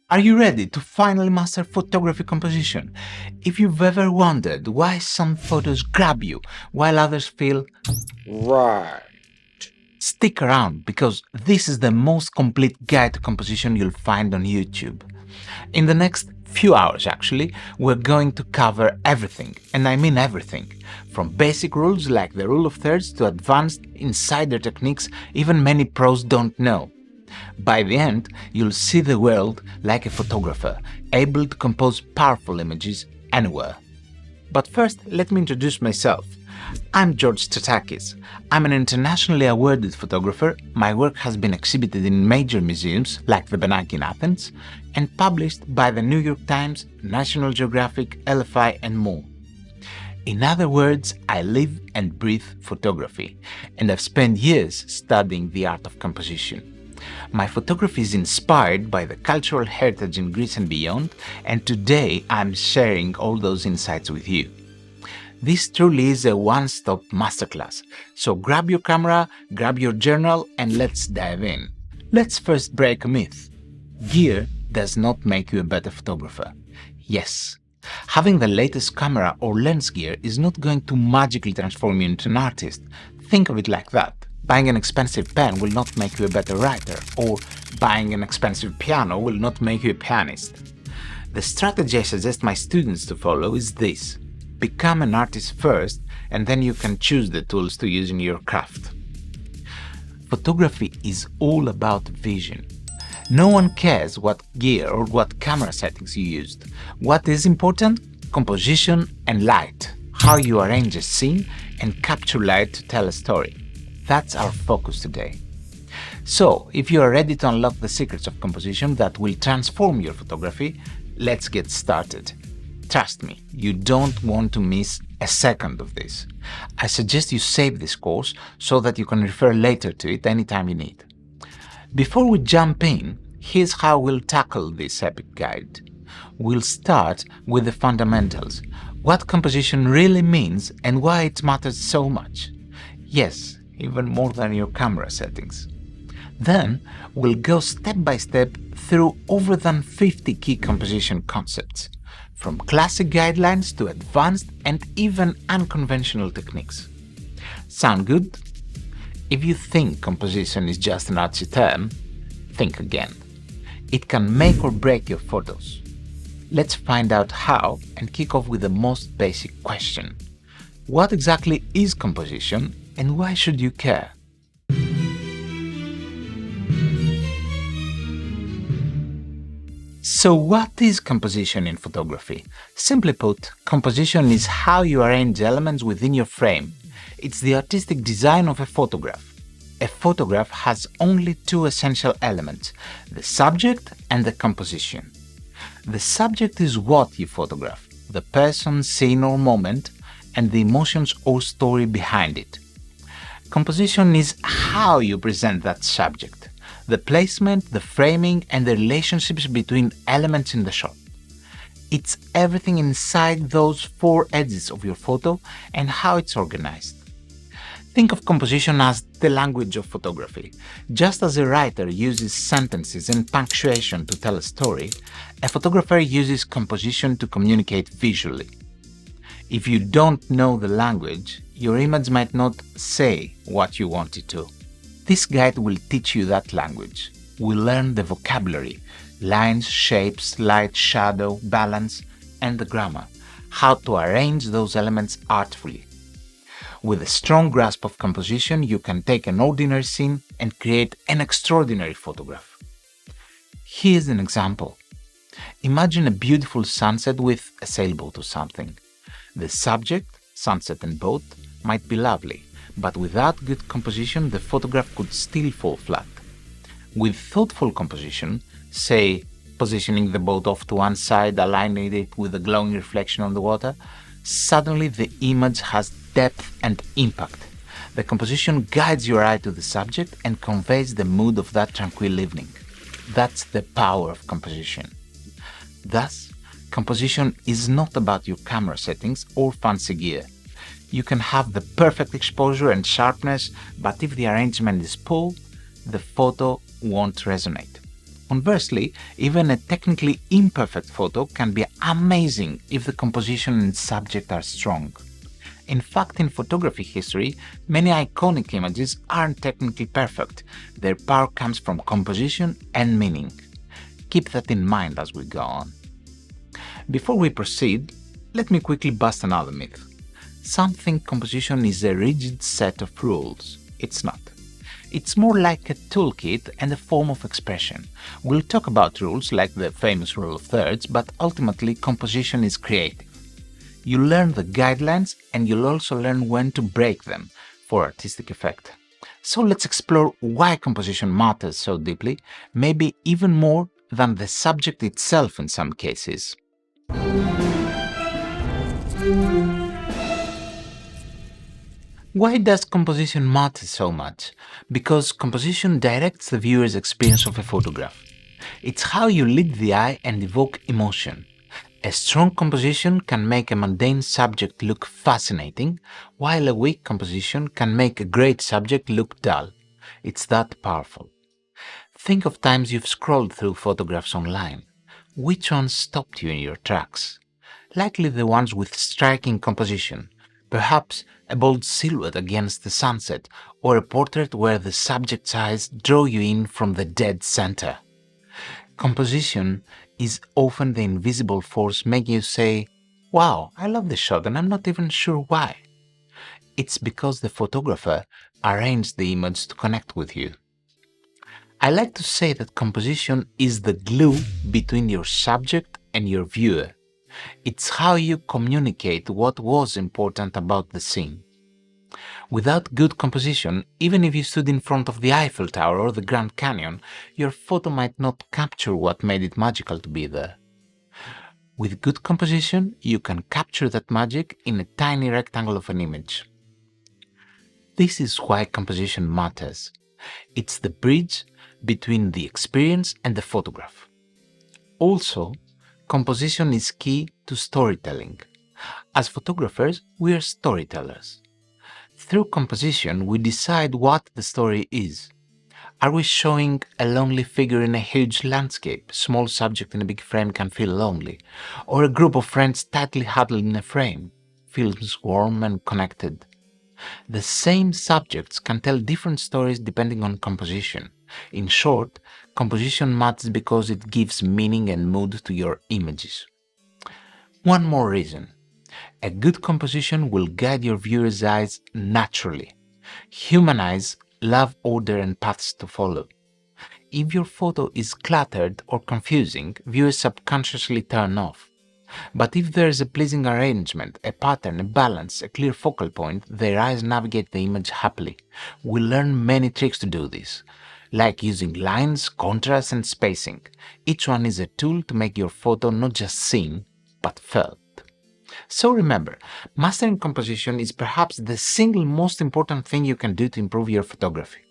Are you ready to finally master photography composition? If you've ever wondered why some photos grab you while others feel Right. stick around because this is the most complete guide to composition you'll find on YouTube. In the next few hours actually, we're going to cover everything, and I mean everything, from basic rules like the rule of thirds to advanced insider techniques even many pros don't know. By the end, you'll see the world like a photographer, able to compose powerful images anywhere. But first, let me introduce myself. I'm George Statakis. I'm an internationally awarded photographer. My work has been exhibited in major museums like the Benaki in Athens and published by the New York Times, National Geographic, LFI and more. In other words, I live and breathe photography, and I've spent years studying the art of composition. My photography is inspired by the cultural heritage in Greece and beyond, and today I'm sharing all those insights with you. This truly is a one-stop masterclass, so grab your camera, grab your journal, and let's dive in. Let's first break a myth. Gear does not make you a better photographer. Yes, having the latest camera or lens gear is not going to magically transform you into an artist. Think of it like that. Buying an expensive pen will not make you a better writer, or buying an expensive piano will not make you a pianist. The strategy I suggest my students to follow is this. Become an artist first, and then you can choose the tools to use in your craft. Photography is all about vision. No one cares what gear or what camera settings you used. What is important? Composition and light. How you arrange a scene and capture light to tell a story. That's our focus today. So, if you are ready to unlock the secrets of composition that will transform your photography, let's get started. Trust me, you don't want to miss a second of this. I suggest you save this course so that you can refer later to it anytime you need. Before we jump in, here's how we'll tackle this epic guide. We'll start with the fundamentals, what composition really means and why it matters so much. Yes, even more than your camera settings. Then, we'll go step by step through over than 50 key composition concepts, from classic guidelines to advanced and even unconventional techniques. Sound good? If you think composition is just an artsy term, think again. It can make or break your photos. Let's find out how and kick off with the most basic question. What exactly is composition and why should you care? So what is composition in photography? Simply put, composition is how you arrange elements within your frame. It's the artistic design of a photograph. A photograph has only two essential elements, the subject and the composition. The subject is what you photograph, the person, scene or moment, and the emotions or story behind it. Composition is how you present that subject, the placement, the framing, and the relationships between elements in the shot. It's everything inside those four edges of your photo and how it's organized. Think of composition as the language of photography. Just as a writer uses sentences and punctuation to tell a story, a photographer uses composition to communicate visually. If you don't know the language, your image might not say what you want it to. This guide will teach you that language. We'll learn the vocabulary, lines, shapes, light, shadow, balance, and the grammar, how to arrange those elements artfully. With a strong grasp of composition, you can take an ordinary scene and create an extraordinary photograph. Here's an example. Imagine a beautiful sunset with a sailboat or something. The subject, sunset and boat, might be lovely, but without good composition, the photograph could still fall flat. With thoughtful composition, say positioning the boat off to one side, aligning it with a glowing reflection on the water, suddenly the image has depth and impact. The composition guides your eye to the subject and conveys the mood of that tranquil evening. That's the power of composition. Thus, composition is not about your camera settings or fancy gear. You can have the perfect exposure and sharpness, but if the arrangement is poor, the photo won't resonate. Conversely, even a technically imperfect photo can be amazing if the composition and subject are strong. In fact, in photography history, many iconic images aren't technically perfect. Their power comes from composition and meaning. Keep that in mind as we go on. Before we proceed, let me quickly bust another myth. Some think composition is a rigid set of rules. It's not. It's more like a toolkit and a form of expression. We'll talk about rules like the famous rule of thirds, but ultimately composition is creative. You learn the guidelines and you'll also learn when to break them for artistic effect. So let's explore why composition matters so deeply, maybe even more than the subject itself in some cases. Why does composition matter so much? Because composition directs the viewer's experience of a photograph. It's how you lead the eye and evoke emotion. A strong composition can make a mundane subject look fascinating, while a weak composition can make a great subject look dull. It's that powerful. Think of times you've scrolled through photographs online. Which ones stopped you in your tracks? Likely the ones with striking composition. Perhaps a bold silhouette against the sunset, or a portrait where the subject's eyes draw you in from the dead center. Composition is often the invisible force making you say, "Wow, I love this shot and I'm not even sure why." It's because the photographer arranged the image to connect with you. I like to say that composition is the glue between your subject and your viewer. It's how you communicate what was important about the scene. Without good composition, even if you stood in front of the Eiffel Tower or the Grand Canyon, your photo might not capture what made it magical to be there. With good composition, you can capture that magic in a tiny rectangle of an image. This is why composition matters. It's the bridge between the experience and the photograph. Also, composition is key to storytelling. As photographers, we are storytellers. Through composition, we decide what the story is. Are we showing a lonely figure in a huge landscape? Small subject in a big frame can feel lonely. Or a group of friends tightly huddled in a frame feels warm and connected. The same subjects can tell different stories depending on composition. In short, composition matters because it gives meaning and mood to your images. One more reason. A good composition will guide your viewer's eyes naturally. Human eyes love order and paths to follow. If your photo is cluttered or confusing, viewers subconsciously turn off. But if there is a pleasing arrangement, a pattern, a balance, a clear focal point, their eyes navigate the image happily. We learn many tricks to do this, like using lines, contrast, and spacing. Each one is a tool to make your photo not just seen, but felt. So remember, mastering composition is perhaps the single most important thing you can do to improve your photography.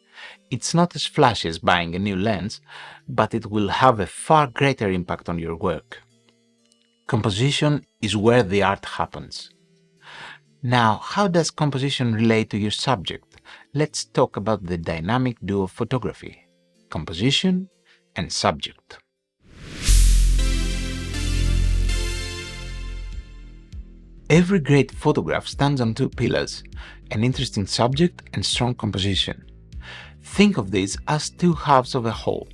It's not as flashy as buying a new lens, but it will have a far greater impact on your work. Composition is where the art happens. Now, how does composition relate to your subject? Let's talk about the dynamic duo of photography: composition and subject. Every great photograph stands on two pillars: an interesting subject and strong composition. Think of these as two halves of a whole.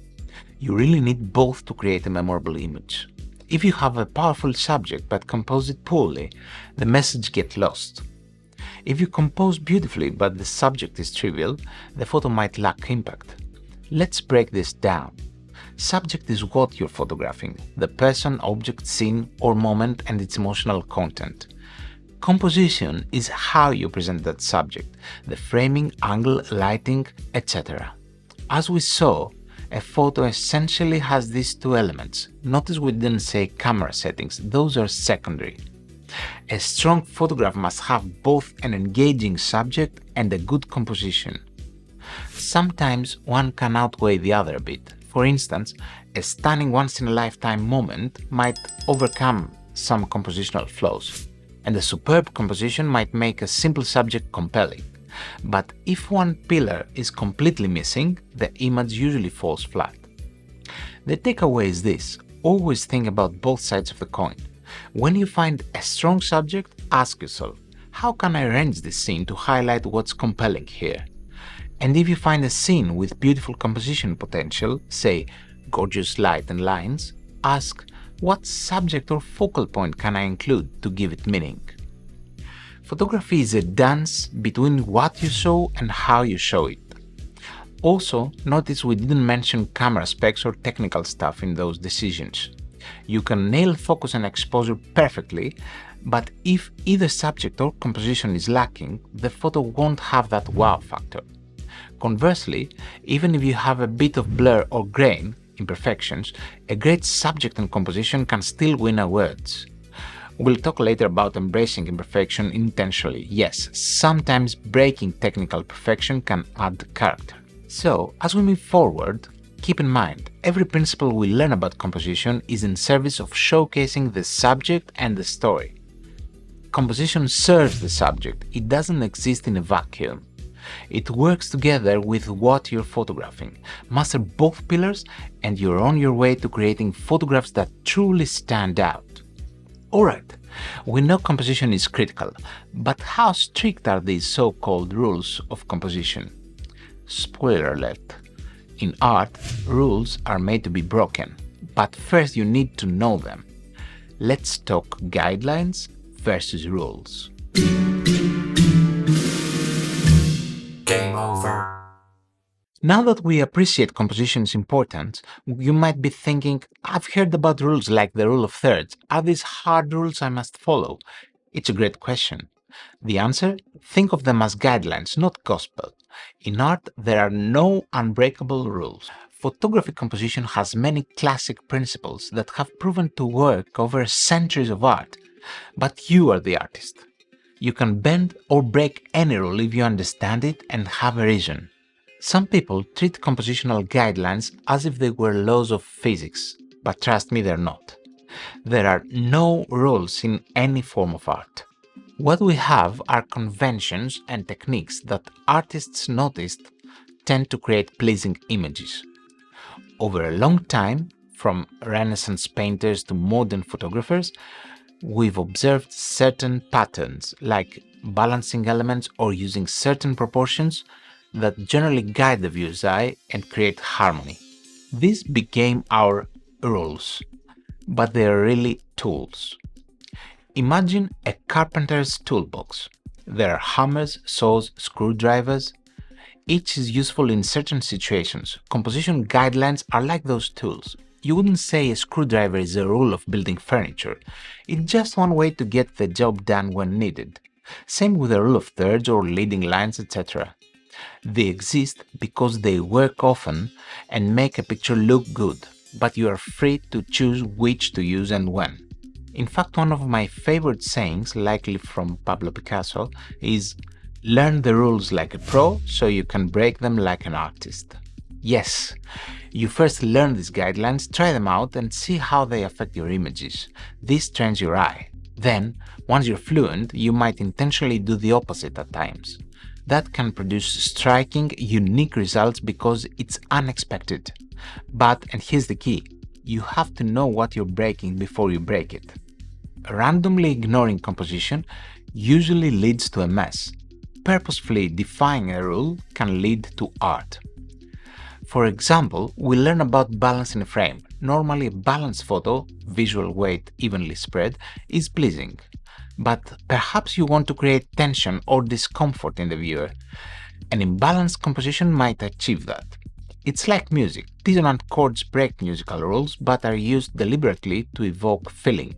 You really need both to create a memorable image. If you have a powerful subject but compose it poorly, the message gets lost. If you compose beautifully but the subject is trivial, the photo might lack impact. Let's break this down. Subject is what you're photographing: the person, object, scene, or moment and its emotional content. Composition is how you present that subject: the framing, angle, lighting, etc. As we saw, a photo essentially has these two elements. Notice we didn't say camera settings, those are secondary. A strong photograph must have both an engaging subject and a good composition. Sometimes one can outweigh the other a bit. For instance, a stunning once-in-a-lifetime moment might overcome some compositional flaws, and a superb composition might make a simple subject compelling. But if one pillar is completely missing, the image usually falls flat. The takeaway is this: always think about both sides of the coin. When you find a strong subject, ask yourself, how can I arrange this scene to highlight what's compelling here? And if you find a scene with beautiful composition potential, say gorgeous light and lines, ask, what subject or focal point can I include to give it meaning? Photography is a dance between what you show and how you show it. Also, notice we didn't mention camera specs or technical stuff in those decisions. You can nail focus and exposure perfectly, but if either subject or composition is lacking, the photo won't have that wow factor. Conversely, even if you have a bit of blur or grain, imperfections, a great subject and composition can still win awards. We'll talk later about embracing imperfection intentionally. Yes, sometimes breaking technical perfection can add character. So, as we move forward, keep in mind, every principle we learn about composition is in service of showcasing the subject and the story. Composition serves the subject, it doesn't exist in a vacuum. It works together with what you're photographing. Master both pillars and you're on your way to creating photographs that truly stand out. Alright, we know composition is critical, but how strict are these so-called rules of composition? Spoiler alert. In art, rules are made to be broken, but first you need to know them. Let's talk guidelines versus rules. Game over. Now that we appreciate composition's importance, you might be thinking, I've heard about rules like the rule of thirds. Are these hard rules I must follow? It's a great question. The answer? Think of them as guidelines, not gospel. In art, there are no unbreakable rules. Photographic composition has many classic principles that have proven to work over centuries of art. But you are the artist. You can bend or break any rule if you understand it and have a reason. Some people treat compositional guidelines as if they were laws of physics, but trust me, they're not. There are no rules in any form of art. What we have are conventions and techniques that artists noticed tend to create pleasing images. Over a long time, from Renaissance painters to modern photographers, we've observed certain patterns like balancing elements or using certain proportions that generally guide the viewer's eye and create harmony. These became our rules, but they are really tools. Imagine a carpenter's toolbox. There are hammers, saws, screwdrivers. Each is useful in certain situations. Composition guidelines are like those tools. You wouldn't say a screwdriver is a rule of building furniture. It's just one way to get the job done when needed. Same with the rule of thirds or leading lines, etc. They exist because they work often and make a picture look good, but you are free to choose which to use and when. In fact, one of my favorite sayings, likely from Pablo Picasso, is learn the rules like a pro so you can break them like an artist. Yes, you first learn these guidelines, try them out and see how they affect your images. This trains your eye. Then, once you're fluent, you might intentionally do the opposite at times. That can produce striking, unique results because it's unexpected. But, and here's the key, you have to know what you're breaking before you break it. Randomly ignoring composition usually leads to a mess. Purposefully defying a rule can lead to art. For example, we learn about balance in a frame. Normally a balanced photo, visual weight evenly spread, is pleasing. But perhaps you want to create tension or discomfort in the viewer. An imbalanced composition might achieve that. It's like music. Dissonant chords break musical rules but are used deliberately to evoke feeling.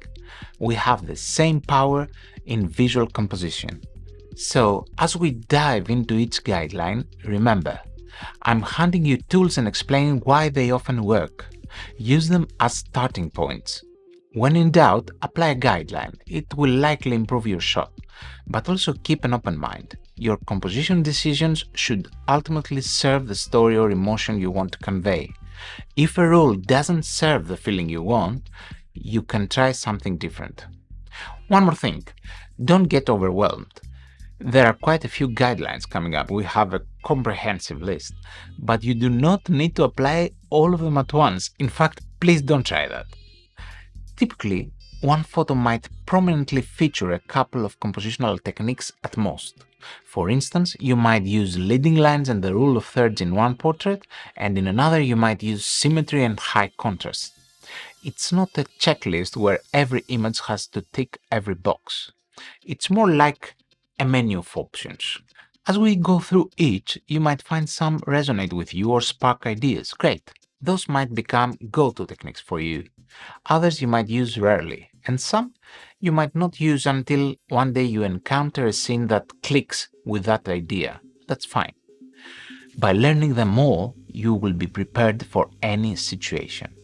We have the same power in visual composition. So, as we dive into each guideline, remember, I'm handing you tools and explaining why they often work. Use them as starting points. When in doubt, apply a guideline. It will likely improve your shot. But also keep an open mind. Your composition decisions should ultimately serve the story or emotion you want to convey. If a rule doesn't serve the feeling you want, you can try something different. One more thing, don't get overwhelmed. There are quite a few guidelines coming up. We have a comprehensive list, but you do not need to apply all of them at once. In fact, please don't try that. Typically, one photo might prominently feature a couple of compositional techniques at most. For instance, you might use leading lines and the rule of thirds in one portrait, and in another you might use symmetry and high contrast. It's not a checklist where every image has to tick every box. It's more like a menu of options. As we go through each, you might find some resonate with you or spark ideas. Great! Those might become go-to techniques for you. Others you might use rarely, and some you might not use until one day you encounter a scene that clicks with that idea. That's fine. By learning them all, you will be prepared for any situation.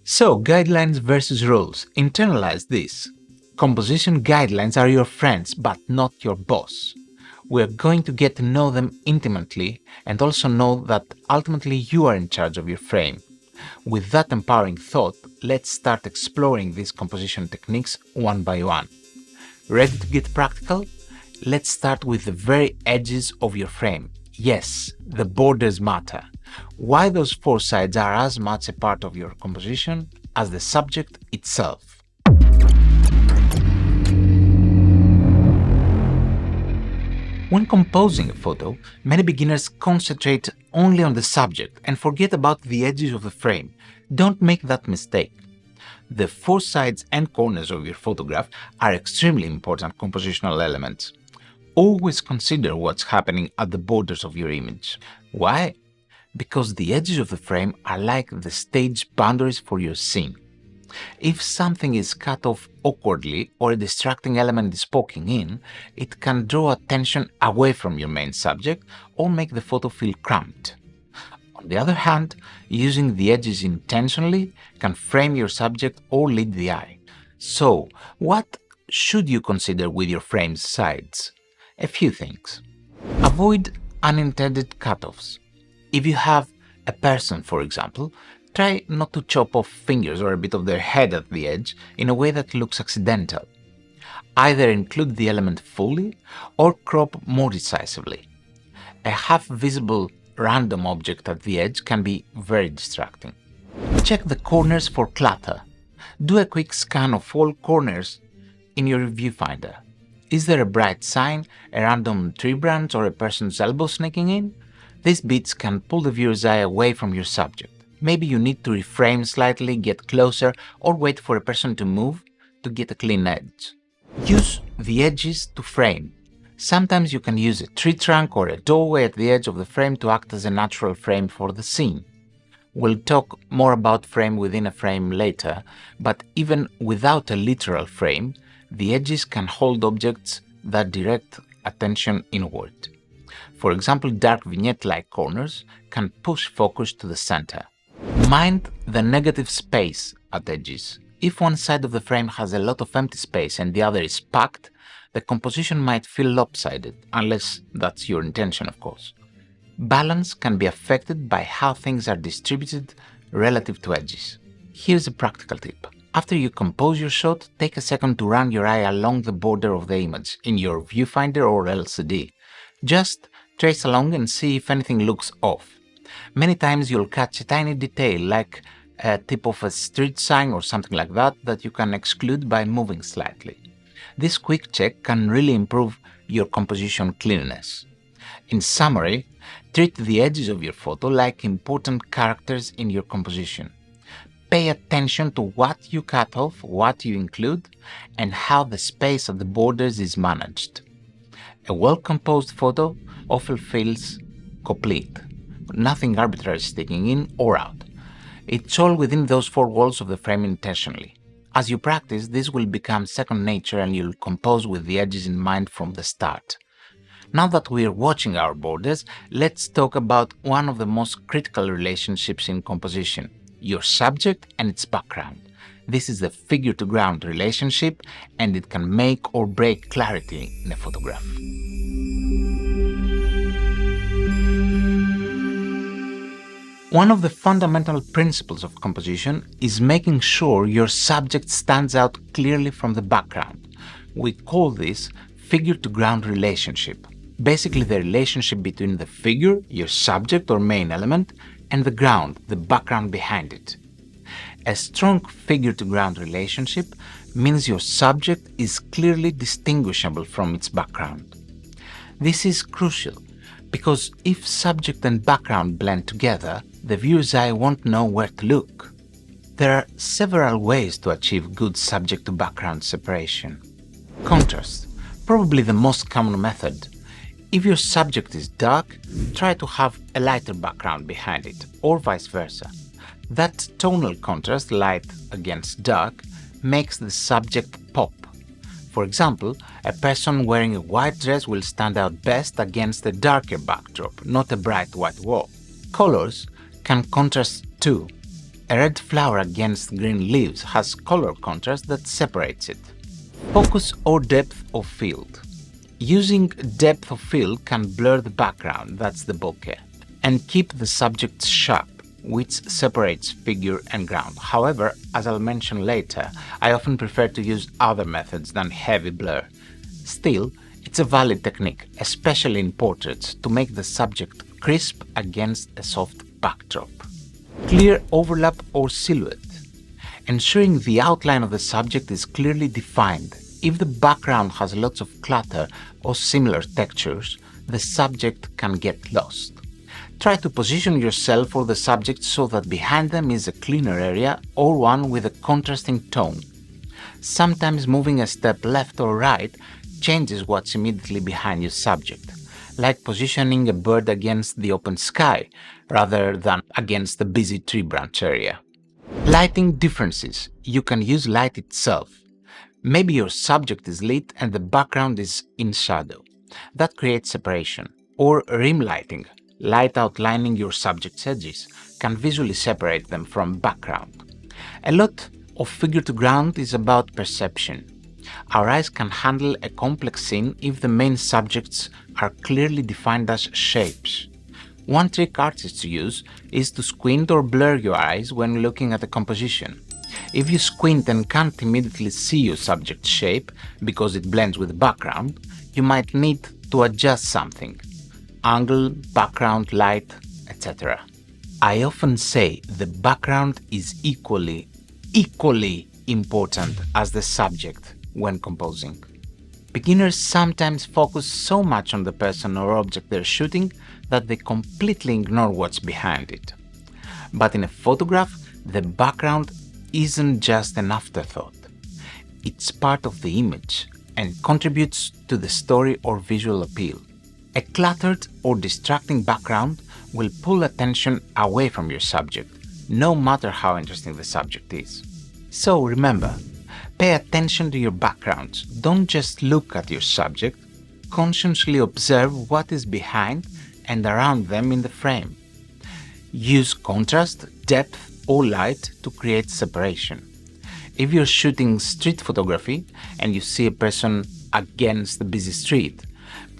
So, guidelines versus rules. Internalize this. Composition guidelines are your friends, but not your boss. We're going to get to know them intimately and also know that ultimately you are in charge of your frame. With that empowering thought, let's start exploring these composition techniques one by one. Ready to get practical? Let's start with the very edges of your frame. Yes, the borders matter. Why those four sides are as much a part of your composition as the subject itself. When composing a photo, many beginners concentrate only on the subject and forget about the edges of the frame. Don't make that mistake. The four sides and corners of your photograph are extremely important compositional elements. Always consider what's happening at the borders of your image. Why? Because the edges of the frame are like the stage boundaries for your scene. If something is cut off awkwardly or a distracting element is poking in, it can draw attention away from your main subject or make the photo feel cramped. On the other hand, using the edges intentionally can frame your subject or lead the eye. So, what should you consider with your frame's sides? A few things. Avoid unintended cutoffs. If you have a person, for example, try not to chop off fingers or a bit of their head at the edge in a way that looks accidental. Either include the element fully or crop more decisively. A half-visible random object at the edge can be very distracting. Check the corners for clutter. Do a quick scan of all corners in your viewfinder. Is there a bright sign, a random tree branch, or a person's elbow sneaking in? These bits can pull the viewer's eye away from your subject. Maybe you need to reframe slightly, get closer, or wait for a person to move to get a clean edge. Use the edges to frame. Sometimes you can use a tree trunk or a doorway at the edge of the frame to act as a natural frame for the scene. We'll talk more about frame within a frame later, but even without a literal frame, the edges can hold objects that direct attention inward. For example, dark vignette-like corners can push focus to the center. Mind the negative space at edges. If one side of the frame has a lot of empty space and the other is packed, the composition might feel lopsided, unless that's your intention, of course. Balance can be affected by how things are distributed relative to edges. Here's a practical tip. After you compose your shot, take a second to run your eye along the border of the image in your viewfinder or LCD. Just trace along and see if anything looks off. Many times you'll catch a tiny detail like a tip of a street sign or something like that you can exclude by moving slightly. This quick check can really improve your composition cleanliness. In summary, treat the edges of your photo like important characters in your composition. Pay attention to what you cut off, what you include, and how the space at the borders is managed. A well-composed photo often feels complete. Nothing arbitrary sticking in or out. It's all within those four walls of the frame intentionally. As you practice, this will become second nature and you'll compose with the edges in mind from the start. Now that we're watching our borders, let's talk about one of the most critical relationships in composition, your subject and its background. This is the figure-to-ground relationship, and it can make or break clarity in a photograph. One of the fundamental principles of composition is making sure your subject stands out clearly from the background. We call this figure-to-ground relationship, basically the relationship between the figure, your subject or main element, and the ground, the background behind it. A strong figure-to-ground relationship means your subject is clearly distinguishable from its background. This is crucial because if subject and background blend together, the viewer's eye won't know where to look. There are several ways to achieve good subject-to-background separation. Contrast, probably the most common method. If your subject is dark, try to have a lighter background behind it, or vice versa. That tonal contrast, light against dark, makes the subject pop. For example, a person wearing a white dress will stand out best against a darker backdrop, not a bright white wall. Colors can contrast too. A red flower against green leaves has color contrast that separates it. Focus or depth of field. Using depth of field can blur the background, that's the bokeh, and keep the subject sharp, which separates figure and ground. However, as I'll mention later, I often prefer to use other methods than heavy blur. Still, it's a valid technique, especially in portraits, to make the subject crisp against a soft backdrop. Clear overlap or silhouette. Ensuring the outline of the subject is clearly defined. If the background has lots of clutter or similar textures, the subject can get lost. Try to position yourself or the subject so that behind them is a cleaner area or one with a contrasting tone. Sometimes moving a step left or right changes what's immediately behind your subject, like positioning a bird against the open sky rather than against the busy tree branch area. Lighting differences. You can use light itself. Maybe your subject is lit and the background is in shadow. That creates separation. Or rim lighting. Light outlining your subject's edges can visually separate them from background. A lot of figure-to-ground is about perception. Our eyes can handle a complex scene if the main subjects are clearly defined as shapes. One trick artists use is to squint or blur your eyes when looking at a composition. If you squint and can't immediately see your subject's shape because it blends with the background, you might need to adjust something. Angle, background, light, etc. I often say the background is equally important as the subject when composing. Beginners sometimes focus so much on the person or object they're shooting that they completely ignore what's behind it. But in a photograph, the background isn't just an afterthought. It's part of the image and contributes to the story or visual appeal. A cluttered or distracting background will pull attention away from your subject, no matter how interesting the subject is. So remember, pay attention to your backgrounds. Don't just look at your subject, consciously observe what is behind and around them in the frame. Use contrast, depth, or light to create separation. If you're shooting street photography and you see a person against the busy street,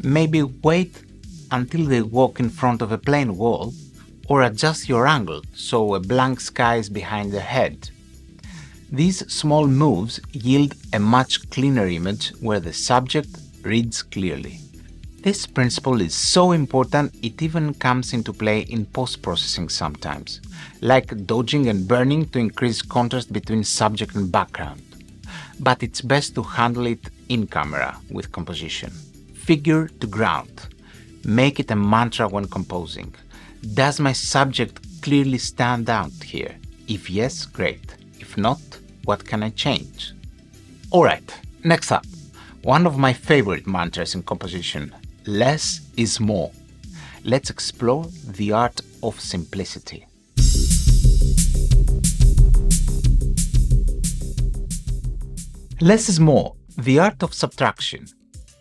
maybe wait until they walk in front of a plain wall, or adjust your angle so a blank sky is behind their head. These small moves yield a much cleaner image where the subject reads clearly. This principle is so important it even comes into play in post-processing sometimes, like dodging and burning to increase contrast between subject and background. But it's best to handle it in camera with composition. Figure to ground. Make it a mantra when composing. Does my subject clearly stand out here? If yes, great. If not, what can I change? Alright, next up, one of my favorite mantras in composition. Less is more. Let's explore the art of simplicity. Less is more, the art of subtraction.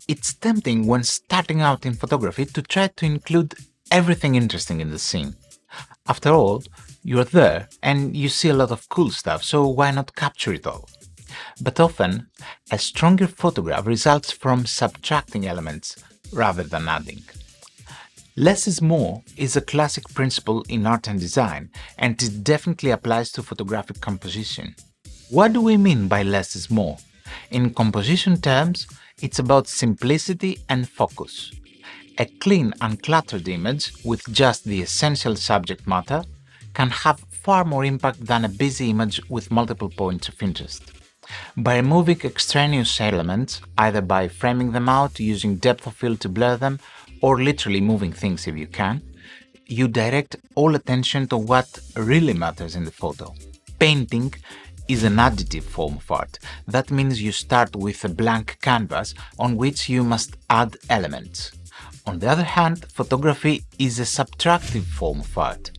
It's tempting when starting out in photography to try to include everything interesting in the scene. After all, you're there and you see a lot of cool stuff, so why not capture it all? But often, a stronger photograph results from subtracting elements rather than adding. Less is more is a classic principle in art and design, and it definitely applies to photographic composition. What do we mean by less is more? In composition terms, It's about simplicity and focus. A clean, uncluttered image with just the essential subject matter can have far more impact than a busy image with multiple points of interest. By removing extraneous elements, either by framing them out, using depth of field to blur them, or literally moving things if you can, you direct all attention to what really matters in the photo. Painting is an additive form of art. That means you start with a blank canvas on which you must add elements. On the other hand, photography is a subtractive form of art.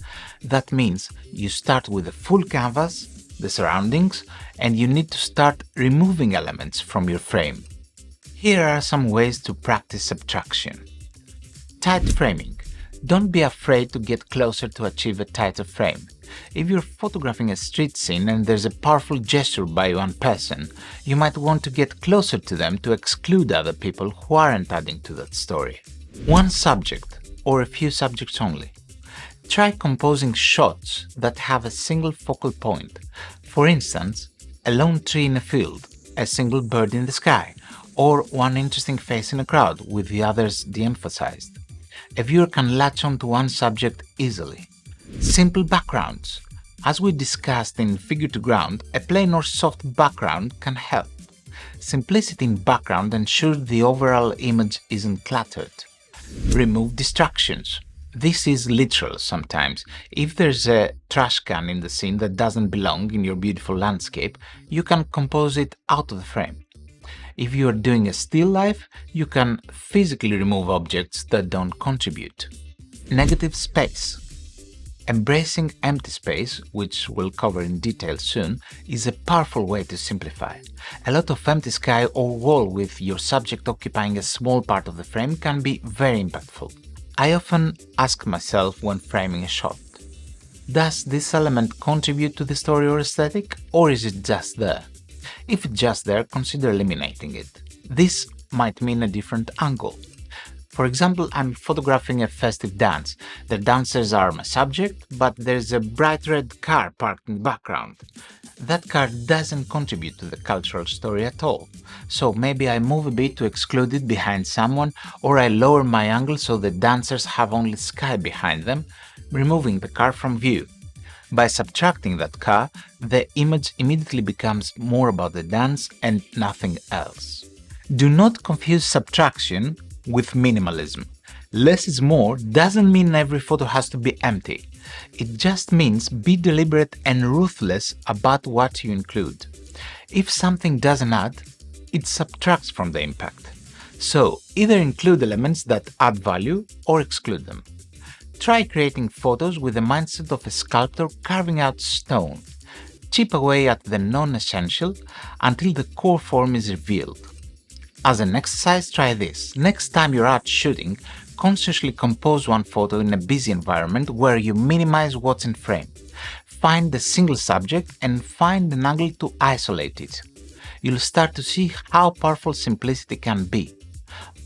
That means you start with a full canvas, the surroundings, and you need to start removing elements from your frame. Here are some ways to practice subtraction. Tight framing. Don't be afraid to get closer to achieve a tighter frame. If you're photographing a street scene and there's a powerful gesture by one person, you might want to get closer to them to exclude other people who aren't adding to that story. One subject, or a few subjects only. Try composing shots that have a single focal point. For instance, a lone tree in a field, a single bird in the sky, or one interesting face in a crowd with the others de-emphasized. A viewer can latch on to one subject easily. Simple backgrounds. As we discussed in Figure to Ground, a plain or soft background can help. Simplicity in background ensures the overall image isn't cluttered. Remove distractions. This is literal sometimes. If there's a trash can in the scene that doesn't belong in your beautiful landscape, you can compose it out of the frame. If you are doing a still life, you can physically remove objects that don't contribute. Negative space. Embracing empty space, which we'll cover in detail soon, is a powerful way to simplify. A lot of empty sky or wall with your subject occupying a small part of the frame can be very impactful. I often ask myself when framing a shot, does this element contribute to the story or aesthetic, or is it just there? If it's just there, consider eliminating it. This might mean a different angle. For example, I'm photographing a festive dance. The dancers are my subject, but there's a bright red car parked in the background. That car doesn't contribute to the cultural story at all. So maybe I move a bit to exclude it behind someone, or I lower my angle so the dancers have only sky behind them, removing the car from view. By subtracting that car, the image immediately becomes more about the dance and nothing else. Do not confuse subtraction with minimalism. Less is more doesn't mean every photo has to be empty. It just means be deliberate and ruthless about what you include. If something doesn't add, it subtracts from the impact. So either include elements that add value or exclude them. Try creating photos with the mindset of a sculptor carving out stone. Chip away at the non-essential until the core form is revealed. As an exercise, try this. Next time you're out shooting, consciously compose one photo in a busy environment where you minimize what's in frame. Find the single subject and find an angle to isolate it. You'll start to see how powerful simplicity can be.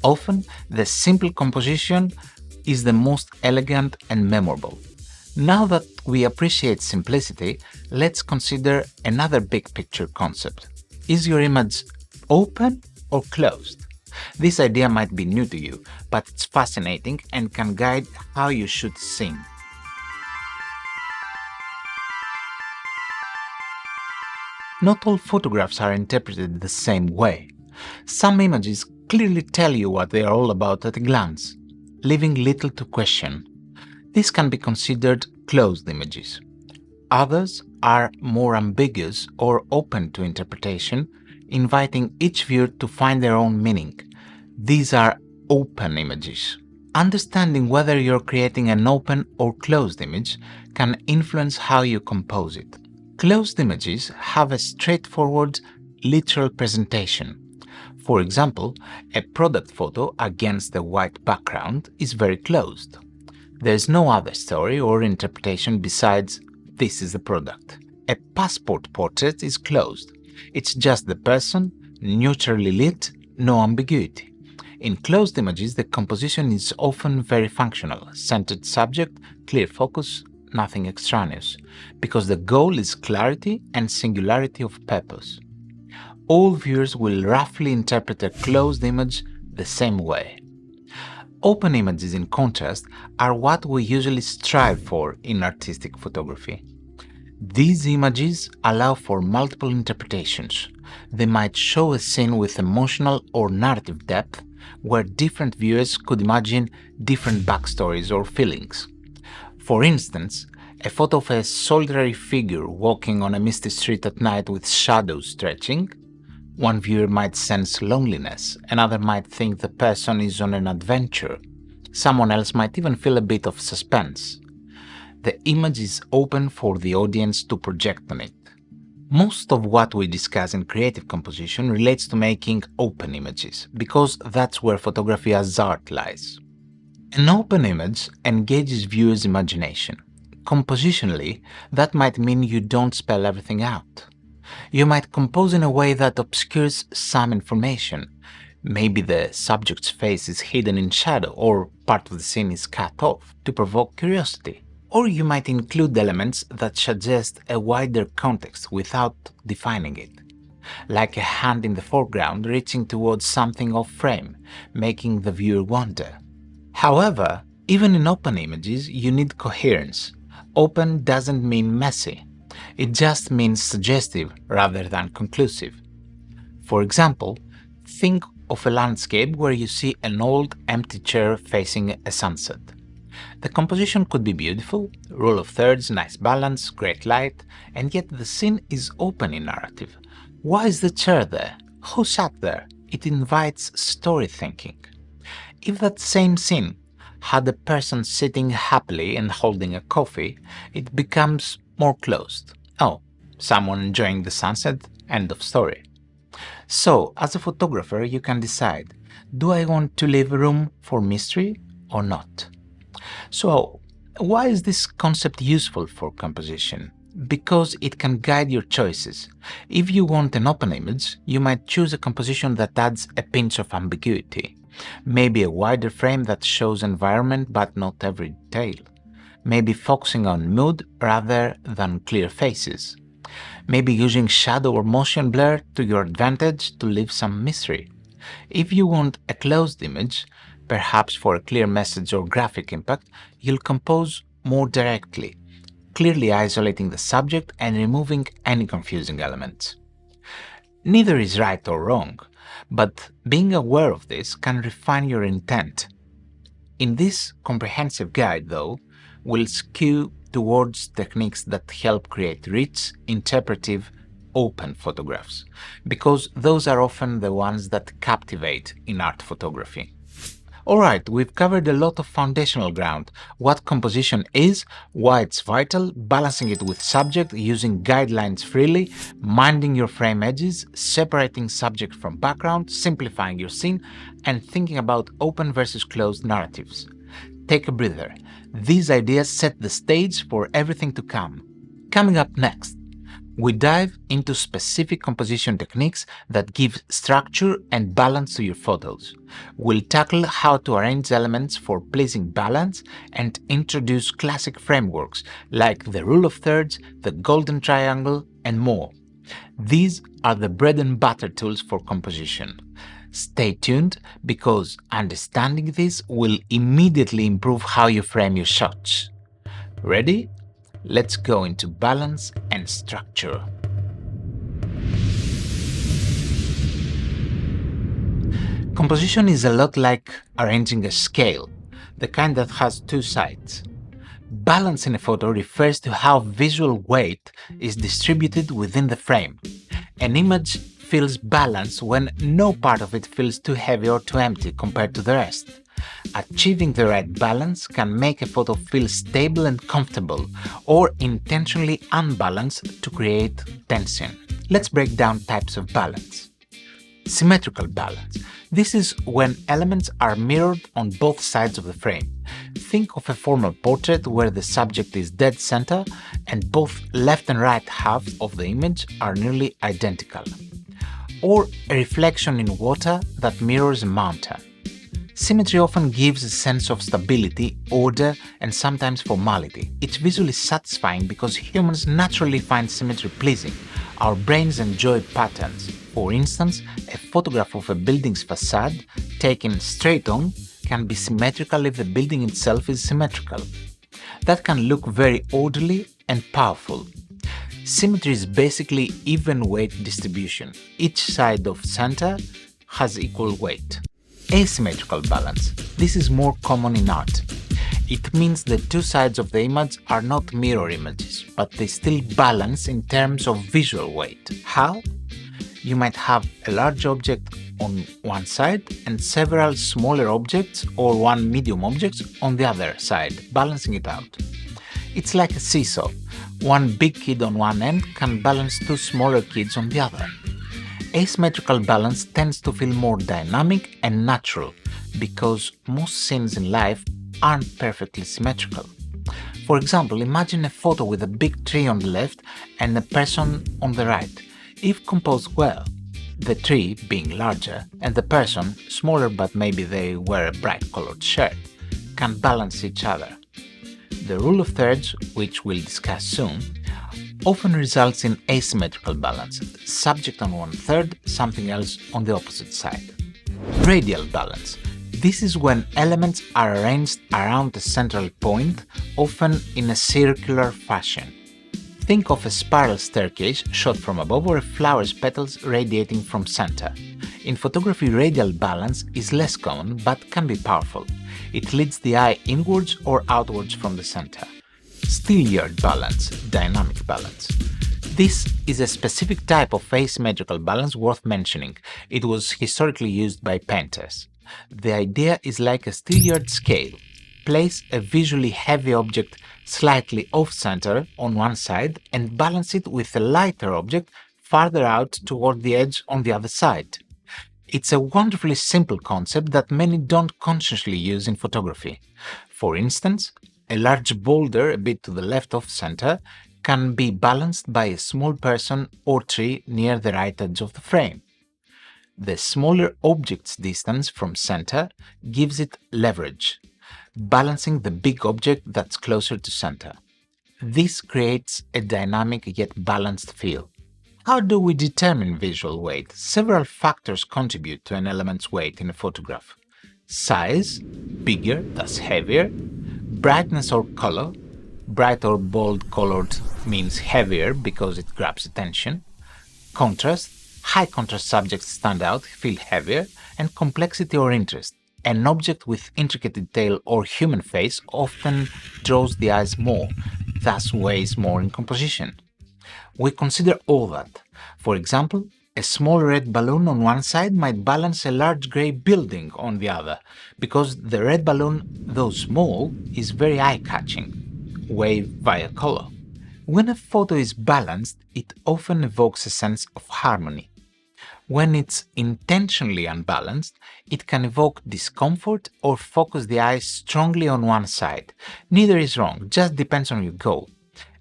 Often, the simple composition is the most elegant and memorable. Now that we appreciate simplicity, let's consider another big picture concept. Is your image open or closed? This idea might be new to you, but it's fascinating and can guide how you shoot scene. Not all photographs are interpreted the same way. Some images clearly tell you what they are all about at a glance, leaving little to question. This can be considered closed images. Others are more ambiguous or open to interpretation, inviting each viewer to find their own meaning. These are open images. Understanding whether you're creating an open or closed image can influence how you compose it. Closed images have a straightforward, literal presentation. For example, a product photo against the white background is very closed. There's no other story or interpretation besides this is the product. A passport portrait is closed. It's just the person, neutrally lit, no ambiguity. In closed images, the composition is often very functional, centered subject, clear focus, nothing extraneous, because the goal is clarity and singularity of purpose. All viewers will roughly interpret a closed image the same way. Open images, in contrast, are what we usually strive for in artistic photography. These images allow for multiple interpretations. They might show a scene with emotional or narrative depth, where different viewers could imagine different backstories or feelings. For instance, a photo of a solitary figure walking on a misty street at night with shadows stretching. One viewer might sense loneliness, another might think the person is on an adventure. Someone else might even feel a bit of suspense. The image is open for the audience to project on it. Most of what we discuss in creative composition relates to making open images, because that's where photography as art lies. An open image engages viewers' imagination. Compositionally, that might mean you don't spell everything out. You might compose in a way that obscures some information. Maybe the subject's face is hidden in shadow, or part of the scene is cut off to provoke curiosity. Or you might include elements that suggest a wider context without defining it, like a hand in the foreground reaching towards something off frame, making the viewer wonder. However, even in open images, you need coherence. Open doesn't mean messy. It just means suggestive rather than conclusive. For example, think of a landscape where you see an old empty chair facing a sunset. The composition could be beautiful, rule of thirds, nice balance, great light, and yet the scene is open in narrative. Why is the chair there? Who sat there? It invites story thinking. If that same scene had a person sitting happily and holding a coffee, it becomes more closed. Oh, someone enjoying the sunset, end of story. So, as a photographer, you can decide, do I want to leave room for mystery or not? So, why is this concept useful for composition? Because it can guide your choices. If you want an open image, you might choose a composition that adds a pinch of ambiguity. Maybe a wider frame that shows environment but not every detail. Maybe focusing on mood rather than clear faces. Maybe using shadow or motion blur to your advantage to leave some mystery. If you want a closed image, perhaps for a clear message or graphic impact, you'll compose more directly, clearly isolating the subject and removing any confusing elements. Neither is right or wrong, but being aware of this can refine your intent. In this comprehensive guide, though, we'll skew towards techniques that help create rich, interpretive, open photographs, because those are often the ones that captivate in art photography. Alright, we've covered a lot of foundational ground: what composition is, why it's vital, balancing it with subject, using guidelines freely, minding your frame edges, separating subject from background, simplifying your scene, and thinking about open versus closed narratives. Take a breather. These ideas set the stage for everything to come. Coming up next, we dive into specific composition techniques that give structure and balance to your photos. We'll tackle how to arrange elements for pleasing balance and introduce classic frameworks like the rule of thirds, the golden triangle, and more. These are the bread and butter tools for composition. Stay tuned, because understanding this will immediately improve how you frame your shots. Ready? Let's go into balance and structure. Composition is a lot like arranging a scale, the kind that has two sides. Balance in a photo refers to how visual weight is distributed within the frame. An image feels balanced when no part of it feels too heavy or too empty compared to the rest. Achieving the right balance can make a photo feel stable and comfortable, or intentionally unbalanced to create tension. Let's break down types of balance. Symmetrical balance. This is when elements are mirrored on both sides of the frame. Think of a formal portrait where the subject is dead center and both left and right halves of the image are nearly identical. Or a reflection in water that mirrors a mountain. Symmetry often gives a sense of stability, order, and sometimes formality. It's visually satisfying because humans naturally find symmetry pleasing. Our brains enjoy patterns, For instance, a photograph of a building's facade taken straight on can be symmetrical if the building itself is symmetrical. That can look very orderly and powerful. Symmetry is basically even weight distribution. Each side of center has equal weight. Asymmetrical balance. This is more common in art. It means the two sides of the image are not mirror images, but they still balance in terms of visual weight. How? You might have a large object on one side and several smaller objects or one medium object on the other side, balancing it out. It's like a seesaw. One big kid on one end can balance two smaller kids on the other. Asymmetrical balance tends to feel more dynamic and natural because most scenes in life aren't perfectly symmetrical. For example, imagine a photo with a big tree on the left and a person on the right. If composed well, the tree being larger and the person smaller but maybe they wear a bright colored shirt, can balance each other. The rule of thirds, which we'll discuss soon, often results in asymmetrical balance, subject on one third, something else on the opposite side. Radial balance. This is when elements are arranged around a central point, often in a circular fashion. Think of a spiral staircase shot from above or a flower's petals radiating from center. In photography, radial balance is less common but can be powerful. It leads the eye inwards or outwards from the center. Steelyard balance, dynamic balance. This is a specific type of asymmetrical balance worth mentioning. It was historically used by painters. The idea is like a Steelyard scale. Place a visually heavy object slightly off-center on one side and balance it with a lighter object farther out toward the edge on the other side. It's a wonderfully simple concept that many don't consciously use in photography. For instance, a large boulder a bit to the left of center can be balanced by a small person or tree near the right edge of the frame. The smaller object's distance from center gives it leverage, balancing the big object that's closer to center. This creates a dynamic yet balanced feel. How do we determine visual weight? Several factors contribute to an element's weight in a photograph. Size, bigger, thus heavier, brightness or color, bright or bold colored means heavier because it grabs attention, contrast, high contrast subjects stand out, feel heavier, and complexity or interest. An object with intricate detail or human face often draws the eyes more, thus weighs more in composition. We consider all that. For example, a small red balloon on one side might balance a large grey building on the other, because the red balloon, though small, is very eye-catching, weighed via color. When a photo is balanced, it often evokes a sense of harmony. When it's intentionally unbalanced, it can evoke discomfort or focus the eyes strongly on one side. Neither is wrong, just depends on your goal.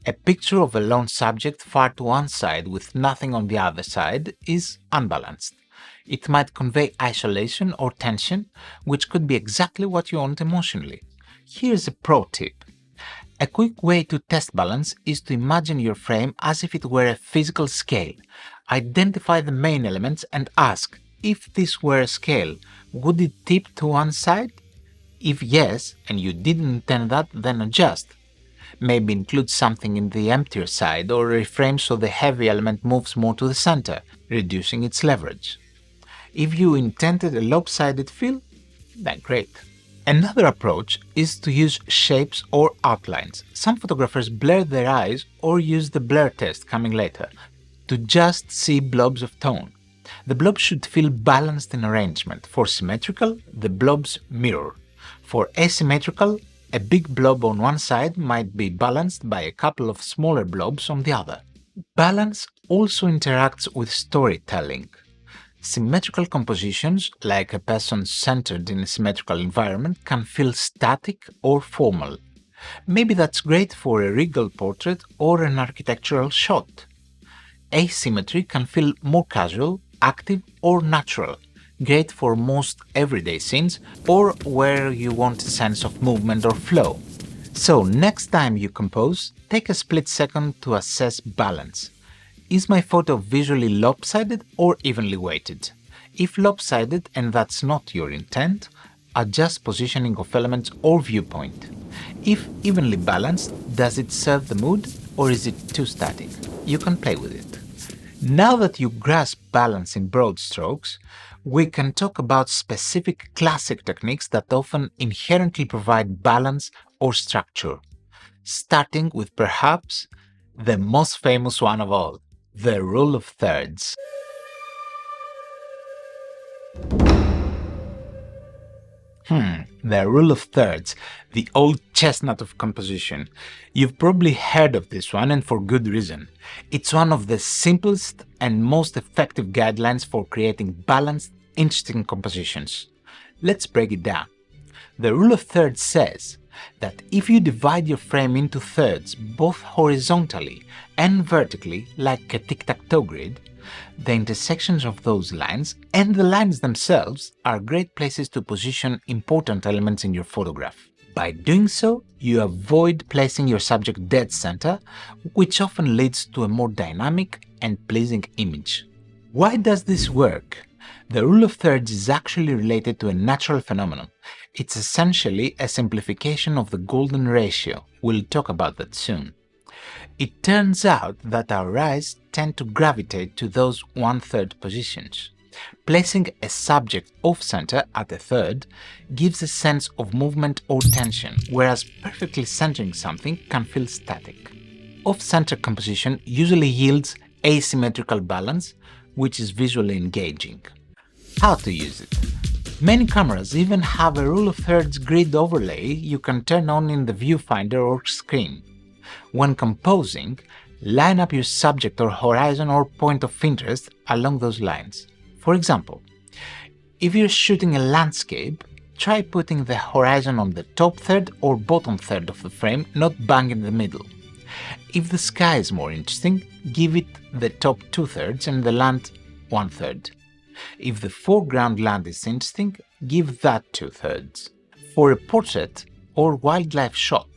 A picture of a lone subject far to one side with nothing on the other side is unbalanced. It might convey isolation or tension, which could be exactly what you want emotionally. Here's a pro tip. A quick way to test balance is to imagine your frame as if it were a physical scale. Identify the main elements and ask, if this were a scale, would it tip to one side? If yes, and you didn't intend that, then adjust. Maybe include something in the emptier side or reframe so the heavy element moves more to the center, reducing its leverage. If you intended a lopsided feel, then great. Another approach is to use shapes or outlines. Some photographers blur their eyes or use the blur test coming later to just see blobs of tone. The blobs should feel balanced in arrangement. For symmetrical, the blobs mirror. For asymmetrical, a big blob on one side might be balanced by a couple of smaller blobs on the other. Balance also interacts with storytelling. Symmetrical compositions, like a person centered in a symmetrical environment, can feel static or formal. Maybe that's great for a regal portrait or an architectural shot. Asymmetry can feel more casual, active, or natural, great for most everyday scenes or where you want a sense of movement or flow. So next time you compose, take a split second to assess balance. Is my photo visually lopsided or evenly weighted? If lopsided and that's not your intent, adjust positioning of elements or viewpoint. If evenly balanced, does it serve the mood or is it too static? You can play with it. Now that you grasp balance in broad strokes, we can talk about specific classic techniques that often inherently provide balance or structure, starting with perhaps the most famous one of all, the rule of thirds. The rule of thirds, the old chestnut of composition. You've probably heard of this one, and for good reason. It's one of the simplest and most effective guidelines for creating balanced, interesting compositions. Let's break it down. The rule of thirds says that if you divide your frame into thirds both horizontally and vertically like a tic-tac-toe grid, the intersections of those lines and the lines themselves are great places to position important elements in your photograph. By doing so, you avoid placing your subject dead center, which often leads to a more dynamic and pleasing image. Why does this work? The rule of thirds is actually related to a natural phenomenon. It's essentially a simplification of the golden ratio. We'll talk about that soon. It turns out that our eyes tend to gravitate to those one-third positions. Placing a subject off-center at a third gives a sense of movement or tension, whereas perfectly centering something can feel static. Off-center composition usually yields asymmetrical balance, which is visually engaging. How to use it? Many cameras even have a rule of thirds grid overlay you can turn on in the viewfinder or screen. When composing, line up your subject or horizon or point of interest along those lines. For example, if you're shooting a landscape, try putting the horizon on the top third or bottom third of the frame, not bang in the middle. If the sky is more interesting, give it the top 2/3 and the land 1/3. If the foreground land is interesting, give that 2/3. For a portrait or wildlife shot,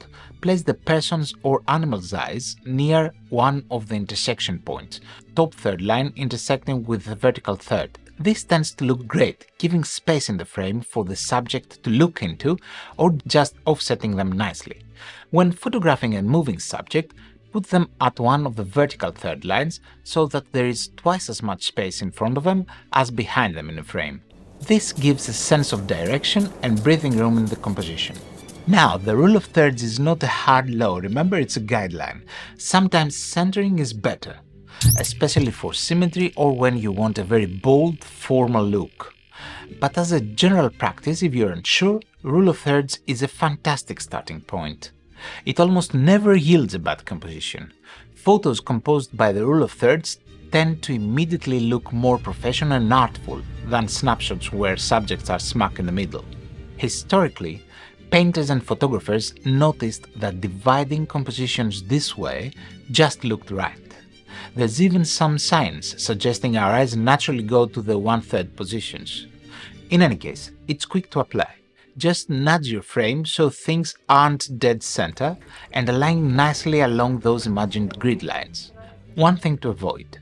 place the person's or animal's eyes near one of the intersection points, top third line intersecting with the vertical third. This tends to look great, giving space in the frame for the subject to look into or just offsetting them nicely. When photographing a moving subject, put them at one of the vertical third lines so that there is twice as much space in front of them as behind them in a frame. This gives a sense of direction and breathing room in the composition. Now, the rule of thirds is not a hard law, remember it's a guideline. Sometimes centering is better, especially for symmetry or when you want a very bold, formal look. But as a general practice, if you're unsure, rule of thirds is a fantastic starting point. It almost never yields a bad composition. Photos composed by the rule of thirds tend to immediately look more professional and artful than snapshots where subjects are smack in the middle. Historically, painters and photographers noticed that dividing compositions this way just looked right. There's even some science suggesting our eyes naturally go to the 1/3 positions. In any case, it's quick to apply. Just nudge your frame so things aren't dead center and align nicely along those imagined grid lines. One thing to avoid: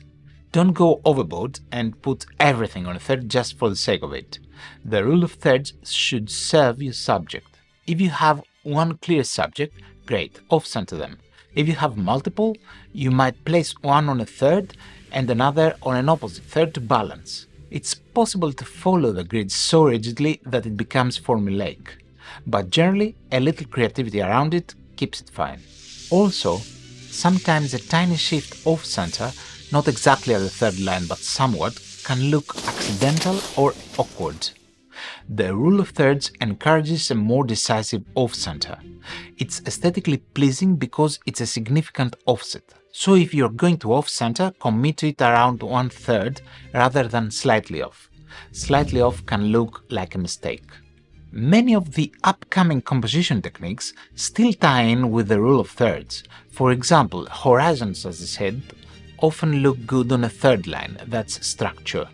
don't go overboard and put everything on a third just for the sake of it. The rule of thirds should serve your subject. If you have one clear subject, great, off-center them. If you have multiple, you might place one on a third and another on an opposite third to balance. It's possible to follow the grid so rigidly that it becomes formulaic, but generally a little creativity around it keeps it fine. Also, sometimes a tiny shift off-center, not exactly at the third line but somewhat, can look accidental or awkward. The rule of thirds encourages a more decisive off-center. It's aesthetically pleasing because it's a significant offset. So if you're going to off-center, commit to it around 1/3 rather than slightly off. Slightly off can look like a mistake. Many of the upcoming composition techniques still tie in with the rule of thirds. For example, horizons, as I said, often look good on a third line, that's structure.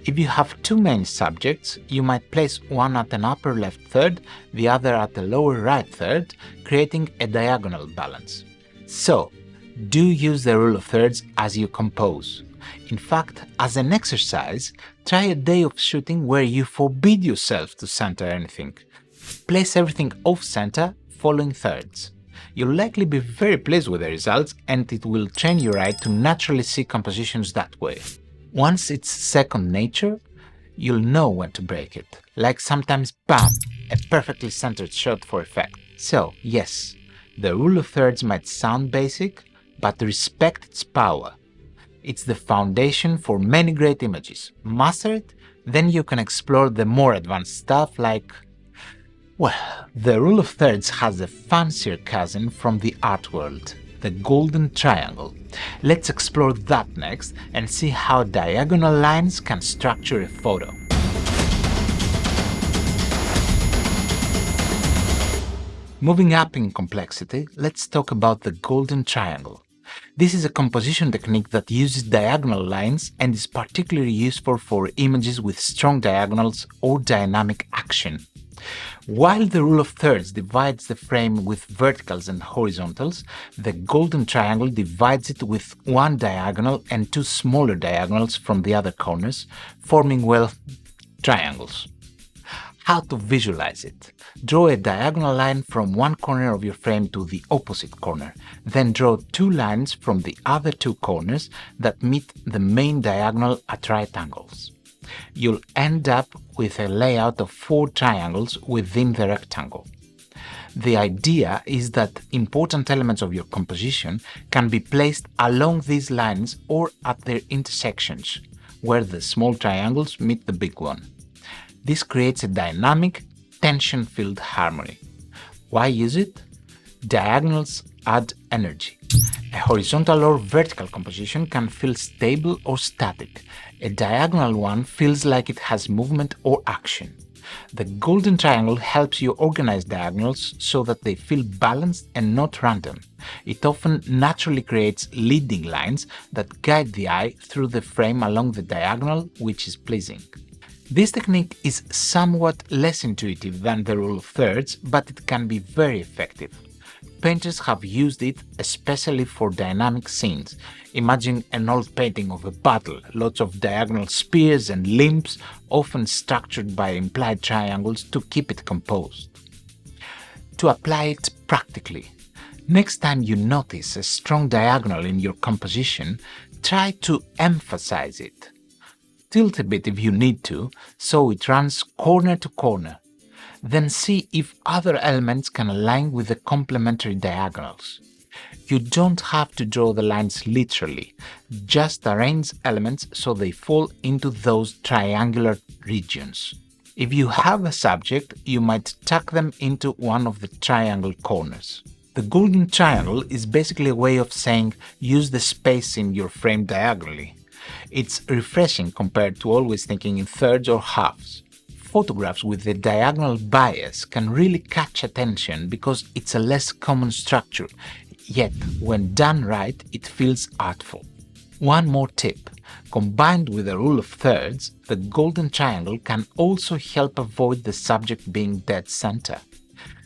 If you have two main subjects, you might place one at an upper left third, the other at the lower right third, creating a diagonal balance. So, Do use the rule of thirds as you compose. In fact, as an exercise, try a day of shooting where you forbid yourself to center anything. Place everything off-center, following thirds. You'll likely be very pleased with the results, and it will train your eye to naturally see compositions that way. Once it's second nature, you'll know when to break it, like sometimes BAM! A perfectly centered shot for effect. So, yes, the rule of thirds might sound basic, but respect its power. It's the foundation for many great images. Master it, then you can explore the more advanced stuff like… Well, the rule of thirds has a fancier cousin from the art world, the golden triangle. Let's explore that next and see how diagonal lines can structure a photo. Moving up in complexity, let's talk about the golden triangle. This is a composition technique that uses diagonal lines and is particularly useful for images with strong diagonals or dynamic action. While the rule of thirds divides the frame with verticals and horizontals, the golden triangle divides it with one diagonal and two smaller diagonals from the other corners, forming, well, triangles. How to visualize it? Draw a diagonal line from one corner of your frame to the opposite corner, then draw two lines from the other two corners that meet the main diagonal at right angles. You'll end up with a layout of 4 triangles within the rectangle. The idea is that important elements of your composition can be placed along these lines or at their intersections, where the small triangles meet the big one. This creates a dynamic, tension-filled harmony. Why use it? Diagonals add energy. A horizontal or vertical composition can feel stable or static. A diagonal one feels like it has movement or action. The golden triangle helps you organize diagonals so that they feel balanced and not random. It often naturally creates leading lines that guide the eye through the frame along the diagonal, which is pleasing. This technique is somewhat less intuitive than the rule of thirds, but it can be very effective. Painters have used it especially for dynamic scenes. Imagine an old painting of a battle, lots of diagonal spears and limbs, often structured by implied triangles to keep it composed. To apply it practically, next time you notice a strong diagonal in your composition, try to emphasize it. Tilt a bit if you need to, so it runs corner to corner. Then see if other elements can align with the complementary diagonals. You don't have to draw the lines literally, just arrange elements so they fall into those triangular regions. If you have a subject, you might tuck them into one of the triangle corners. The golden triangle is basically a way of saying use the space in your frame diagonally. It's refreshing compared to always thinking in thirds or halves. Photographs with the diagonal bias can really catch attention because it's a less common structure, yet when done right, it feels artful. One more tip. Combined with the rule of thirds, the golden triangle can also help avoid the subject being dead center.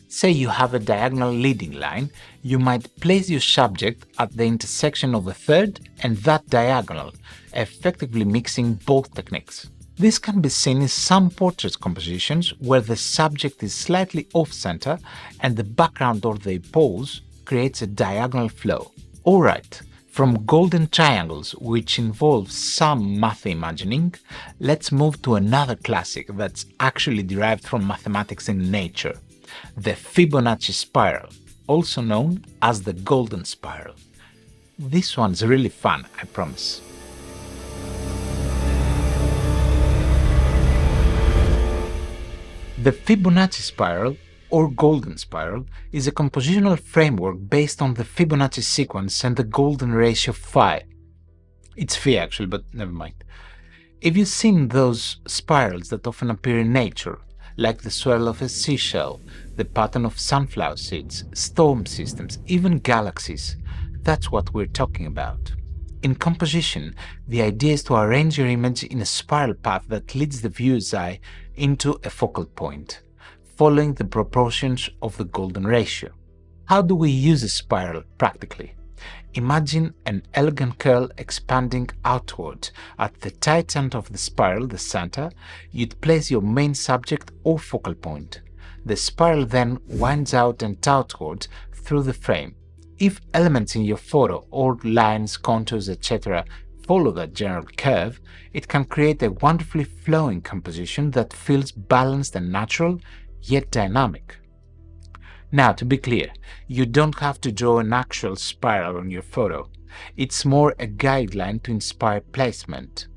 Say you have a diagonal leading line, you might place your subject at the intersection of a third and that diagonal, effectively mixing both techniques. This can be seen in some portrait compositions where the subject is slightly off-center and the background or the pose creates a diagonal flow. Alright, from golden triangles, which involves some math imagining, let's move to another classic that's actually derived from mathematics in nature. The Fibonacci spiral, also known as the golden spiral. This one's really fun, I promise. The Fibonacci spiral, or golden spiral, is a compositional framework based on the Fibonacci sequence and the golden ratio phi. It's phi actually, but never mind. If you've seen those spirals that often appear in nature, like the swirl of a seashell, the pattern of sunflower seeds, storm systems, even galaxies, that's what we're talking about. In composition, the idea is to arrange your image in a spiral path that leads the viewer's eye into a focal point, following the proportions of the golden ratio. How do we use a spiral practically? Imagine an elegant curl expanding outward. At the tight end of the spiral, the center, you'd place your main subject or focal point. The spiral then winds out and outward through the frame. If elements in your photo or lines, contours, etc. follow that general curve, it can create a wonderfully flowing composition that feels balanced and natural, yet dynamic. Now, to be clear, you don't have to draw an actual spiral on your photo. It's more a guideline to inspire placement.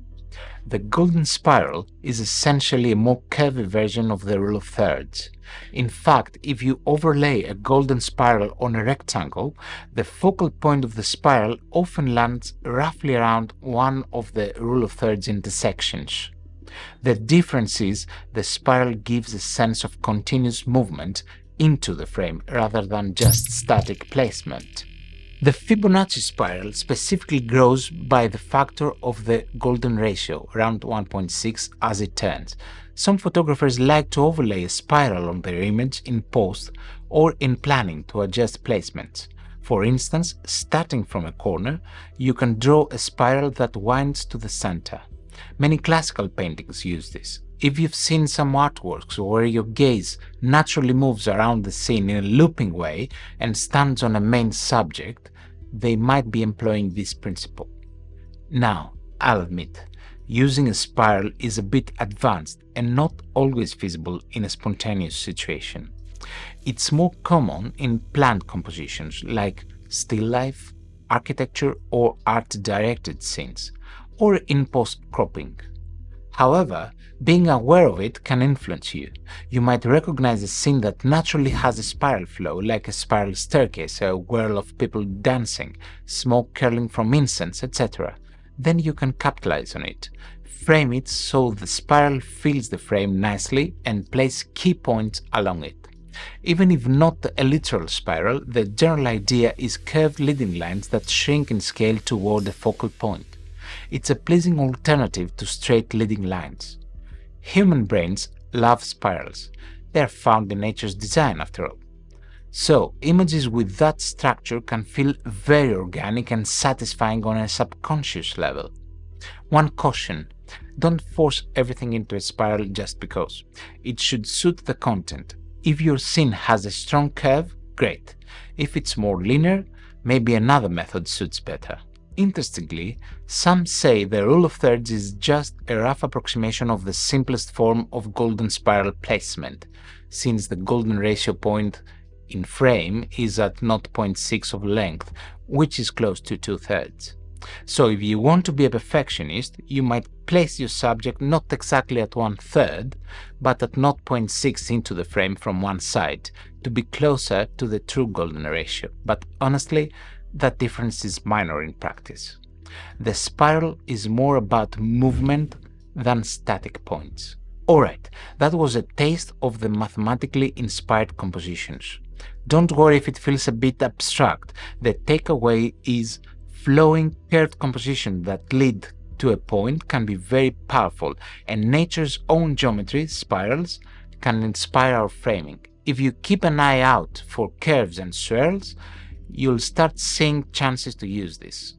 The golden spiral is essentially a more curvy version of the rule of thirds. In fact, if you overlay a golden spiral on a rectangle, the focal point of the spiral often lands roughly around one of the rule of thirds intersections. The difference is the spiral gives a sense of continuous movement into the frame rather than just static placement. The Fibonacci spiral specifically grows by the factor of the golden ratio, around 1.6 as it turns. Some photographers like to overlay a spiral on their image in post or in planning to adjust placements. For instance, starting from a corner, you can draw a spiral that winds to the center. Many classical paintings use this. If you've seen some artworks where your gaze naturally moves around the scene in a looping way and stands on a main subject, they might be employing this principle. Now, I'll admit, using a spiral is a bit advanced and not always feasible in a spontaneous situation. It's more common in planned compositions like still life, architecture or art-directed scenes, or in post-cropping. However, being aware of it can influence you. You might recognize a scene that naturally has a spiral flow, like a spiral staircase, a whirl of people dancing, smoke curling from incense, etc. Then you can capitalize on it. Frame it so the spiral fills the frame nicely and place key points along it. Even if not a literal spiral, the general idea is curved leading lines that shrink in scale toward the focal point. It's a pleasing alternative to straight leading lines. Human brains love spirals. They are found in nature's design, after all. So, images with that structure can feel very organic and satisfying on a subconscious level. One caution: don't force everything into a spiral just because. It should suit the content. If your scene has a strong curve, great. If it's more linear, maybe another method suits better. Interestingly, some say the rule of thirds is just a rough approximation of the simplest form of golden spiral placement, since the golden ratio point in frame is at 0.6 of length, which is close to 2/3. So if you want to be a perfectionist, you might place your subject not exactly at 1/3, but at 0.6 into the frame from one side, to be closer to the true golden ratio. But honestly, that difference is minor in practice. The spiral is more about movement than static points. Alright, that was a taste of the mathematically inspired compositions. Don't worry if it feels a bit abstract. The takeaway is flowing paired compositions that lead to a point can be very powerful, and nature's own geometry, spirals, can inspire our framing. If you keep an eye out for curves and swirls, you'll start seeing chances to use this.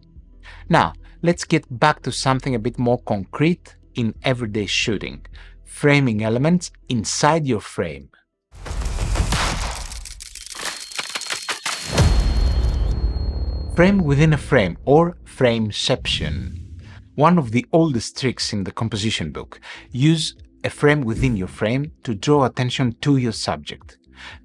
Now, let's get back to something a bit more concrete in everyday shooting: framing elements inside your frame. Frame within a frame, or Frame-ception. One of the oldest tricks in the composition book. Use a frame within your frame to draw attention to your subject.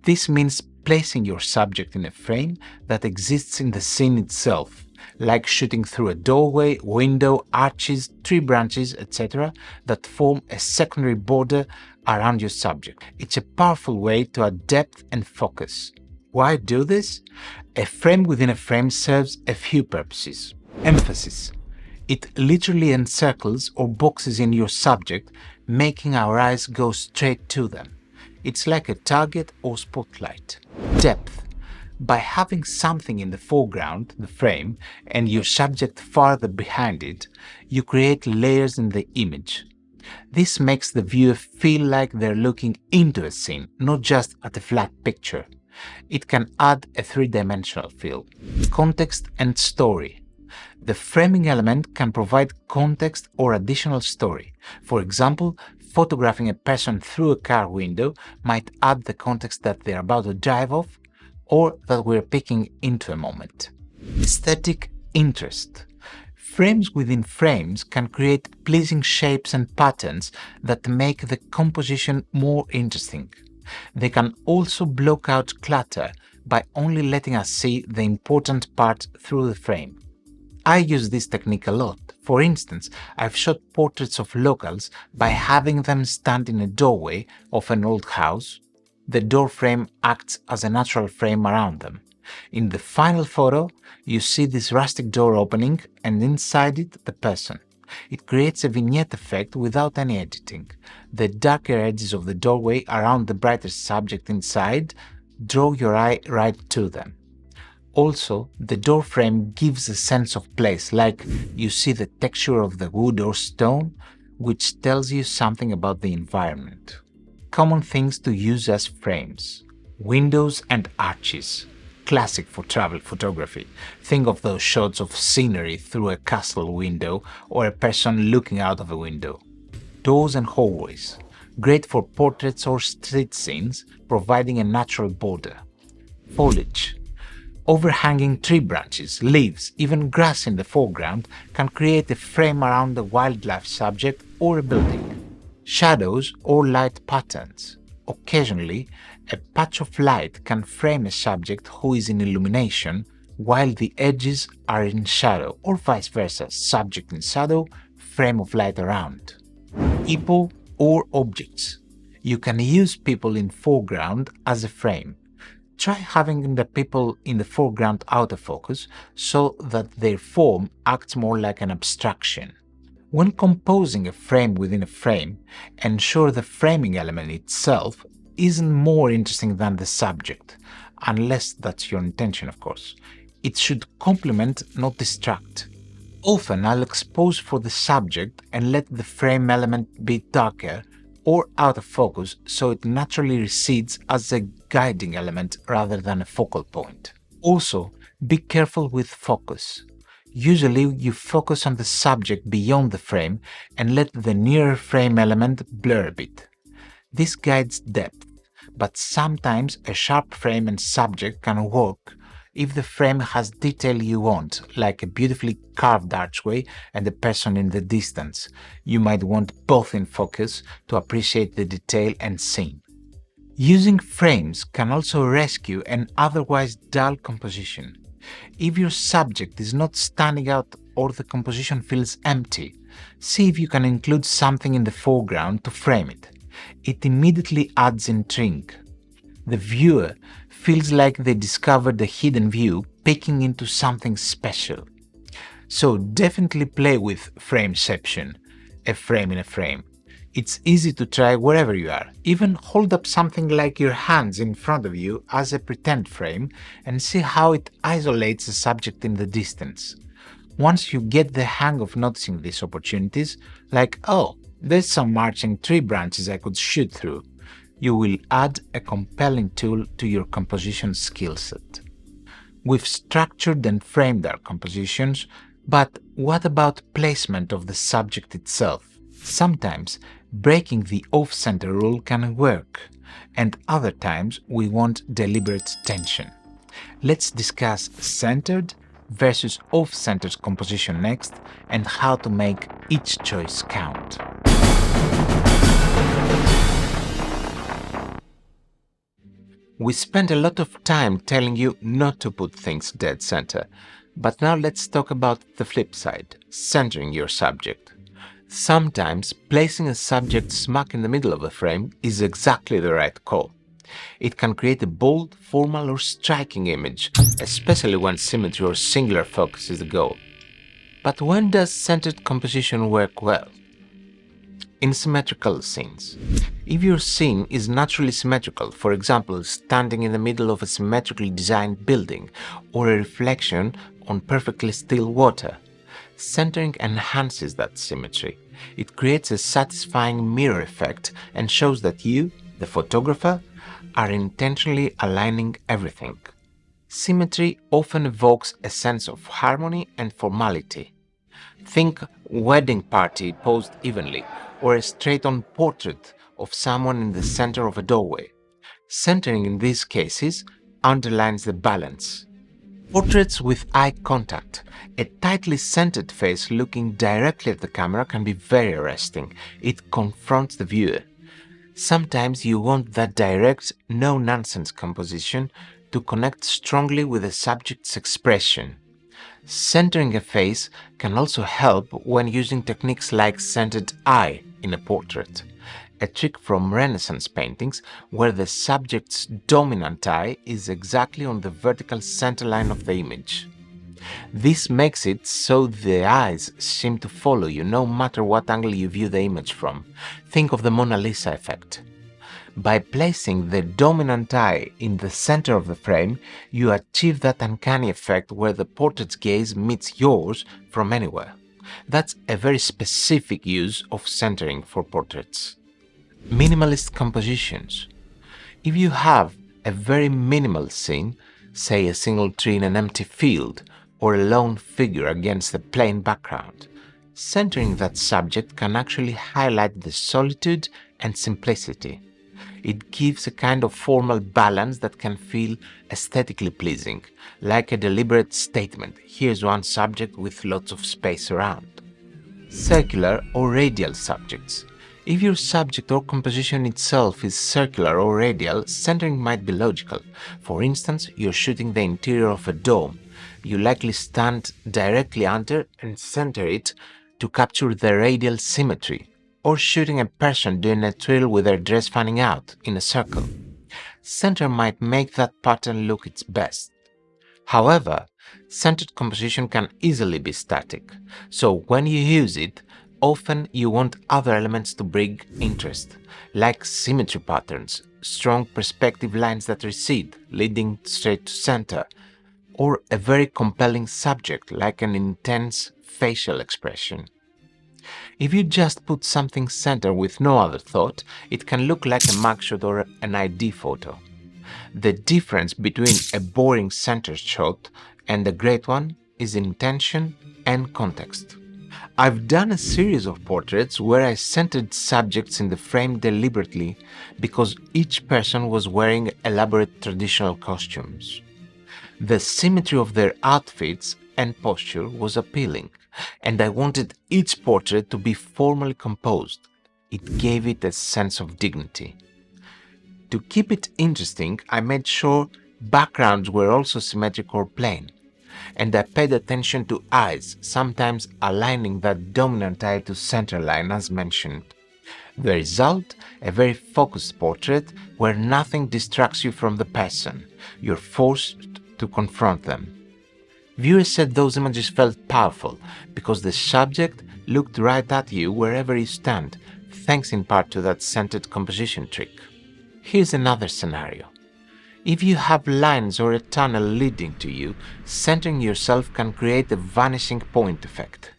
This means placing your subject in a frame that exists in the scene itself, like shooting through a doorway, window, arches, tree branches, etc., that form a secondary border around your subject. It's a powerful way to add depth and focus. Why do this? A frame within a frame serves a few purposes. Emphasis. It literally encircles or boxes in your subject, making our eyes go straight to them. It's like a target or spotlight. Depth. By having something in the foreground, the frame, and your subject farther behind it, you create layers in the image. This makes the viewer feel like they're looking into a scene, not just at a flat picture. It can add a three-dimensional feel. Context and story. The framing element can provide context or additional story. For example, photographing a person through a car window might add the context that they're about to drive off or that we're peeking into a moment. Aesthetic interest. Frames within frames can create pleasing shapes and patterns that make the composition more interesting. They can also block out clutter by only letting us see the important part through the frame. I use this technique a lot. For instance, I've shot portraits of locals by having them stand in a doorway of an old house. The door frame acts as a natural frame around them. In the final photo, you see this rustic door opening and inside it the person. It creates a vignette effect without any editing. The darker edges of the doorway around the brighter subject inside draw your eye right to them. Also, the door frame gives a sense of place, like you see the texture of the wood or stone, which tells you something about the environment. Common things to use as frames. Windows and arches. Classic for travel photography. Think of those shots of scenery through a castle window or a person looking out of a window. Doors and hallways. Great for portraits or street scenes, providing a natural border. Foliage. Overhanging tree branches, leaves, even grass in the foreground can create a frame around a wildlife subject or a building. Shadows or light patterns. Occasionally, a patch of light can frame a subject who is in illumination while the edges are in shadow, or vice versa, subject in shadow, frame of light around. People or objects. You can use people in foreground as a frame. Try having the people in the foreground out of focus so that their form acts more like an abstraction. When composing a frame within a frame, ensure the framing element itself isn't more interesting than the subject, unless that's your intention, of course. It should complement, not distract. Often I'll expose for the subject and let the frame element be darker or out of focus so it naturally recedes as a guiding element rather than a focal point. Also, be careful with focus. Usually you focus on the subject beyond the frame and let the nearer frame element blur a bit. This guides depth, but sometimes a sharp frame and subject can work if the frame has detail you want, like a beautifully carved archway and a person in the distance. You might want both in focus to appreciate the detail and scene. Using frames can also rescue an otherwise dull composition. If your subject is not standing out or the composition feels empty, see if you can include something in the foreground to frame it. It immediately adds intrigue. The viewer feels like they discovered a hidden view peeking into something special. So definitely play with Frame-ception, a frame in a frame. It's easy to try wherever you are. Even hold up something like your hands in front of you as a pretend frame and see how it isolates a subject in the distance. Once you get the hang of noticing these opportunities, like, oh, there's some marching tree branches I could shoot through, you will add a compelling tool to your composition skill set. We've structured and framed our compositions, but what about placement of the subject itself? Sometimes breaking the off-center rule can work, and other times we want deliberate tension. Let's discuss centered versus off-centered composition next and how to make each choice count. We spent a lot of time telling you not to put things dead center, but now let's talk about the flip side, centering your subject. Sometimes placing a subject smack in the middle of the frame is exactly the right call. It can create a bold, formal or striking image, especially when symmetry or singular focus is the goal. But when does centered composition work well? In symmetrical scenes. If your scene is naturally symmetrical, for example standing in the middle of a symmetrically designed building or a reflection on perfectly still water, centering enhances that symmetry. It creates a satisfying mirror effect and shows that you, the photographer, are intentionally aligning everything. Symmetry often evokes a sense of harmony and formality. Think wedding party posed evenly, or a straight-on portrait of someone in the center of a doorway. Centering in these cases underlines the balance. Portraits with eye contact. A tightly centered face looking directly at the camera can be very arresting. It confronts the viewer. Sometimes you want that direct, no-nonsense composition to connect strongly with the subject's expression. Centering a face can also help when using techniques like centered eye in a portrait, a trick from Renaissance paintings where the subject's dominant eye is exactly on the vertical center line of the image. This makes it so the eyes seem to follow you no matter what angle you view the image from. Think of the Mona Lisa effect. By placing the dominant eye in the center of the frame, you achieve that uncanny effect where the portrait's gaze meets yours from anywhere. That's a very specific use of centering for portraits. Minimalist compositions. If you have a very minimal scene, say a single tree in an empty field or a lone figure against a plain background, centering that subject can actually highlight the solitude and simplicity. It gives a kind of formal balance that can feel aesthetically pleasing, like a deliberate statement, here's one subject with lots of space around. Circular or radial subjects. If your subject or composition itself is circular or radial, centering might be logical. For instance, you're shooting the interior of a dome. You likely stand directly under and center it to capture the radial symmetry, or shooting a person doing a twirl with their dress fanning out in a circle. Center might make that pattern look its best. However, centered composition can easily be static, so when you use it, often you want other elements to bring interest, like symmetry patterns, strong perspective lines that recede, leading straight to center, or a very compelling subject like an intense facial expression. If you just put something center with no other thought, it can look like a mugshot or an ID photo. The difference between a boring center shot and a great one is intention and context. I've done a series of portraits where I centered subjects in the frame deliberately because each person was wearing elaborate traditional costumes. The symmetry of their outfits and posture was appealing, and I wanted each portrait to be formally composed. It gave it a sense of dignity. To keep it interesting, I made sure backgrounds were also symmetrical or plain, and I paid attention to eyes, sometimes aligning that dominant eye to center line as mentioned. The result, a very focused portrait where nothing distracts you from the person. You're forced to confront them. Viewers said those images felt powerful because the subject looked right at you wherever you stand, thanks in part to that centered composition trick. Here's another scenario. If you have lines or a tunnel leading to you, centering yourself can create a vanishing point effect.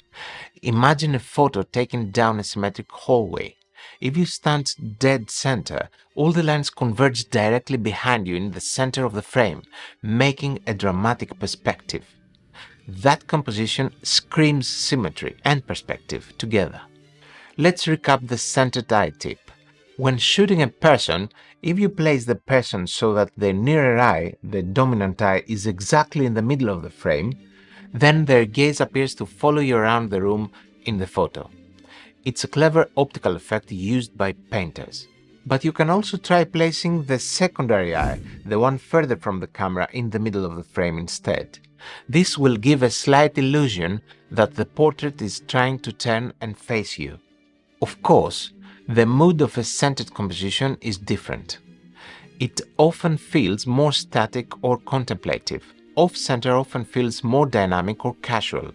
Imagine a photo taken down a symmetric hallway. If you stand dead center, all the lines converge directly behind you in the center of the frame, making a dramatic perspective. That composition screams symmetry and perspective together. Let's recap the centered eye tip. When shooting a person, if you place the person so that the nearer eye, the dominant eye, is exactly in the middle of the frame, then their gaze appears to follow you around the room in the photo. It's a clever optical effect used by painters. But you can also try placing the secondary eye, the one further from the camera, in the middle of the frame instead. This will give a slight illusion that the portrait is trying to turn and face you. Of course, the mood of a centered composition is different. It often feels more static or contemplative. Off-center often feels more dynamic or casual.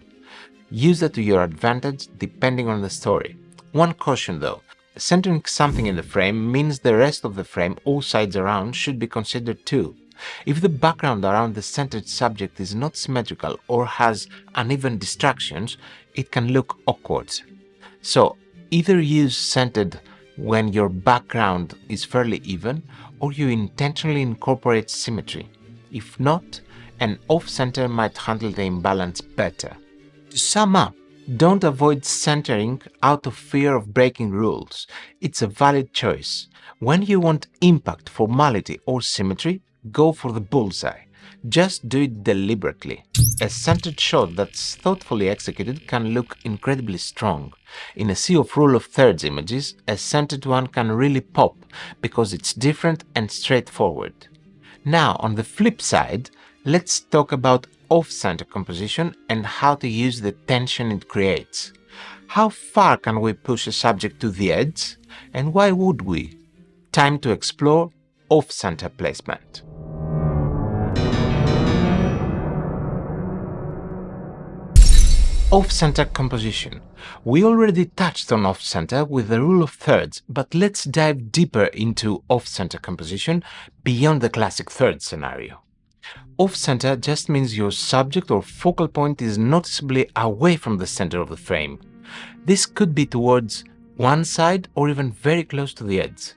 Use that to your advantage depending on the story. One caution though, centering something in the frame means the rest of the frame, all sides around, should be considered too. If the background around the centered subject is not symmetrical or has uneven distractions, it can look awkward. So either use centered when your background is fairly even or you intentionally incorporate symmetry. If not, an off-center might handle the imbalance better. To sum up, don't avoid centering out of fear of breaking rules. It's a valid choice. When you want impact, formality, or symmetry, go for the bullseye. Just do it deliberately. A centered shot that's thoughtfully executed can look incredibly strong. In a sea of rule of thirds images, a centered one can really pop because it's different and straightforward. Now, on the flip side, let's talk about off-center composition and how to use the tension it creates. How far can we push a subject to the edge, and why would we? Time to explore off-center placement. Off-center composition. We already touched on off-center with the rule of thirds, but let's dive deeper into off-center composition beyond the classic third scenario. Off-center just means your subject or focal point is noticeably away from the center of the frame. This could be towards one side or even very close to the edge.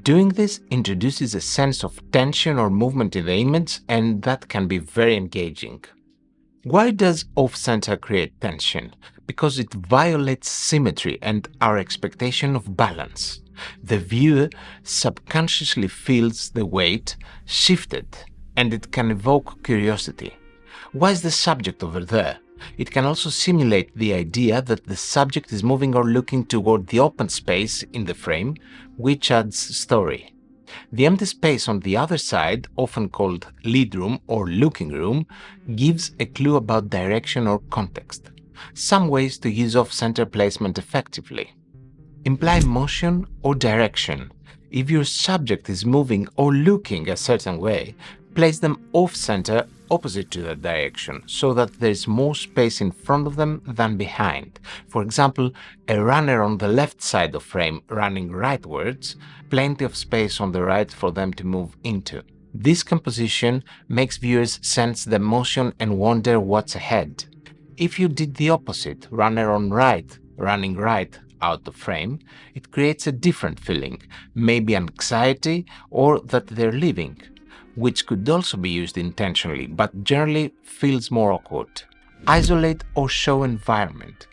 Doing this introduces a sense of tension or movement in the image, and that can be very engaging. Why does off-center create tension? Because it violates symmetry and our expectation of balance. The viewer subconsciously feels the weight shifted, and it can evoke curiosity. Why is the subject over there? It can also simulate the idea that the subject is moving or looking toward the open space in the frame, which adds story. The empty space on the other side, often called lead room or looking room, gives a clue about direction or context. Some ways to use off-center placement effectively. Imply motion or direction. If your subject is moving or looking a certain way, place them off-center opposite to that direction so that there is more space in front of them than behind. For example, a runner on the left side of frame running rightwards, plenty of space on the right for them to move into. This composition makes viewers sense the motion and wonder what's ahead. If you did the opposite, runner on right, running right out of frame, it creates a different feeling, maybe anxiety or that they're leaving, which could also be used intentionally, but generally feels more awkward. Isolate or show environment.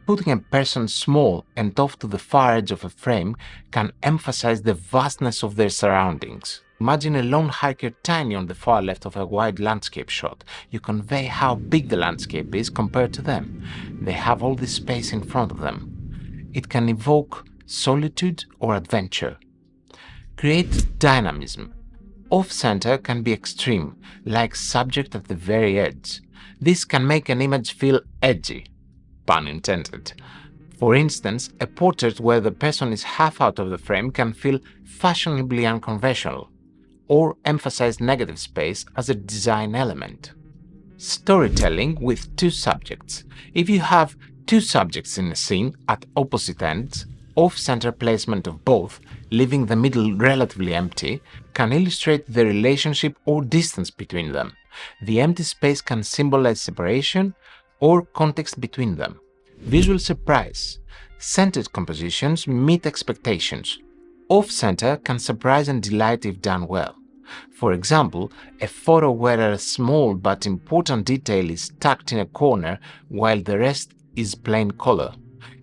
Putting a person small and off to the far edge of a frame can emphasize the vastness of their surroundings. Imagine a lone hiker tiny on the far left of a wide landscape shot. You convey how big the landscape is compared to them. They have all this space in front of them. It can evoke solitude or adventure. Create dynamism. Off-center can be extreme, like subject at the very edge. This can make an image feel edgy, pun intended. For instance, a portrait where the person is half out of the frame can feel fashionably unconventional, or emphasize negative space as a design element. Storytelling with two subjects. If you have two subjects in a scene at opposite ends, off-center placement of both, leaving the middle relatively empty, can illustrate the relationship or distance between them. The empty space can symbolize separation or context between them. Visual surprise. Centered compositions meet expectations. Off-center can surprise and delight if done well. For example, a photo where a small but important detail is tucked in a corner while the rest is plain color.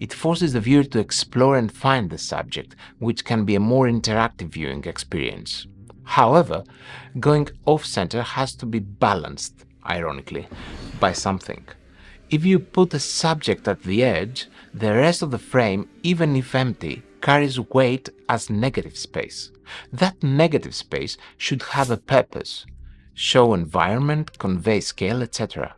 It forces the viewer to explore and find the subject, which can be a more interactive viewing experience. However, going off-center has to be balanced, ironically, by something. If you put a subject at the edge, the rest of the frame, even if empty, carries weight as negative space. That negative space should have a purpose, show environment, convey scale, etc.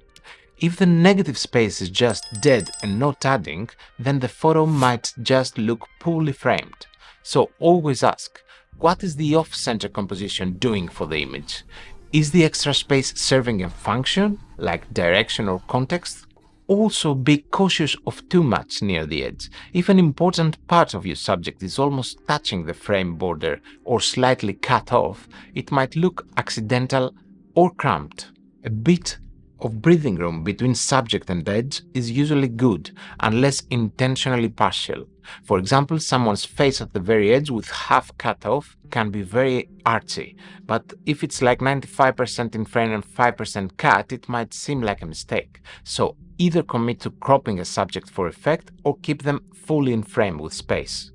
If the negative space is just dead and not adding, then the photo might just look poorly framed. So always ask, what is the off-center composition doing for the image? Is the extra space serving a function, like direction or context? Also, be cautious of too much near the edge. If an important part of your subject is almost touching the frame border or slightly cut off, it might look accidental or cramped. A bit of breathing room between subject and edge is usually good, unless intentionally partial. For example, someone's face at the very edge with half cut off can be very artsy, but if it's like 95% in frame and 5% cut, it might seem like a mistake. So either commit to cropping a subject for effect or keep them fully in frame with space.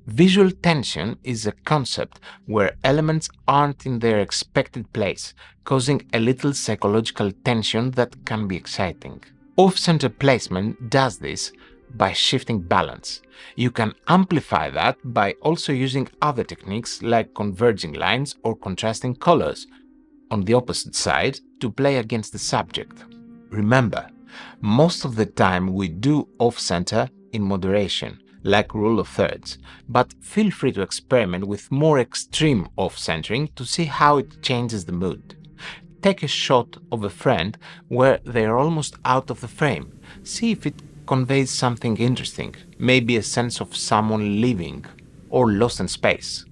Visual tension is a concept where elements aren't in their expected place, causing a little psychological tension that can be exciting. Off-center placement does this by shifting balance. You can amplify that by also using other techniques like converging lines or contrasting colors on the opposite side to play against the subject. Remember, most of the time we do off-center in moderation, like rule of thirds, but feel free to experiment with more extreme off-centering to see how it changes the mood. Take a shot of a friend where they are almost out of the frame. See if it conveys something interesting, maybe a sense of someone living or lost in space.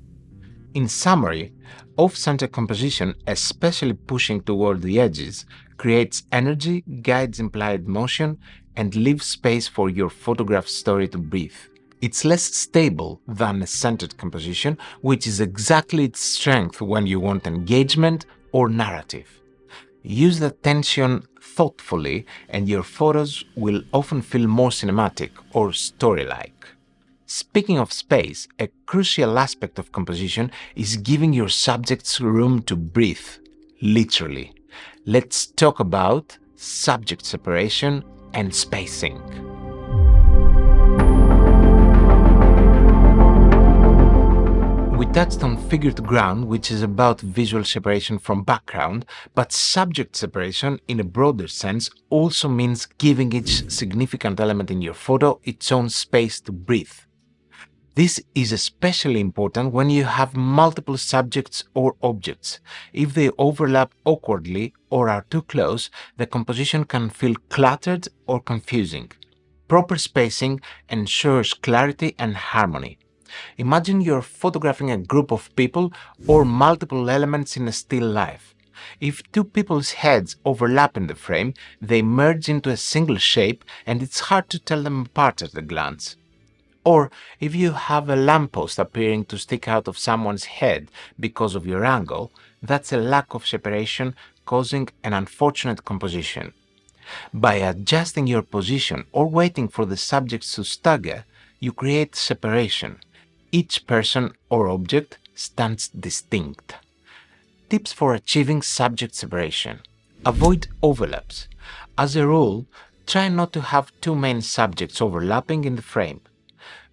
In summary, off-center composition, especially pushing toward the edges, creates energy, guides implied motion, and leaves space for your photograph story to breathe. It's less stable than a centered composition, which is exactly its strength when you want engagement or narrative. Use the tension thoughtfully and your photos will often feel more cinematic or story-like. Speaking of space, a crucial aspect of composition is giving your subjects room to breathe, literally. Let's talk about subject separation and spacing. We touched on figure to ground, which is about visual separation from background, but subject separation in a broader sense also means giving each significant element in your photo its own space to breathe. This is especially important when you have multiple subjects or objects. If they overlap awkwardly or are too close, the composition can feel cluttered or confusing. Proper spacing ensures clarity and harmony. Imagine you're photographing a group of people or multiple elements in a still life. If two people's heads overlap in the frame, they merge into a single shape and it's hard to tell them apart at a glance. Or if you have a lamppost appearing to stick out of someone's head because of your angle, that's a lack of separation causing an unfortunate composition. By adjusting your position or waiting for the subjects to stagger, you create separation. Each person or object stands distinct. Tips for achieving subject separation. Avoid overlaps. As a rule, try not to have two main subjects overlapping in the frame.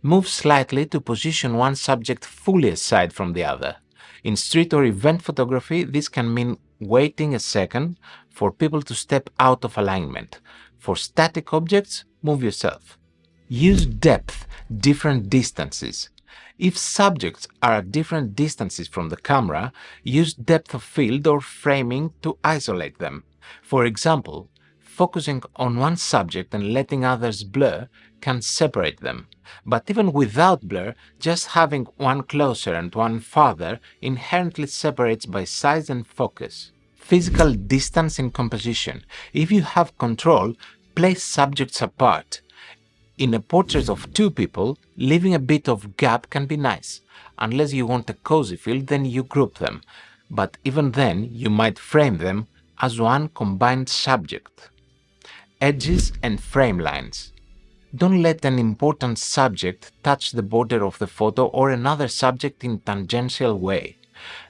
Move slightly to position one subject fully aside from the other. In street or event photography, this can mean waiting a second for people to step out of alignment. For static objects, move yourself. Use depth, different distances. If subjects are at different distances from the camera, use depth of field or framing to isolate them. For example, focusing on one subject and letting others blur can separate them. But even without blur, just having one closer and one farther inherently separates by size and focus. Physical distance in composition. If you have control, place subjects apart. In a portrait of two people, leaving a bit of gap can be nice. Unless you want a cozy feel, then you group them. But even then, you might frame them as one combined subject. Edges and frame lines. Don't let an important subject touch the border of the photo or another subject in tangential way.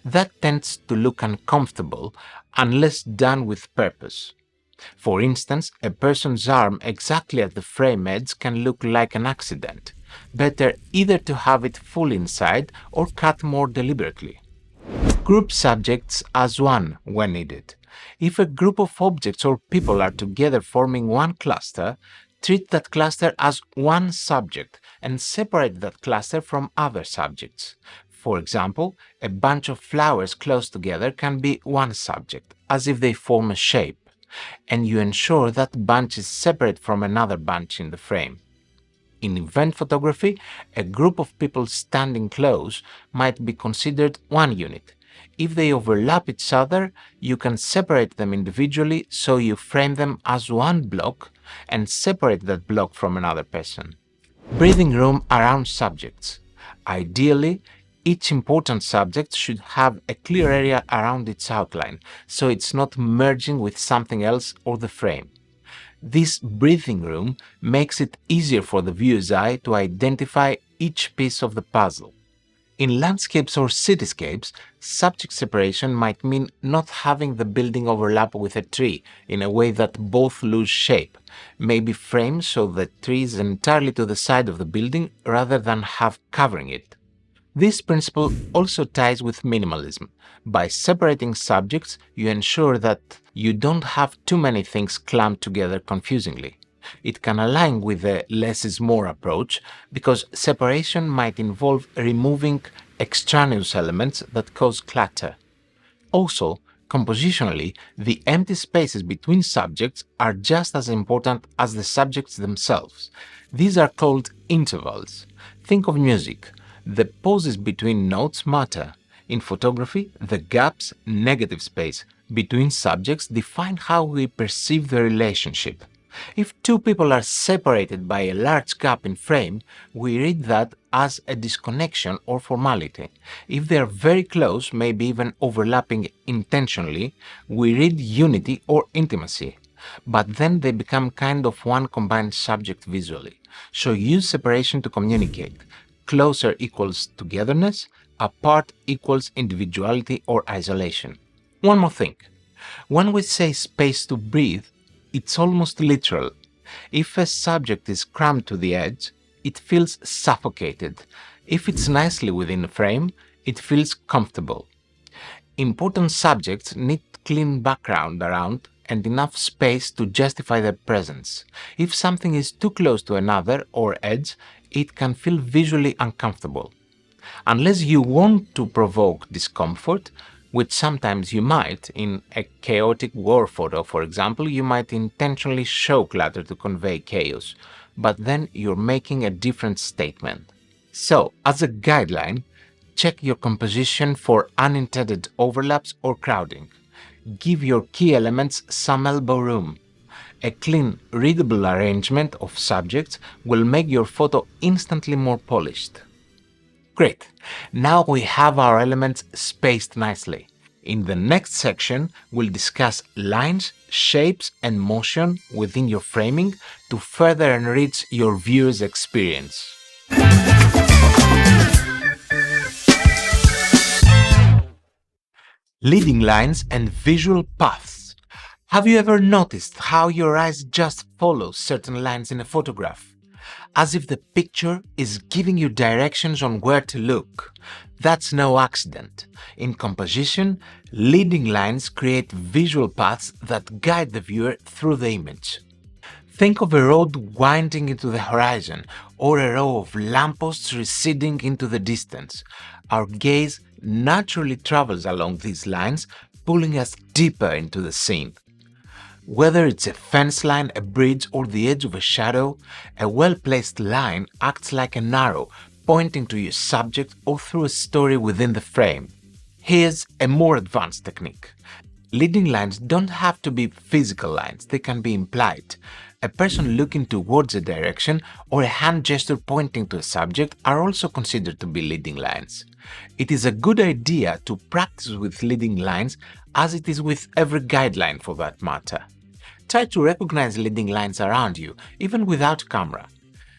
That tends to look uncomfortable unless done with purpose. For instance, a person's arm exactly at the frame edge can look like an accident. Better either to have it full inside or cut more deliberately. Group subjects as one when needed. If a group of objects or people are together forming one cluster, treat that cluster as one subject and separate that cluster from other subjects. For example, a bunch of flowers close together can be one subject, as if they form a shape, and you ensure that bunch is separate from another bunch in the frame. In event photography, a group of people standing close might be considered one unit. If they overlap each other, you can separate them individually so you frame them as one block and separate that block from another person. Breathing room around subjects. Ideally, each important subject should have a clear area around its outline, so it's not merging with something else or the frame. This breathing room makes it easier for the viewer's eye to identify each piece of the puzzle. In landscapes or cityscapes, subject separation might mean not having the building overlap with a tree in a way that both lose shape, maybe framed so the tree is entirely to the side of the building rather than half covering it. This principle also ties with minimalism. By separating subjects, you ensure that you don't have too many things clamped together confusingly. It can align with the less is more approach because separation might involve removing extraneous elements that cause clutter. Also, compositionally, the empty spaces between subjects are just as important as the subjects themselves. These are called intervals. Think of music. The pauses between notes matter. In photography, the gaps, negative space, between subjects define how we perceive the relationship. If two people are separated by a large gap in frame, we read that as a disconnection or formality. If they are very close, maybe even overlapping intentionally, we read unity or intimacy. But then they become kind of one combined subject visually. So use separation to communicate. Closer equals togetherness, apart equals individuality or isolation. One more thing. When we say space to breathe, it's almost literal. If a subject is crammed to the edge, it feels suffocated. If it's nicely within a frame, it feels comfortable. Important subjects need clean background around and enough space to justify their presence. If something is too close to another or edge, it can feel visually uncomfortable. Unless you want to provoke discomfort, which sometimes you might, in a chaotic war photo, for example, you might intentionally show clutter to convey chaos, but then you're making a different statement. So, as a guideline, check your composition for unintended overlaps or crowding. Give your key elements some elbow room. A clean, readable arrangement of subjects will make your photo instantly more polished. Great! Now we have our elements spaced nicely. In the next section, we'll discuss lines, shapes, and motion within your framing to further enrich your viewer's experience. Leading lines and visual paths. Have you ever noticed how your eyes just follow certain lines in a photograph? As if the picture is giving you directions on where to look. That's no accident. In composition, leading lines create visual paths that guide the viewer through the image. Think of a road winding into the horizon or a row of lampposts receding into the distance. Our gaze naturally travels along these lines, pulling us deeper into the scene. Whether it's a fence line, a bridge, or the edge of a shadow, a well-placed line acts like an arrow pointing to your subject or through a story within the frame. Here's a more advanced technique. Leading lines don't have to be physical lines, they can be implied. A person looking towards a direction or a hand gesture pointing to a subject are also considered to be leading lines. It is a good idea to practice with leading lines as it is with every guideline for that matter. Try to recognize leading lines around you, even without camera.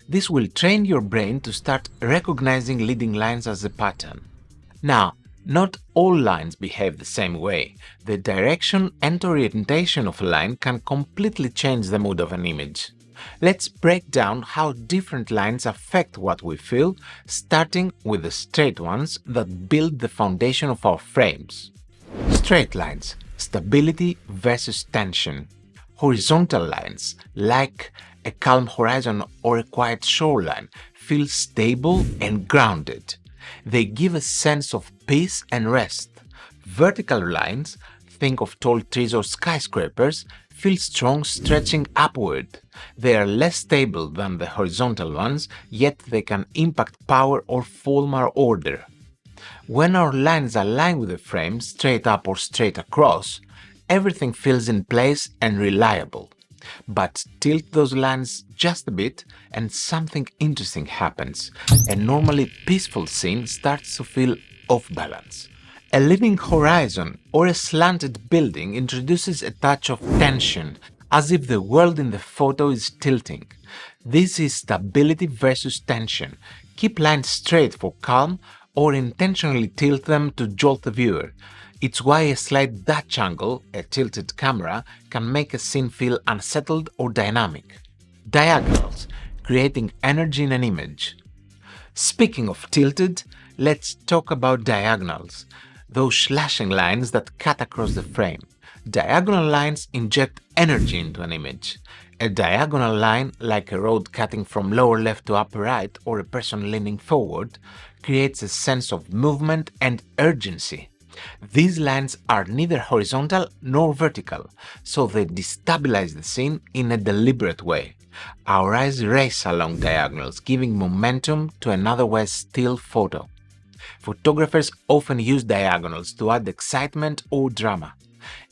This will train your brain to start recognizing leading lines as a pattern. Now, not all lines behave the same way. The direction and orientation of a line can completely change the mood of an image. Let's break down how different lines affect what we feel, starting with the straight ones that build the foundation of our frames. Straight lines, stability versus tension. Horizontal lines, like a calm horizon or a quiet shoreline, feel stable and grounded. They give a sense of peace and rest. Vertical lines, think of tall trees or skyscrapers, feel strong, stretching upward. They are less stable than the horizontal ones, yet they can impact power or form or order. When our lines align with the frame, straight up or straight across, everything feels in place and reliable. But tilt those lines just a bit and something interesting happens. A normally peaceful scene starts to feel off balance. A living horizon or a slanted building introduces a touch of tension, as if the world in the photo is tilting. This is stability versus tension. Keep lines straight for calm or intentionally tilt them to jolt the viewer. It's why a slight Dutch angle, a tilted camera, can make a scene feel unsettled or dynamic. Diagonals, creating energy in an image. Speaking of tilted, let's talk about diagonals, those slashing lines that cut across the frame. Diagonal lines inject energy into an image. A diagonal line, like a road cutting from lower left to upper right or a person leaning forward, creates a sense of movement and urgency. These lines are neither horizontal nor vertical, so they destabilize the scene in a deliberate way. Our eyes race along diagonals, giving momentum to an otherwise still photo. Photographers often use diagonals to add excitement or drama.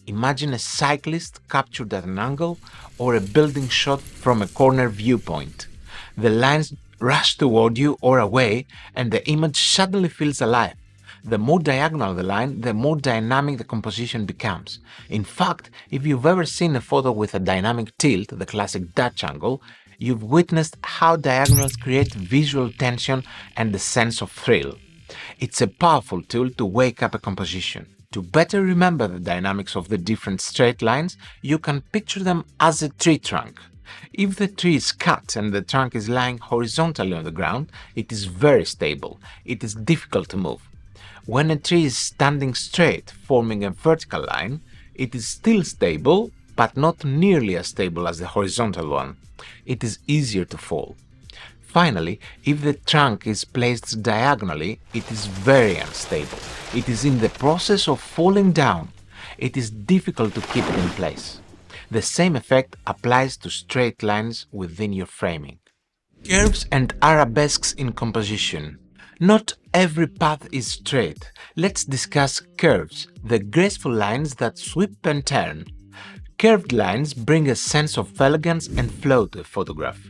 Imagine a cyclist captured at an angle or a building shot from a corner viewpoint. The lines rush toward you or away, and the image suddenly feels alive. The more diagonal the line, the more dynamic the composition becomes. In fact, if you've ever seen a photo with a dynamic tilt, the classic Dutch angle, you've witnessed how diagonals create visual tension and a sense of thrill. It's a powerful tool to wake up a composition. To better remember the dynamics of the different straight lines, you can picture them as a tree trunk. If the tree is cut and the trunk is lying horizontally on the ground, it is very stable. It is difficult to move. When a tree is standing straight, forming a vertical line, it is still stable, but not nearly as stable as the horizontal one. It is easier to fall. Finally, if the trunk is placed diagonally, it is very unstable. It is in the process of falling down. It is difficult to keep it in place. The same effect applies to straight lines within your framing. Curves and arabesques in composition. Not every path is straight. Let's discuss curves, the graceful lines that sweep and turn. Curved lines bring a sense of elegance and flow to a photograph.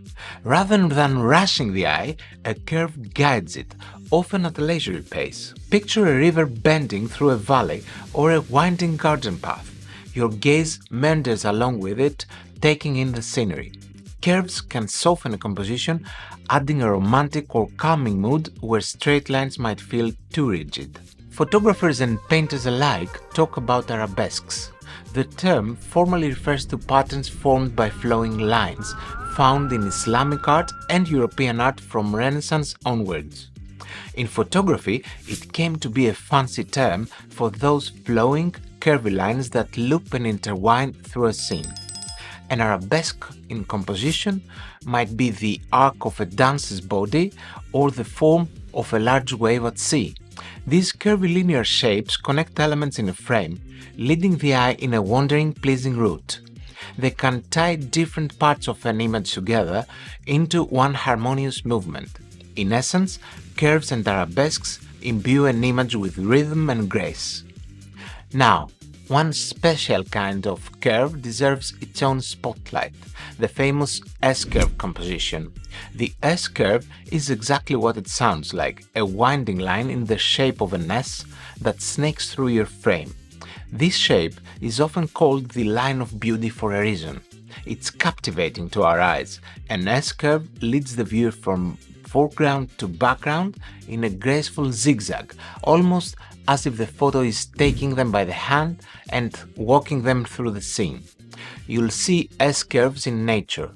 Rather than rushing the eye, a curve guides it, often at a leisurely pace. Picture a river bending through a valley or a winding garden path. Your gaze meanders along with it, taking in the scenery. Curves can soften a composition, adding a romantic or calming mood where straight lines might feel too rigid. Photographers and painters alike talk about arabesques. The term formally refers to patterns formed by flowing lines found in Islamic art and European art from Renaissance onwards. In photography, it came to be a fancy term for those flowing, curvy lines that loop and intertwine through a scene. An arabesque in composition might be the arc of a dancer's body or the form of a large wave at sea. These curvilinear shapes connect elements in a frame, leading the eye in a wandering, pleasing route. They can tie different parts of an image together into one harmonious movement. In essence, curves and arabesques imbue an image with rhythm and grace. Now, one special kind of curve deserves its own spotlight, the famous S-curve composition. The S-curve is exactly what it sounds like, a winding line in the shape of an S that snakes through your frame. This shape is often called the line of beauty for a reason. It's captivating to our eyes. An S-curve leads the viewer from foreground to background in a graceful zigzag, almost as if the photo is taking them by the hand and walking them through the scene. You'll see S-curves in nature.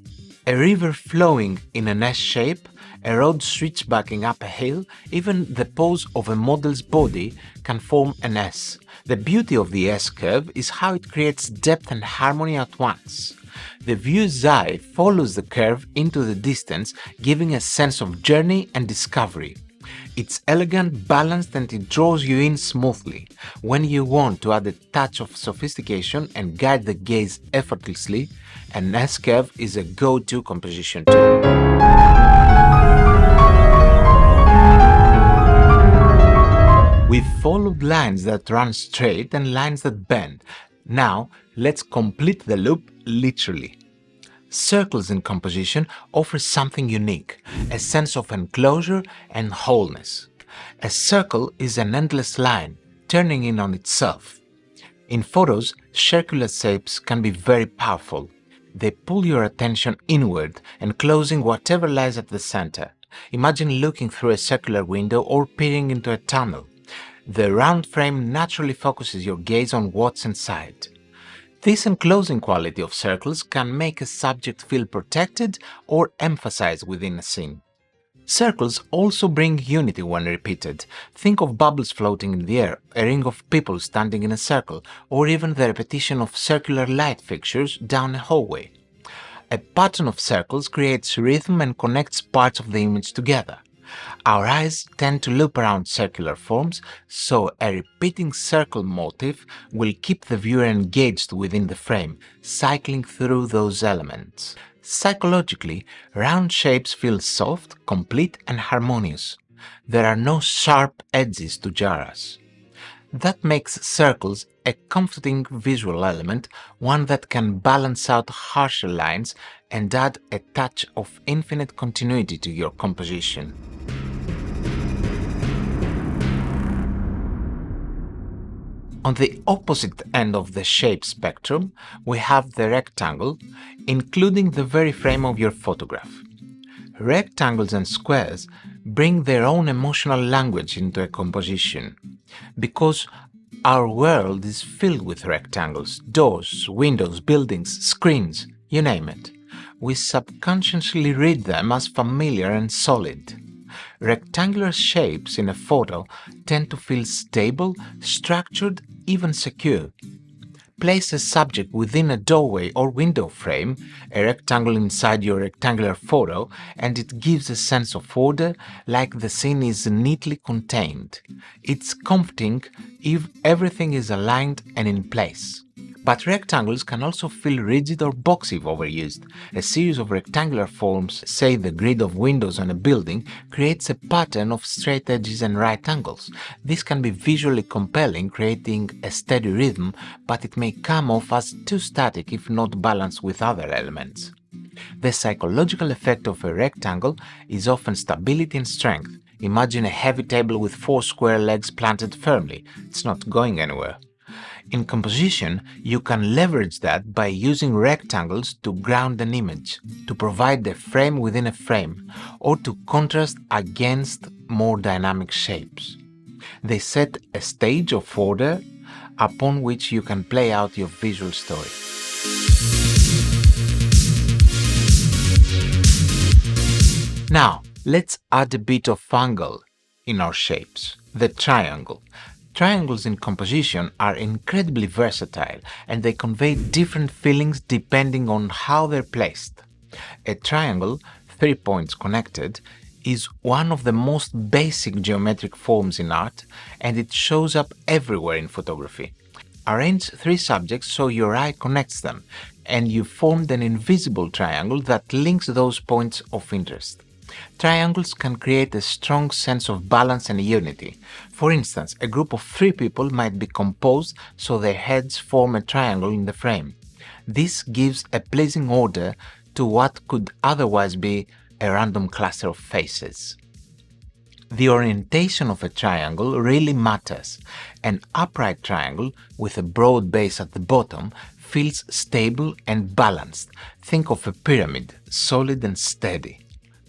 A river flowing in an S shape, a road switchbacking up a hill, even the pose of a model's body can form an S. The beauty of the S-curve is how it creates depth and harmony at once. The viewer's eye follows the curve into the distance, giving a sense of journey and discovery. It's elegant, balanced, and it draws you in smoothly. When you want to add a touch of sophistication and guide the gaze effortlessly, an S-curve is a go-to composition tool. We've followed lines that run straight and lines that bend. Now, let's complete the loop literally. Circles in composition offer something unique, a sense of enclosure and wholeness. A circle is an endless line, turning in on itself. In photos, circular shapes can be very powerful. They pull your attention inward, enclosing whatever lies at the center. Imagine looking through a circular window or peering into a tunnel. The round frame naturally focuses your gaze on what's inside. This enclosing quality of circles can make a subject feel protected or emphasized within a scene. Circles also bring unity when repeated. Think of bubbles floating in the air, a ring of people standing in a circle, or even the repetition of circular light fixtures down a hallway. A pattern of circles creates rhythm and connects parts of the image together. Our eyes tend to loop around circular forms, so a repeating circle motif will keep the viewer engaged within the frame, cycling through those elements. Psychologically, round shapes feel soft, complete, and harmonious. There are no sharp edges to jar us. That makes circles a comforting visual element, one that can balance out harsher lines and add a touch of infinite continuity to your composition. On the opposite end of the shape spectrum, we have the rectangle, including the very frame of your photograph. Rectangles and squares bring their own emotional language into a composition, because our world is filled with rectangles, doors, windows, buildings, screens, you name it. We subconsciously read them as familiar and solid. Rectangular shapes in a photo tend to feel stable, structured, even secure. Place a subject within a doorway or window frame, a rectangle inside your rectangular photo, and it gives a sense of order, like the scene is neatly contained. It's comforting if everything is aligned and in place. But rectangles can also feel rigid or boxy if overused. A series of rectangular forms, say the grid of windows on a building, creates a pattern of straight edges and right angles. This can be visually compelling, creating a steady rhythm, but it may come off as too static if not balanced with other elements. The psychological effect of a rectangle is often stability and strength. Imagine a heavy table with 4 square legs planted firmly. It's not going anywhere. In composition, you can leverage that by using rectangles to ground an image, to provide a frame within a frame, or to contrast against more dynamic shapes. They set a stage of order upon which you can play out your visual story. Now, let's add a bit of angle in our shapes. The triangle. Triangles in composition are incredibly versatile, and they convey different feelings depending on how they're placed. A triangle, 3 points connected, is one of the most basic geometric forms in art, and it shows up everywhere in photography. Arrange 3 subjects so your eye connects them, and you've formed an invisible triangle that links those points of interest. Triangles can create a strong sense of balance and unity. For instance, a group of 3 people might be composed so their heads form a triangle in the frame. This gives a pleasing order to what could otherwise be a random cluster of faces. The orientation of a triangle really matters. An upright triangle with a broad base at the bottom feels stable and balanced. Think of a pyramid, solid and steady.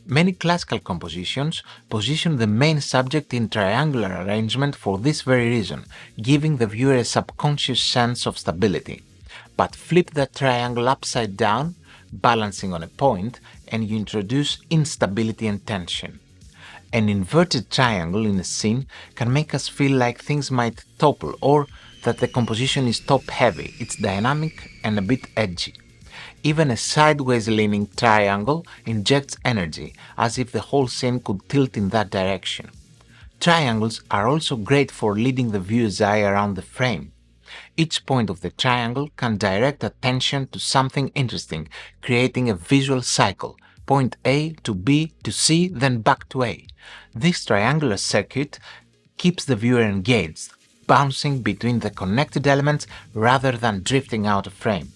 Many classical compositions position the main subject in triangular arrangement for this very reason, giving the viewer a subconscious sense of stability. But flip that triangle upside down, balancing on a point, and you introduce instability and tension. An inverted triangle in a scene can make us feel like things might topple or that the composition is top-heavy, it's dynamic and a bit edgy. Even a sideways-leaning triangle injects energy, as if the whole scene could tilt in that direction. Triangles are also great for leading the viewer's eye around the frame. Each point of the triangle can direct attention to something interesting, creating a visual cycle. Point A to B to C, then back to A. This triangular circuit keeps the viewer engaged, bouncing between the connected elements rather than drifting out of frame.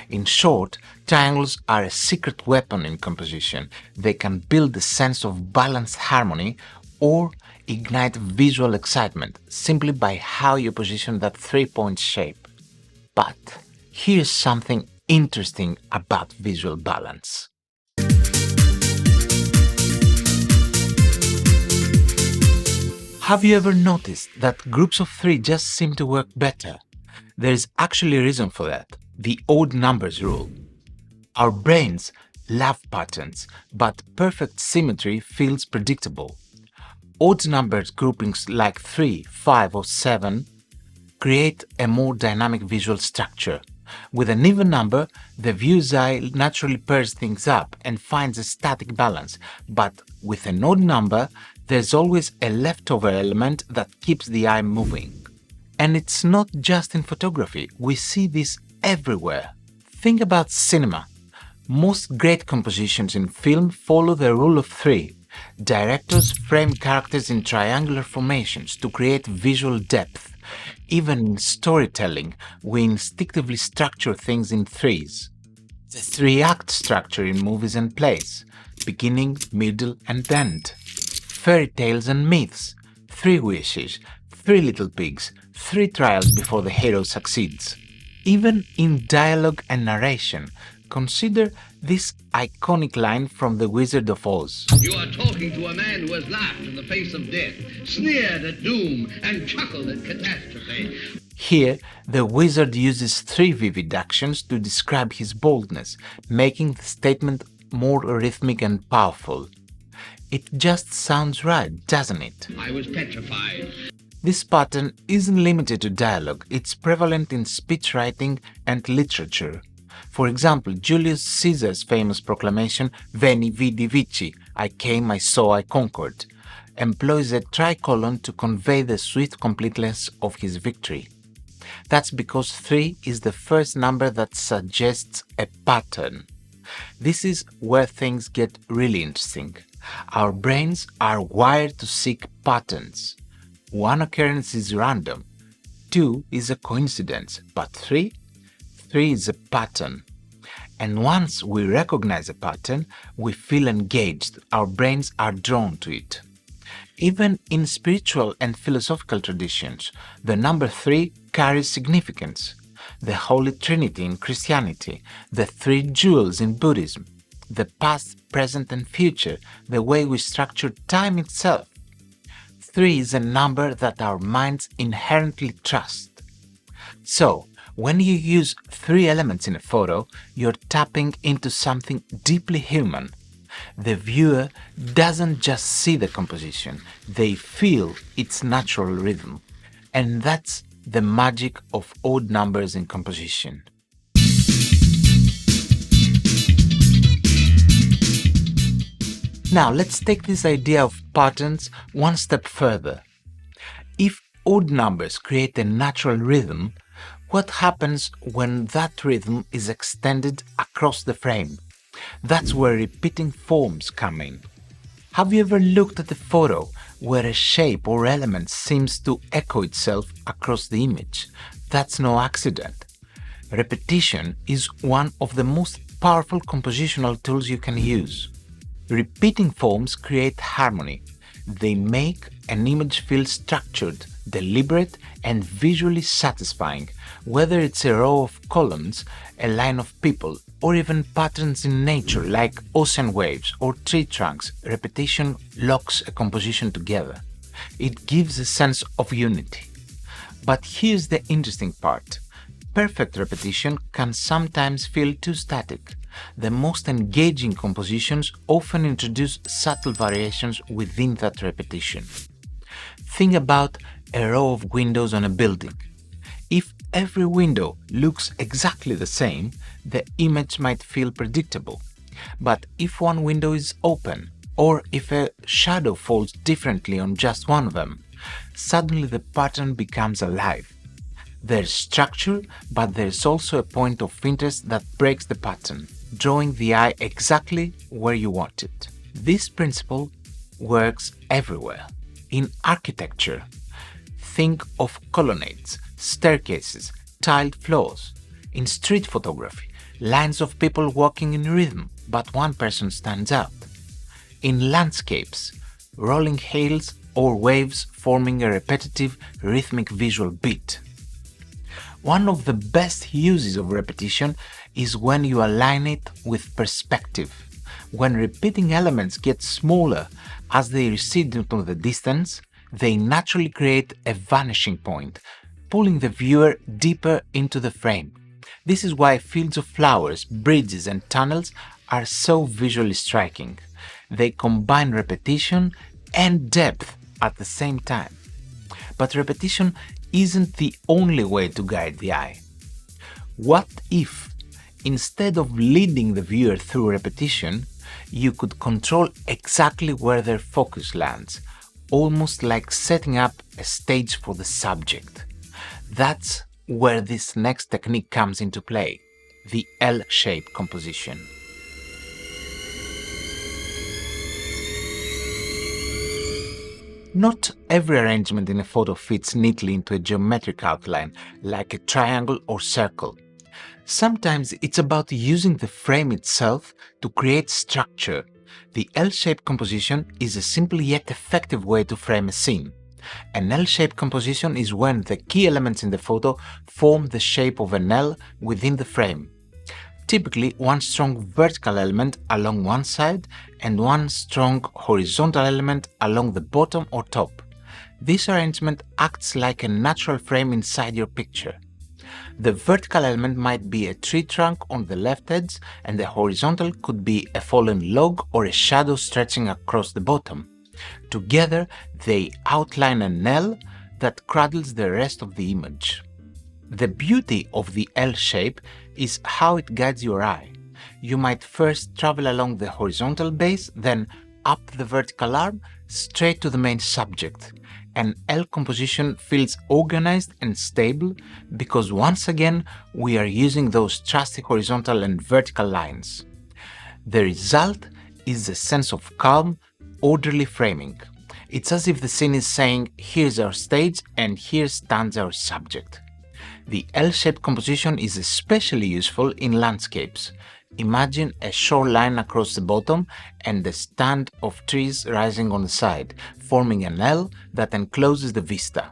In short, triangles are a secret weapon in composition. They can build a sense of balanced harmony or ignite visual excitement simply by how you position that three-point shape. But here's something interesting about visual balance. Have you ever noticed that groups of three just seem to work better? There is actually a reason for that, the odd numbers rule. Our brains love patterns, but perfect symmetry feels predictable. Odd numbered groupings like 3, 5 or 7 create a more dynamic visual structure. With an even number, the viewer's eye naturally pairs things up and finds a static balance, but with an odd number, there's always a leftover element that keeps the eye moving. And it's not just in photography, we see this everywhere. Think about cinema. Most great compositions in film follow the rule of three. Directors frame characters in triangular formations to create visual depth. Even in storytelling, we instinctively structure things in threes. The three-act structure in movies and plays, beginning, middle and end. Fairy tales and myths, 3 wishes, 3 little pigs, 3 trials before the hero succeeds. Even in dialogue and narration, consider this iconic line from The Wizard of Oz. You are talking to a man who has laughed in the face of death, sneered at doom, and chuckled at catastrophe. Here, the wizard uses 3 vivid actions to describe his boldness, making the statement more rhythmic and powerful. It just sounds right, doesn't it? I was petrified. This pattern isn't limited to dialogue, it's prevalent in speech writing and literature. For example, Julius Caesar's famous proclamation, Veni Vidi Vici, I came, I saw, I conquered, employs a tricolon to convey the swift completeness of his victory. That's because 3 is the first number that suggests a pattern. This is where things get really interesting. Our brains are wired to seek patterns. 1 occurrence is random, 2 is a coincidence, but 3 is a pattern. And once we recognize a pattern, we feel engaged, our brains are drawn to it. Even in spiritual and philosophical traditions, the number 3 carries significance. The Holy Trinity in Christianity, the 3 jewels in Buddhism, the past, present and future, the way we structure time itself. 3 is a number that our minds inherently trust. So, when you use 3 elements in a photo, you're tapping into something deeply human. The viewer doesn't just see the composition, they feel its natural rhythm. And that's the magic of odd numbers in composition. Now let's take this idea of patterns one step further. If odd numbers create a natural rhythm, what happens when that rhythm is extended across the frame? That's where repeating forms come in. Have you ever looked at a photo where a shape or element seems to echo itself across the image? That's no accident. Repetition is one of the most powerful compositional tools you can use. Repeating forms create harmony. They make an image feel structured, deliberate, and visually satisfying, whether it's a row of columns, a line of people, or even patterns in nature like ocean waves or tree trunks. Repetition locks a composition together. It gives a sense of unity. But here's the interesting part. Perfect repetition can sometimes feel too static. The most engaging compositions often introduce subtle variations within that repetition. Think about a row of windows on a building. If every window looks exactly the same, the image might feel predictable. But if one window is open, or if a shadow falls differently on just one of them, suddenly the pattern becomes alive. There's structure, but there's also a point of interest that breaks the pattern, drawing the eye exactly where you want it. This principle works everywhere. In architecture, think of colonnades, staircases, tiled floors. In street photography, lines of people walking in rhythm, but one person stands out. In landscapes, rolling hills or waves forming a repetitive, rhythmic visual beat. One of the best uses of repetition is when you align it with perspective. When repeating elements get smaller as they recede into the distance, they naturally create a vanishing point, pulling the viewer deeper into the frame. This is why fields of flowers, bridges and tunnels are so visually striking. They combine repetition and depth at the same time. But repetition isn't the only way to guide the eye. What if, instead of leading the viewer through repetition, you could control exactly where their focus lands, almost like setting up a stage for the subject? That's where this next technique comes into play, the L-shaped composition. Not every arrangement in a photo fits neatly into a geometric outline, like a triangle or circle. Sometimes it's about using the frame itself to create structure. The L-shaped composition is a simple yet effective way to frame a scene. An L-shaped composition is when the key elements in the photo form the shape of an L within the frame. Typically, one strong vertical element along one side and one strong horizontal element along the bottom or top. This arrangement acts like a natural frame inside your picture. The vertical element might be a tree trunk on the left edge, and the horizontal could be a fallen log or a shadow stretching across the bottom. Together, they outline an L that cradles the rest of the image. The beauty of the L shape is how it guides your eye. You might first travel along the horizontal base, then up the vertical arm, straight to the main subject. An L composition feels organized and stable because once again we are using those trusty horizontal and vertical lines. The result is a sense of calm, orderly framing. It's as if the scene is saying, here's our stage and here stands our subject. The L-shaped composition is especially useful in landscapes. Imagine a shoreline across the bottom and a stand of trees rising on the side, forming an L that encloses the vista.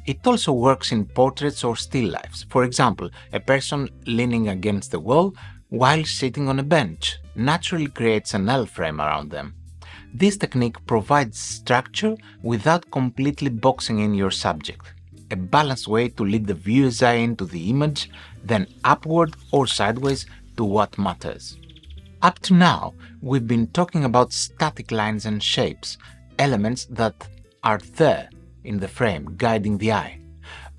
It also works in portraits or still lifes. For example, a person leaning against the wall while sitting on a bench naturally creates an L frame around them. This technique provides structure without completely boxing in your subject. A balanced way to lead the viewer's eye into the image, then upward or sideways to what matters. Up to now, we've been talking about static lines and shapes, elements that are there in the frame, guiding the eye.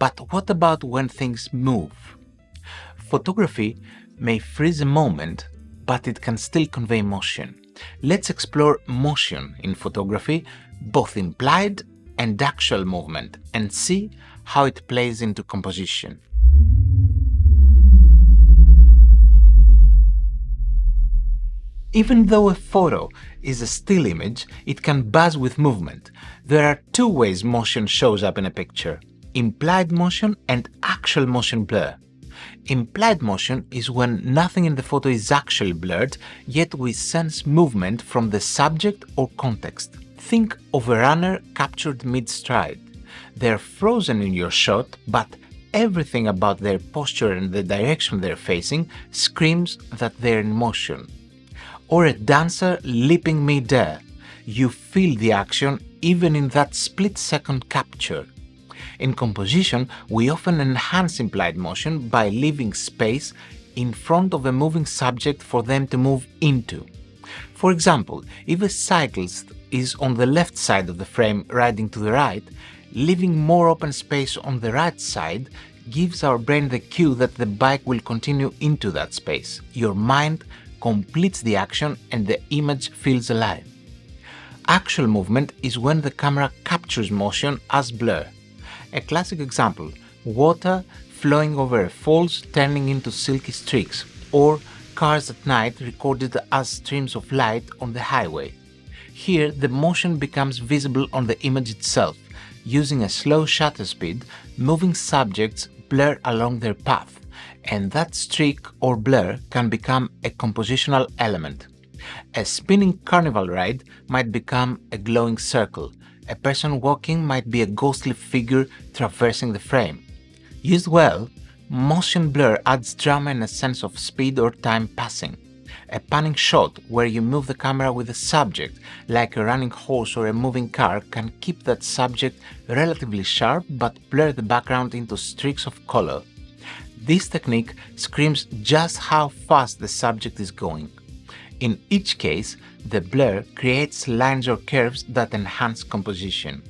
But what about when things move? Photography may freeze a moment, but it can still convey motion. Let's explore motion in photography, both implied and actual movement, and see how it plays into composition. Even though a photo is a still image, it can buzz with movement. There are two ways motion shows up in a picture: implied motion and actual motion blur. Implied motion is when nothing in the photo is actually blurred, yet we sense movement from the subject or context. Think of a runner captured mid-stride. They're frozen in your shot, but everything about their posture and the direction they're facing screams that they're in motion. Or a dancer leaping mid-air. You feel the action even in that split-second capture. In composition, we often enhance implied motion by leaving space in front of a moving subject for them to move into. For example, if a cyclist is on the left side of the frame riding to the right, leaving more open space on the right side gives our brain the cue that the bike will continue into that space. Your mind completes the action and the image feels alive. Actual movement is when the camera captures motion as blur. A classic example: water flowing over a falls turning into silky streaks, or cars at night recorded as streams of light on the highway. Here, the motion becomes visible on the image itself. Using a slow shutter speed, moving subjects blur along their path, and that streak or blur can become a compositional element. A spinning carnival ride might become a glowing circle. A person walking might be a ghostly figure traversing the frame. Used well, motion blur adds drama and a sense of speed or time passing. A panning shot where you move the camera with a subject, like a running horse or a moving car, can keep that subject relatively sharp but blur the background into streaks of color. This technique screams just how fast the subject is going. In each case, the blur creates lines or curves that enhance composition.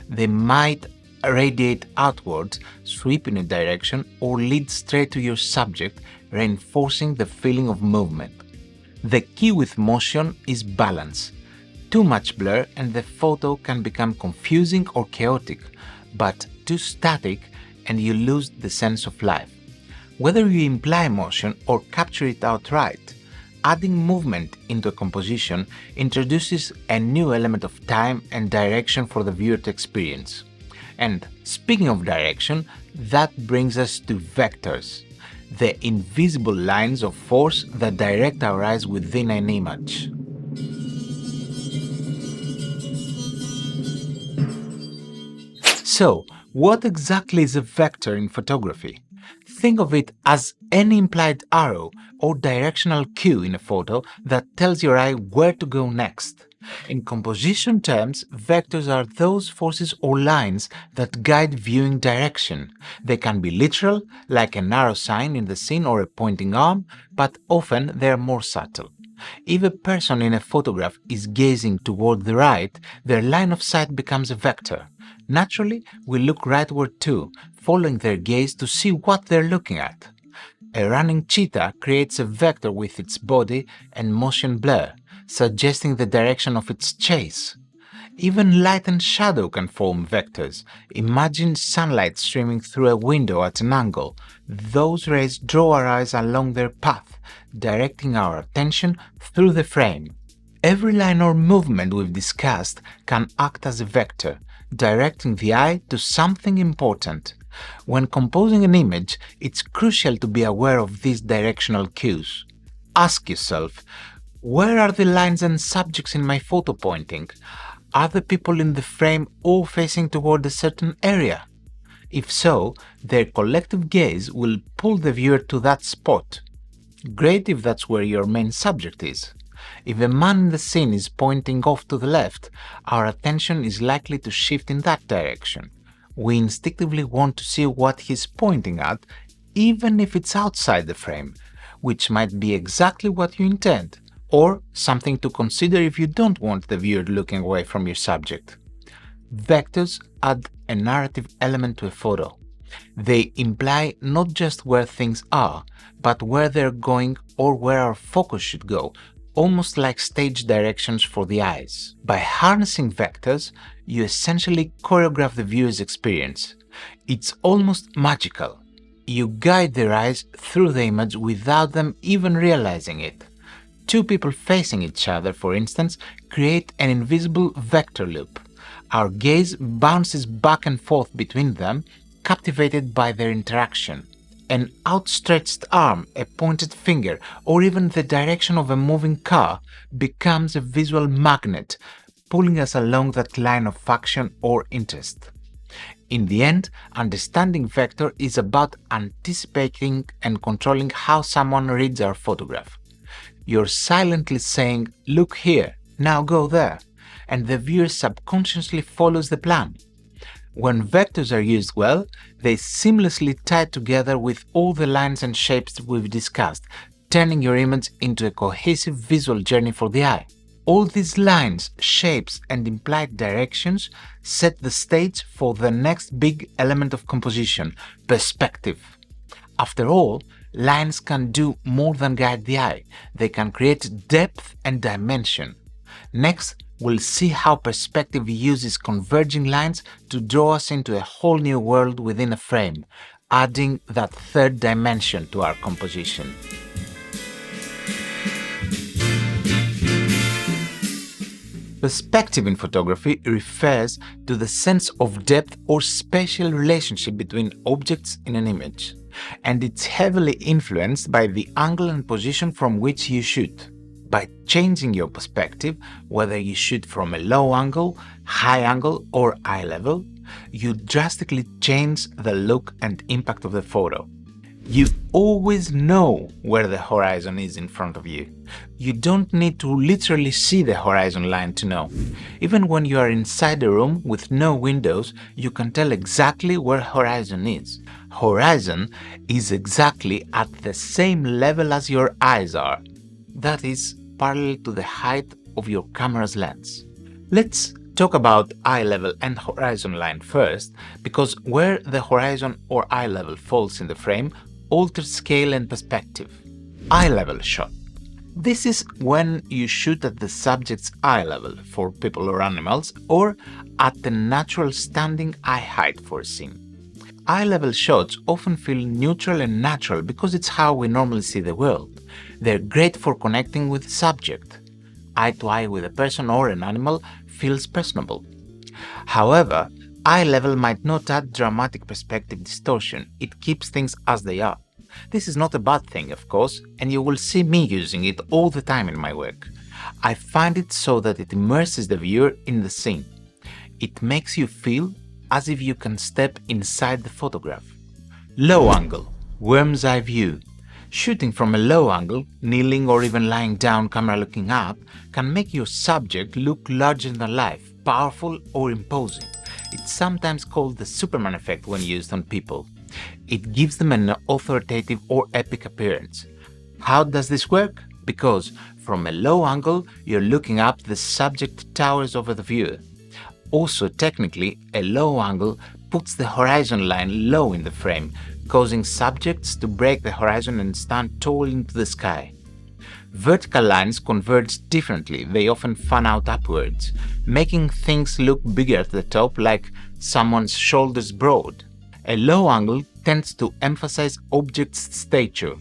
They might radiate outwards, sweep in a direction, or lead straight to your subject, reinforcing the feeling of movement. The key with motion is balance. Too much blur and the photo can become confusing or chaotic, but too static and you lose the sense of life. Whether you imply motion or capture it outright, adding movement into a composition introduces a new element of time and direction for the viewer to experience. And speaking of direction, that brings us to vectors, the invisible lines of force that direct our eyes within an image. So, what exactly is a vector in photography? Think of it as any implied arrow or directional cue in a photo that tells your eye where to go next. In composition terms, vectors are those forces or lines that guide viewing direction. They can be literal, like an arrow sign in the scene or a pointing arm, but often they are more subtle. If a person in a photograph is gazing toward the right, their line of sight becomes a vector. Naturally, we look rightward too, following their gaze to see what they're looking at. A running cheetah creates a vector with its body and motion blur, suggesting the direction of its chase. Even light and shadow can form vectors. Imagine sunlight streaming through a window at an angle. Those rays draw our eyes along their path, directing our attention through the frame. Every line or movement we've discussed can act as a vector, directing the eye to something important. When composing an image, it's crucial to be aware of these directional cues. Ask yourself, where are the lines and subjects in my photo pointing? Are the people in the frame all facing toward a certain area? If so, their collective gaze will pull the viewer to that spot. Great if that's where your main subject is. If a man in the scene is pointing off to the left, our attention is likely to shift in that direction. We instinctively want to see what he's pointing at, even if it's outside the frame, which might be exactly what you intend, or something to consider if you don't want the viewer looking away from your subject. Vectors add a narrative element to a photo. They imply not just where things are, but where they're going or where our focus should go, almost like stage directions for the eyes. By harnessing vectors, you essentially choreograph the viewer's experience. It's almost magical. You guide their eyes through the image without them even realizing it. Two people facing each other, for instance, create an invisible vector loop. Our gaze bounces back and forth between them, captivated by their interaction. An outstretched arm, a pointed finger, or even the direction of a moving car becomes a visual magnet, pulling us along that line of action or interest. In the end, understanding vector is about anticipating and controlling how someone reads our photograph. You're silently saying, "Look here, now go there," and the viewer subconsciously follows the plan. When vectors are used well, they seamlessly tie together with all the lines and shapes we've discussed, turning your image into a cohesive visual journey for the eye. All these lines, shapes, and implied directions set the stage for the next big element of composition, perspective. After all, lines can do more than guide the eye. They can create depth and dimension. Next, we'll see how perspective uses converging lines to draw us into a whole new world within a frame, adding that third dimension to our composition. Perspective in photography refers to the sense of depth or spatial relationship between objects in an image, and it's heavily influenced by the angle and position from which you shoot. By changing your perspective, whether you shoot from a low angle, high angle, or eye level, you drastically change the look and impact of the photo. You always know where the horizon is in front of you. You don't need to literally see the horizon line to know. Even when you are inside a room with no windows, you can tell exactly where horizon is. Horizon is exactly at the same level as your eyes are. That is, parallel to the height of your camera's lens. Let's talk about eye level and horizon line first, because where the horizon or eye level falls in the frame alters scale and perspective. Eye level shot. This is when you shoot at the subject's eye level for people or animals, or at the natural standing eye height for a scene. Eye level shots often feel neutral and natural because it's how we normally see the world. They're great for connecting with the subject. Eye to eye with a person or an animal feels personable. However, eye level might not add dramatic perspective distortion, it keeps things as they are. This is not a bad thing, of course, and you will see me using it all the time in my work. I find it so that it immerses the viewer in the scene. It makes you feel as if you can step inside the photograph. Low angle, worm's eye view. Shooting from a low angle, kneeling or even lying down camera looking up, can make your subject look larger than life, powerful or imposing. It's sometimes called the Superman effect when used on people. It gives them an authoritative or epic appearance. How does this work? Because from a low angle, you're looking up, the subject towers over the viewer. Also, technically, a low angle puts the horizon line low in the frame, causing subjects to break the horizon and stand tall into the sky. Vertical lines converge differently, they often fan out upwards, making things look bigger at the top, like someone's shoulders broad. A low angle tends to emphasize objects' stature.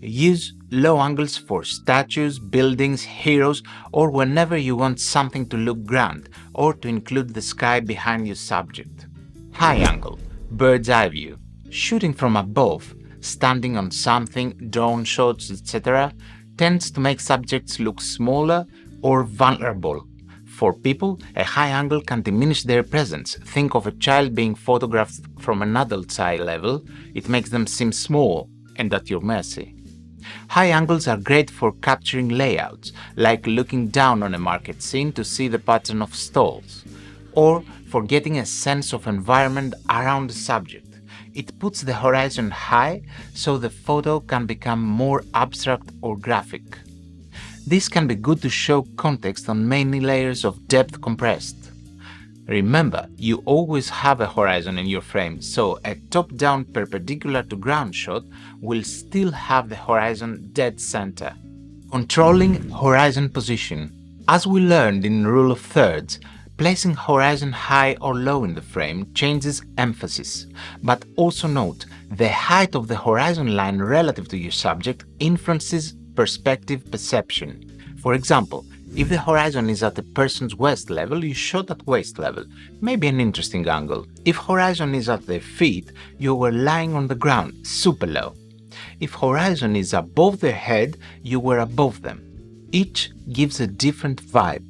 Use low angles for statues, buildings, heroes, or whenever you want something to look grand, or to include the sky behind your subject. High angle, bird's eye view. Shooting from above, standing on something, drone shots, etc., tends to make subjects look smaller or vulnerable. For people, a high angle can diminish their presence. Think of a child being photographed from an adult's eye level. It makes them seem small and at your mercy. High angles are great for capturing layouts, like looking down on a market scene to see the pattern of stalls, or for getting a sense of environment around the subject. It puts the horizon high so the photo can become more abstract or graphic. This can be good to show context on many layers of depth compressed. Remember, you always have a horizon in your frame, so a top-down perpendicular to ground shot will still have the horizon dead center. Controlling horizon position. As we learned in rule of thirds, placing horizon high or low in the frame changes emphasis, but also note, the height of the horizon line relative to your subject influences perspective perception. For example, if the horizon is at a person's waist level, you shot at waist level, maybe an interesting angle. If horizon is at their feet, you were lying on the ground, super low. If horizon is above their head, you were above them. Each gives a different vibe.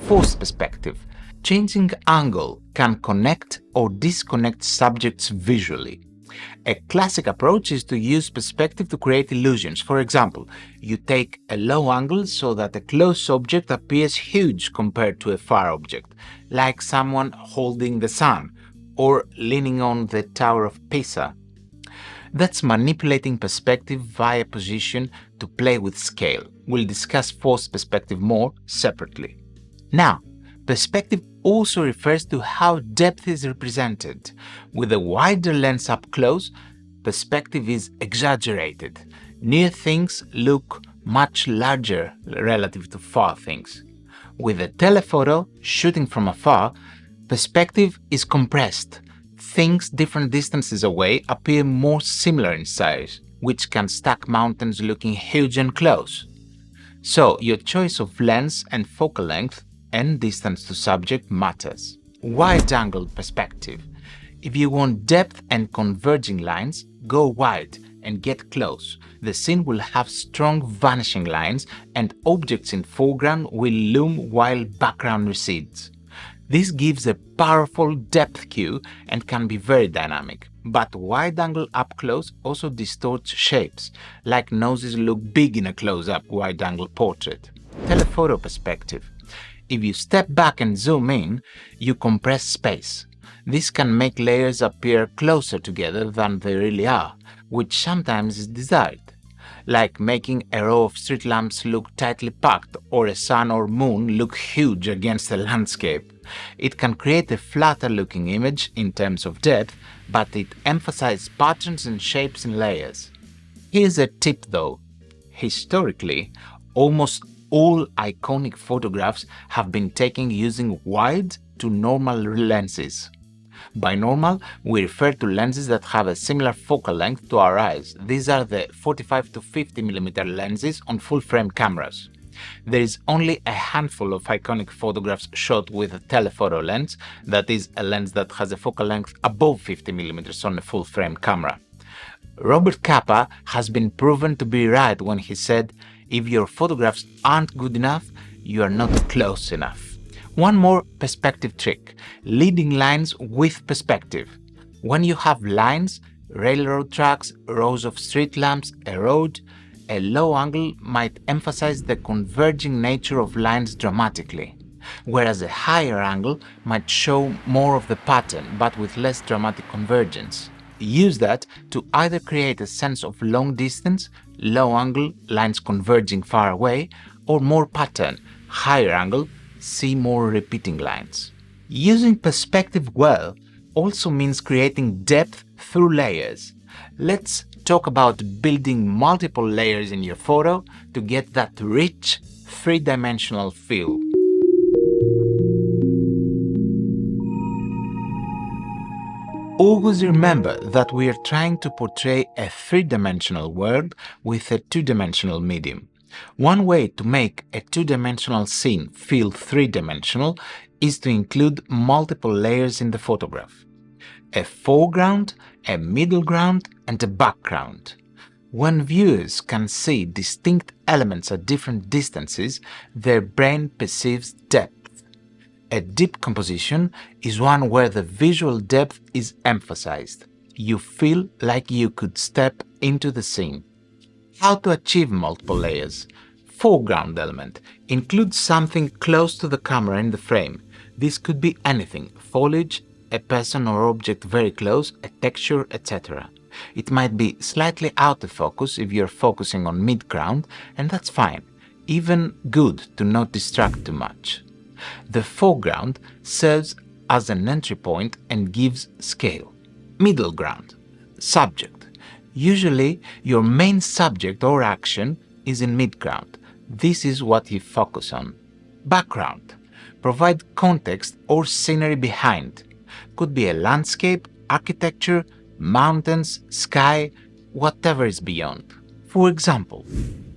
Forced perspective. Changing angle can connect or disconnect subjects visually. A classic approach is to use perspective to create illusions. For example, you take a low angle so that a close object appears huge compared to a far object, like someone holding the sun or leaning on the Tower of Pisa. That's manipulating perspective via position to play with scale. We'll discuss forced perspective more separately. Now, perspective also refers to how depth is represented. With a wider lens up close, perspective is exaggerated. Near things look much larger relative to far things. With a telephoto, shooting from afar, perspective is compressed. Things different distances away appear more similar in size, which can stack mountains looking huge and close. So, your choice of lens and focal length and distance to subject matters. Wide-angle perspective. If you want depth and converging lines, go wide and get close. The scene will have strong vanishing lines and objects in foreground will loom while background recedes. This gives a powerful depth cue and can be very dynamic, but wide-angle up-close also distorts shapes, like noses look big in a close-up wide-angle portrait. Telephoto perspective. If you step back and zoom in, you compress space. This can make layers appear closer together than they really are, which sometimes is desired, like making a row of street lamps look tightly packed or a sun or moon look huge against a landscape. It can create a flatter-looking image in terms of depth, but it emphasizes patterns and shapes in layers. Here's a tip though. Historically, almost all iconic photographs have been taken using wide to normal lenses. By normal, we refer to lenses that have a similar focal length to our eyes. These are the 45 to 50 mm lenses on full-frame cameras. There is only a handful of iconic photographs shot with a telephoto lens, that is, a lens that has a focal length above 50 mm on a full-frame camera. Robert Capa has been proven to be right when he said, "If your photographs aren't good enough, you are not close enough." One more perspective trick: leading lines with perspective. When you have lines, railroad tracks, rows of street lamps, a road, a low angle might emphasize the converging nature of lines dramatically, whereas a higher angle might show more of the pattern but with less dramatic convergence. Use that to either create a sense of long distance, low angle, lines converging far away, or more pattern, higher angle, see more repeating lines. Using perspective well also means creating depth through layers. Let's talk about building multiple layers in your photo to get that rich, three-dimensional feel. Always remember that we are trying to portray a three-dimensional world with a two-dimensional medium. One way to make a two-dimensional scene feel three-dimensional is to include multiple layers in the photograph. A foreground, a middle ground, and a background. When viewers can see distinct elements at different distances, their brain perceives depth. A deep composition is one where the visual depth is emphasized. You feel like you could step into the scene. How to achieve multiple layers? Foreground element. Include something close to the camera in the frame. This could be anything: foliage, a person or object very close, a texture, etc. It might be slightly out of focus if you're focusing on mid-ground, and that's fine. Even good to not distract too much. The foreground serves as an entry point and gives scale. Middle ground. Subject. Usually, your main subject or action is in midground. This is what you focus on. Background. Provide context or scenery behind. Could be a landscape, architecture, mountains, sky, whatever is beyond. For example,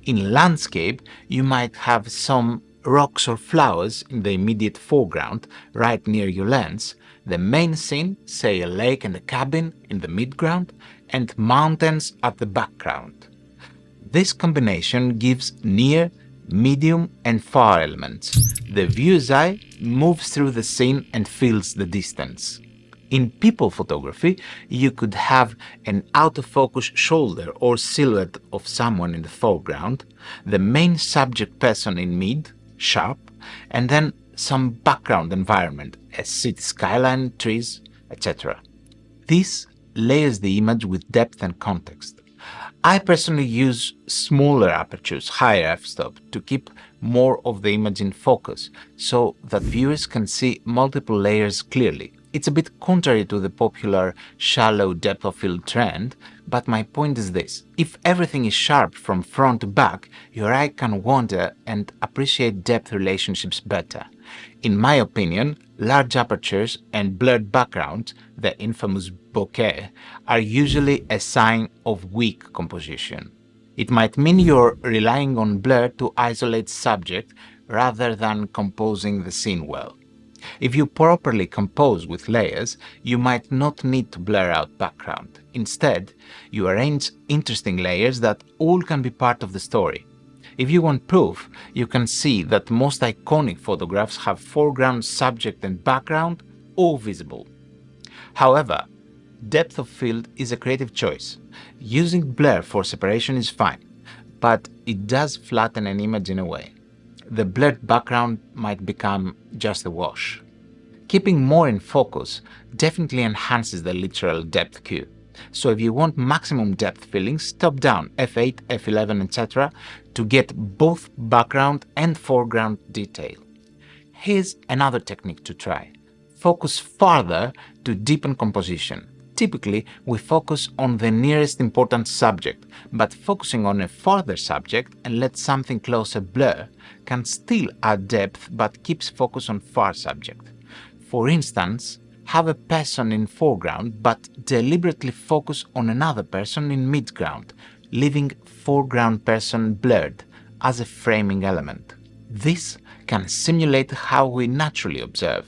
in landscape, you might have some rocks or flowers in the immediate foreground, right near your lens, the main scene, say a lake and a cabin, in the midground, and mountains at the background. This combination gives near, medium, and far elements. The viewer's eye moves through the scene and feels the distance. In people photography, you could have an out-of-focus shoulder or silhouette of someone in the foreground, the main subject person in mid, sharp, and then some background environment, a city skyline, trees, etc. This layers the image with depth and context. I personally use smaller apertures, higher f-stop, to keep more of the image in focus, so that viewers can see multiple layers clearly. It's a bit contrary to the popular shallow depth of field trend, but my point is this: if everything is sharp from front to back, your eye can wander and appreciate depth relationships better. In my opinion, large apertures and blurred backgrounds, the infamous bokeh, are usually a sign of weak composition. It might mean you're relying on blur to isolate subject rather than composing the scene well. If you properly compose with layers, you might not need to blur out background. Instead, you arrange interesting layers that all can be part of the story. If you want proof, you can see that most iconic photographs have foreground, subject and background all visible. However, depth of field is a creative choice. Using blur for separation is fine, but it does flatten an image in a way. The blurred background might become just a wash. Keeping more in focus definitely enhances the literal depth cue. So if you want maximum depth feelings, top down f8, f11, etc. to get both background and foreground detail. Here's another technique to try. Focus farther to deepen composition. Typically, we focus on the nearest important subject, but focusing on a farther subject and let something closer blur can still add depth but keeps focus on far subject. For instance, have a person in foreground but deliberately focus on another person in midground, leaving foreground person blurred as a framing element. This can simulate how we naturally observe.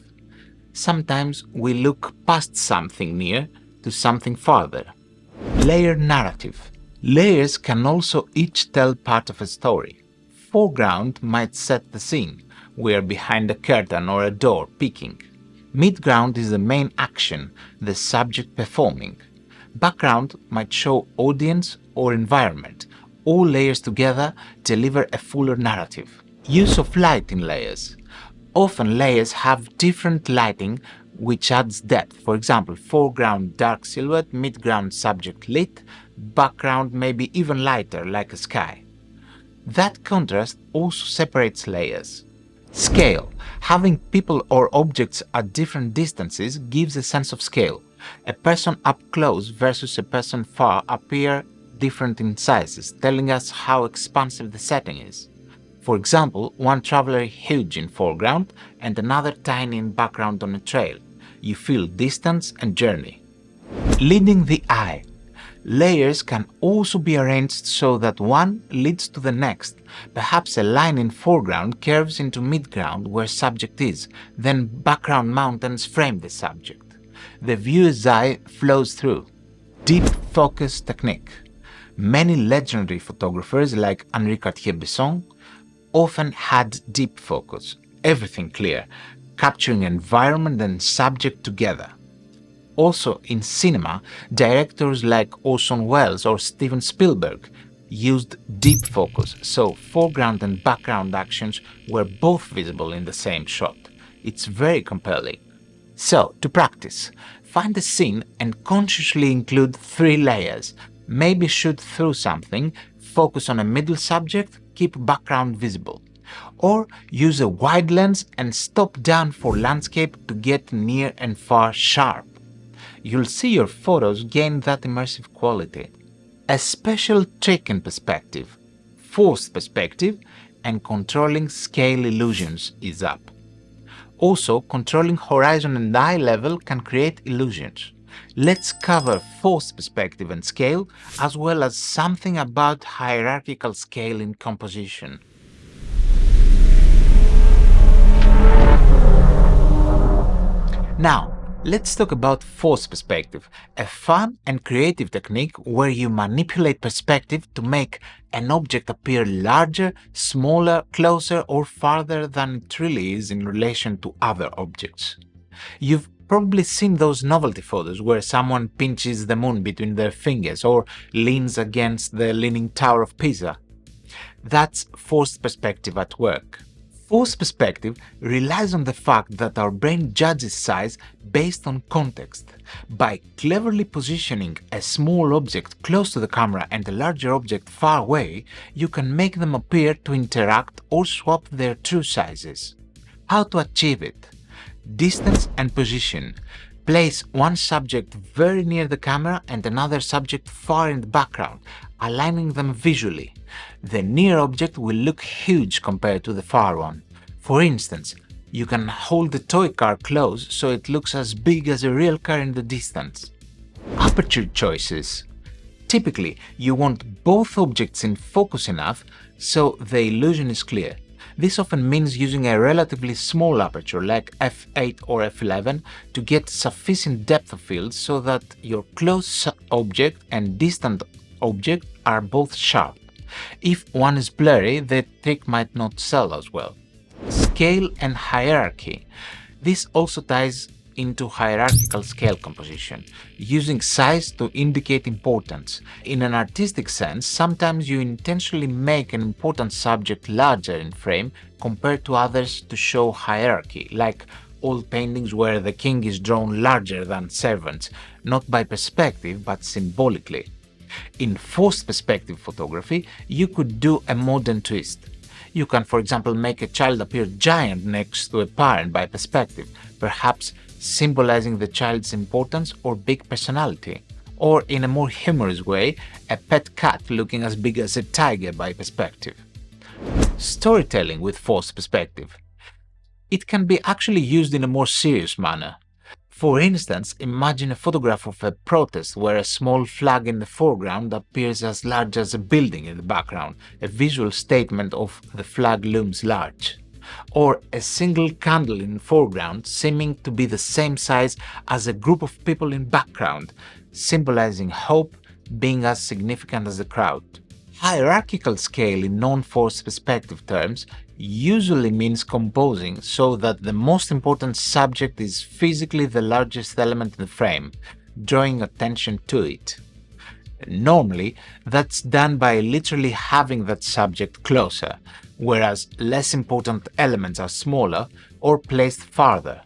Sometimes we look past something near to something farther. Layer narrative. Layers can also each tell part of a story. Foreground might set the scene. We are behind a curtain or a door peeking. Midground is the main action, the subject performing. Background might show audience or environment. All layers together deliver a fuller narrative. Use of light in layers. Often layers have different lighting which adds depth. For example, foreground dark silhouette, midground subject lit, background maybe even lighter like a sky. That contrast also separates layers. Scale. Having people or objects at different distances gives a sense of scale. A person up close versus a person far appear different in sizes, telling us how expansive the setting is. For example, one traveler huge in foreground and another tiny in background on a trail. You feel distance and journey. Leading the eye. Layers can also be arranged so that one leads to the next. Perhaps a line in foreground curves into midground where subject is, then background mountains frame the subject. The viewer's eye flows through. Deep focus technique. Many legendary photographers like Henri Cartier-Bresson often had deep focus, everything clear, capturing environment and subject together. Also in cinema, directors like Orson Welles or Steven Spielberg used deep focus, so foreground and background actions were both visible in the same shot. It's very compelling. So, to practice, find a scene and consciously include 3 layers. Maybe shoot through something, focus on a middle subject, keep background visible. Or use a wide lens and stop down for landscape to get near and far sharp. You'll see your photos gain that immersive quality. A special trick in perspective, forced perspective, and controlling scale illusions is up. Also, controlling horizon and eye level can create illusions. Let's cover forced perspective and scale, as well as something about hierarchical scale in composition. Now, let's talk about forced perspective, a fun and creative technique where you manipulate perspective to make an object appear larger, smaller, closer, or farther than it really is in relation to other objects. You've probably seen those novelty photos where someone pinches the moon between their fingers or leans against the Leaning Tower of Pisa. That's forced perspective at work. Forced perspective relies on the fact that our brain judges size based on context. By cleverly positioning a small object close to the camera and a larger object far away, you can make them appear to interact or swap their true sizes. How to achieve it? Distance and position. Place one subject very near the camera and another subject far in the background, aligning them visually. The near object will look huge compared to the far one. For instance, you can hold the toy car close so it looks as big as a real car in the distance. Aperture choices. Typically, you want both objects in focus enough so the illusion is clear. This often means using a relatively small aperture like f8 or f11 to get sufficient depth of field so that your close object and distant object are both sharp. If one is blurry, the trick might not sell as well. Scale and hierarchy. This also ties into hierarchical scale composition, using size to indicate importance. In an artistic sense, sometimes you intentionally make an important subject larger in frame compared to others to show hierarchy, like old paintings where the king is drawn larger than servants, not by perspective but symbolically. In forced perspective photography, you could do a modern twist. You can, for example, make a child appear giant next to a parent by perspective, perhaps symbolizing the child's importance or big personality. Or in a more humorous way, a pet cat looking as big as a tiger by perspective. Storytelling with forced perspective. It can be actually used in a more serious manner. For instance, imagine a photograph of a protest where a small flag in the foreground appears as large as a building in the background, a visual statement of the flag looms large. Or a single candle in the foreground seeming to be the same size as a group of people in background, symbolizing hope being as significant as the crowd. Hierarchical scale in non-forced perspective terms usually means composing so that the most important subject is physically the largest element in the frame, drawing attention to it. Normally, that's done by literally having that subject closer, whereas less important elements are smaller or placed farther.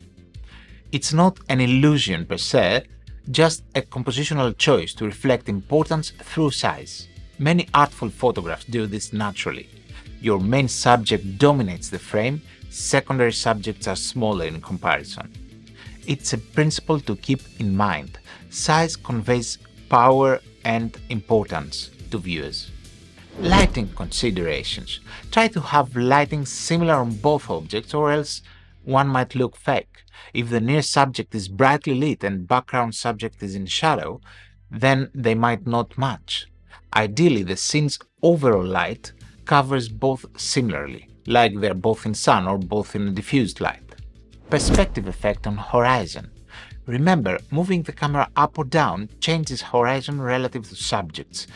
It's not an illusion per se, just a compositional choice to reflect importance through size. Many artful photographs do this naturally. Your main subject dominates the frame, secondary subjects are smaller in comparison. It's a principle to keep in mind. Size conveys power and importance to viewers. Lighting considerations. Try to have lighting similar on both objects or else one might look fake. If the near subject is brightly lit and background subject is in shadow, then they might not match. Ideally, the scene's overall light covers both similarly, like they're both in sun or both in diffused light. Perspective effect on horizon. Remember, moving the camera up or down changes horizon relative to subjects.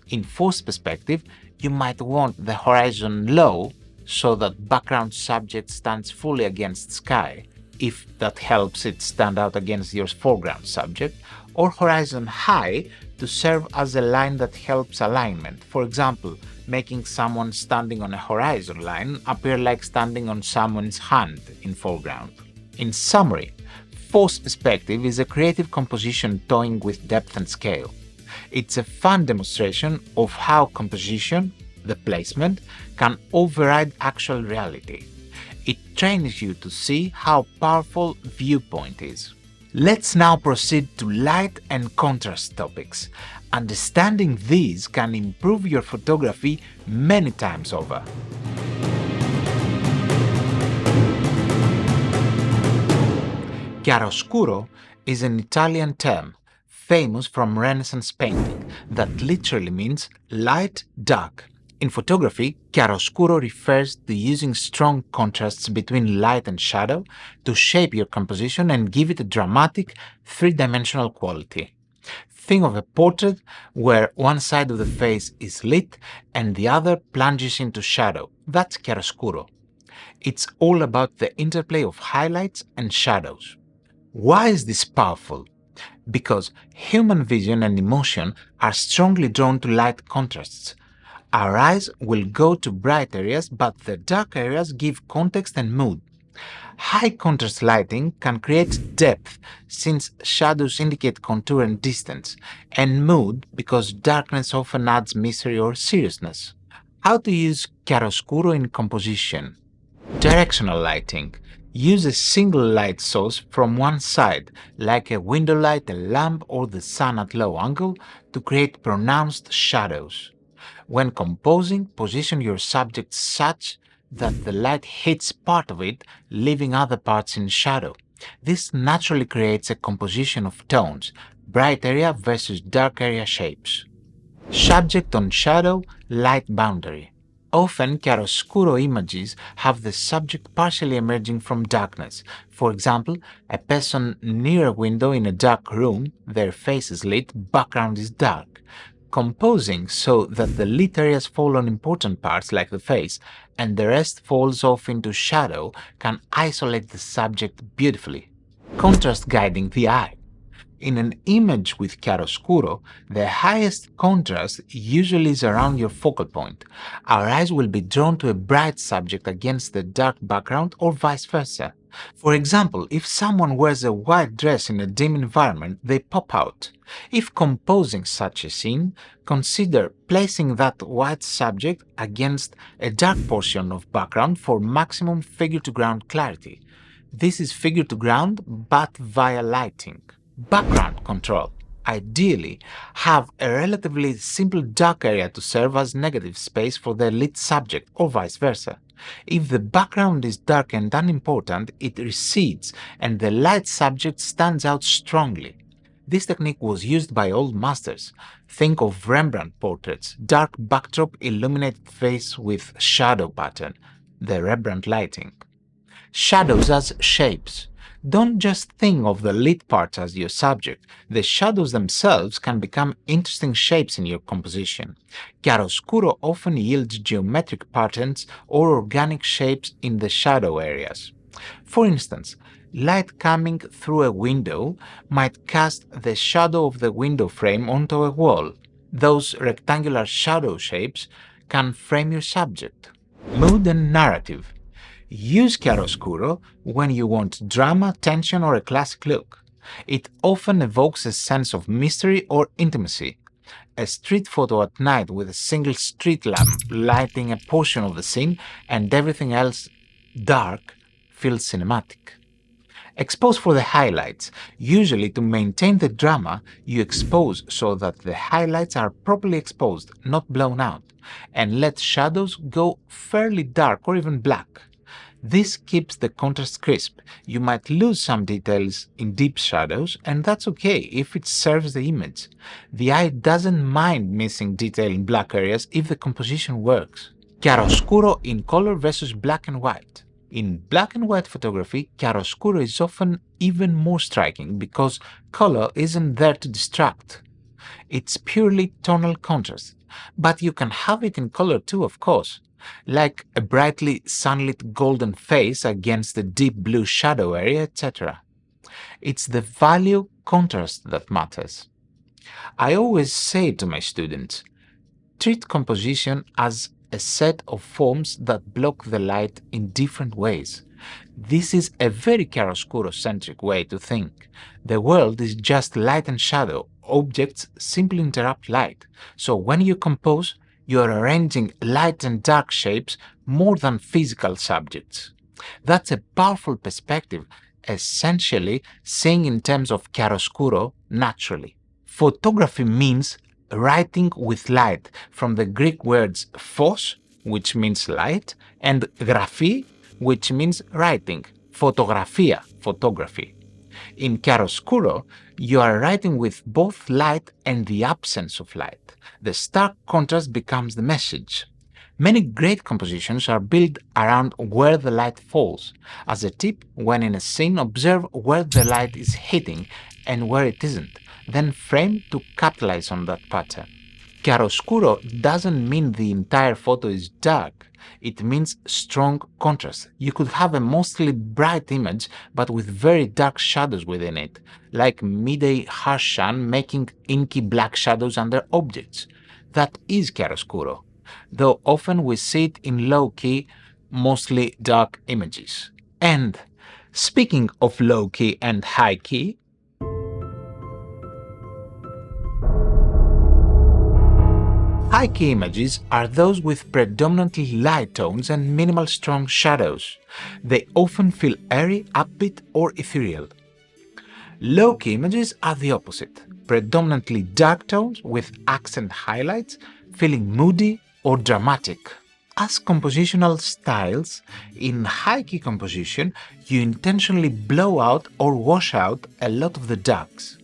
In forced perspective, you might want the horizon low so that background subject stands fully against sky, if that helps it stand out against your foreground subject, or horizon high to serve as a line that helps alignment, for example, making someone standing on a horizon line appear like standing on someone's hand in foreground. In summary, forced perspective is a creative composition toying with depth and scale. It's a fun demonstration of how composition, the placement, can override actual reality. It trains you to see how powerful viewpoint is. Let's now proceed to light and contrast topics. Understanding these can improve your photography many times over. Chiaroscuro is an Italian term, famous from Renaissance painting, that literally means light, dark. In photography, chiaroscuro refers to using strong contrasts between light and shadow to shape your composition and give it a dramatic, three-dimensional quality. Think of a portrait where one side of the face is lit and the other plunges into shadow. That's chiaroscuro. It's all about the interplay of highlights and shadows. Why is this powerful? Because human vision and emotion are strongly drawn to light contrasts. Our eyes will go to bright areas, but the dark areas give context and mood. High contrast lighting can create depth, since shadows indicate contour and distance, and mood because darkness often adds mystery or seriousness. How to use chiaroscuro in composition? Directional lighting. Use a single light source from one side, like a window light, a lamp, or the sun at low angle, to create pronounced shadows. When composing, position your subject such that the light hits part of it, leaving other parts in shadow. This naturally creates a composition of tones, bright area versus dark area shapes. Subject on shadow, light boundary. Often, chiaroscuro images have the subject partially emerging from darkness. For example, a person near a window in a dark room, their face is lit, background is dark. Composing so that the lit areas fall on important parts like the face and the rest falls off into shadow can isolate the subject beautifully. Contrast guiding the eye. In an image with chiaroscuro, the highest contrast usually is around your focal point. Our eyes will be drawn to a bright subject against the dark background or vice versa. For example, if someone wears a white dress in a dim environment, they pop out. If composing such a scene, consider placing that white subject against a dark portion of background for maximum figure-to-ground clarity. This is figure-to-ground but via lighting. Background control. Ideally, have a relatively simple dark area to serve as negative space for the lit subject or vice versa. If the background is dark and unimportant, it recedes and the light subject stands out strongly. This technique was used by old masters. Think of Rembrandt portraits, dark backdrop, illuminated face with shadow pattern, the Rembrandt lighting. Shadows as shapes. Don't just think of the lit parts as your subject. The shadows themselves can become interesting shapes in your composition. Chiaroscuro often yields geometric patterns or organic shapes in the shadow areas. For instance, light coming through a window might cast the shadow of the window frame onto a wall. Those rectangular shadow shapes can frame your subject. Mood and narrative. Use chiaroscuro when you want drama, tension, or a classic look. It often evokes a sense of mystery or intimacy. A street photo at night with a single street lamp lighting a portion of the scene and everything else dark feels cinematic. Expose for the highlights. Usually, to maintain the drama, you expose so that the highlights are properly exposed, not blown out, and let shadows go fairly dark or even black. This keeps the contrast crisp. You might lose some details in deep shadows, and that's okay if it serves the image. The eye doesn't mind missing detail in black areas if the composition works. Chiaroscuro in color versus black and white. In black and white photography, chiaroscuro is often even more striking because color isn't there to distract. It's purely tonal contrast, but you can have it in color too, of course, like a brightly sunlit golden face against the deep blue shadow area, etc. It's the value contrast that matters. I always say to my students, treat composition as a set of forms that block the light in different ways. This is a very chiaroscuro-centric way to think. The world is just light and shadow. Objects simply interrupt light. So when you compose, you are arranging light and dark shapes more than physical subjects. That's a powerful perspective, essentially seeing in terms of chiaroscuro naturally. Photography means writing with light, from the Greek words phos, which means light, and graphi, which means writing, photographia, photography. In chiaroscuro, you are writing with both light and the absence of light. The stark contrast becomes the message. Many great compositions are built around where the light falls. As a tip, when in a scene, observe where the light is hitting and where it isn't, then frame to capitalize on that pattern. Chiaroscuro doesn't mean the entire photo is dark. It means strong contrast. You could have a mostly bright image but with very dark shadows within it, like midday harsh sun making inky black shadows under objects. That is chiaroscuro, though often we see it in low-key, mostly dark images. And speaking of low-key and high-key, high-key images are those with predominantly light tones and minimal strong shadows. They often feel airy, upbeat, or ethereal. Low-key images are the opposite, predominantly dark tones with accent highlights, feeling moody or dramatic. As compositional styles, in high-key composition, you intentionally blow out or wash out a lot of the darks.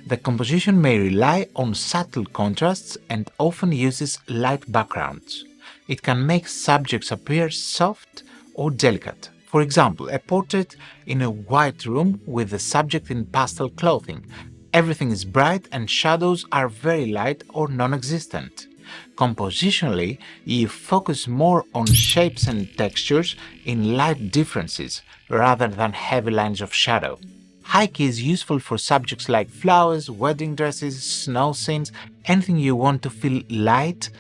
The composition may rely on subtle contrasts and often uses light backgrounds. It can make subjects appear soft or delicate. For example, a portrait in a white room with the subject in pastel clothing. Everything is bright and shadows are very light or non-existent. Compositionally, you focus more on shapes and textures in light differences rather than heavy lines of shadow. High key is useful for subjects like flowers, wedding dresses, snow scenes, anything you want to feel light,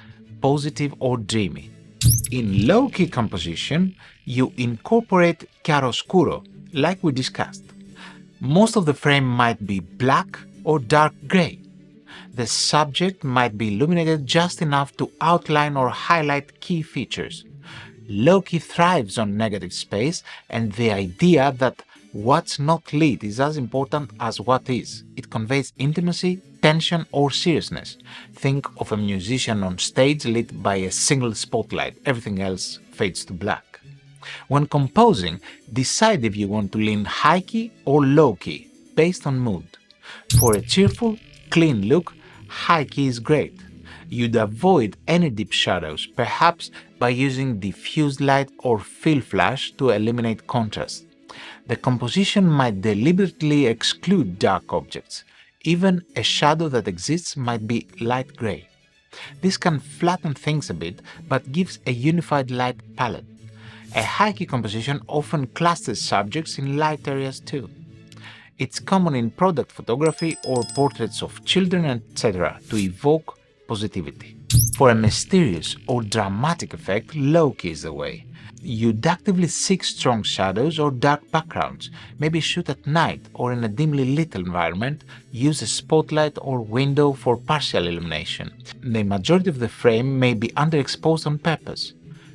positive or dreamy. In low-key composition, you incorporate chiaroscuro, like we discussed. Most of the frame might be black or dark gray. The subject might be illuminated just enough to outline or highlight key features. Low-key thrives on negative space and the idea that what's not lit is as important as what is. It conveys intimacy, tension or seriousness. Think of a musician on stage lit by a single spotlight, everything else fades to black. When composing, decide if you want to lean high-key or low-key, based on mood. For a cheerful, clean look, high-key is great. You'd avoid any deep shadows, perhaps by using diffuse light or fill flash to eliminate contrast. The composition might deliberately exclude dark objects. Even a shadow that exists might be light gray. This can flatten things a bit, but gives a unified light palette. A high-key composition often clusters subjects in light areas too. It's common in product photography or portraits of children, etc. to evoke positivity. For a mysterious or dramatic effect, low-key is the way. You'd actively seek strong shadows or dark backgrounds, maybe shoot at night or in a dimly lit environment, use a spotlight or window for partial illumination. The majority of the frame may be underexposed on purpose.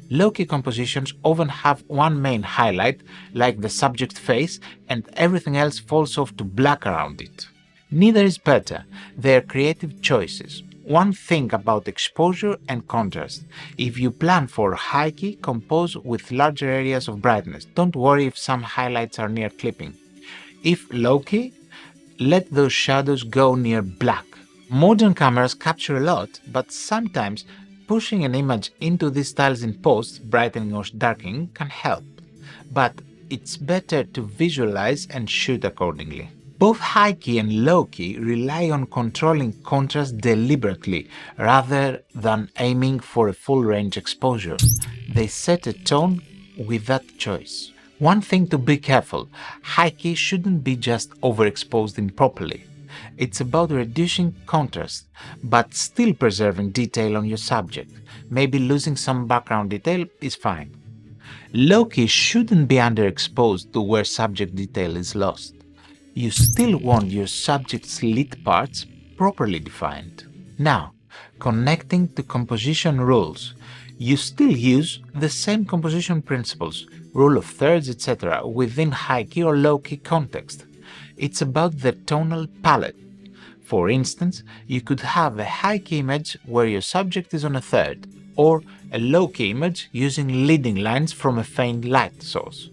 Low-key compositions often have one main highlight, like the subject face, and everything else falls off to black around it. Neither is better, they are creative choices. One thing about exposure and contrast. If you plan for high key, compose with larger areas of brightness. Don't worry if some highlights are near clipping. If low key, let those shadows go near black. Modern cameras capture a lot, but sometimes pushing an image into these styles in post, brightening or darkening, can help. But it's better to visualize and shoot accordingly. Both high-key and low-key rely on controlling contrast deliberately rather than aiming for a full-range exposure. They set a tone with that choice. One thing to be careful, high-key shouldn't be just overexposed improperly. It's about reducing contrast, but still preserving detail on your subject. Maybe losing some background detail is fine. Low-key shouldn't be underexposed to where subject detail is lost. You still want your subject's lit parts properly defined. Now, connecting to composition rules. You still use the same composition principles, rule of thirds, etc. within high-key or low-key context. It's about the tonal palette. For instance, you could have a high-key image where your subject is on a third, or a low-key image using leading lines from a faint light source.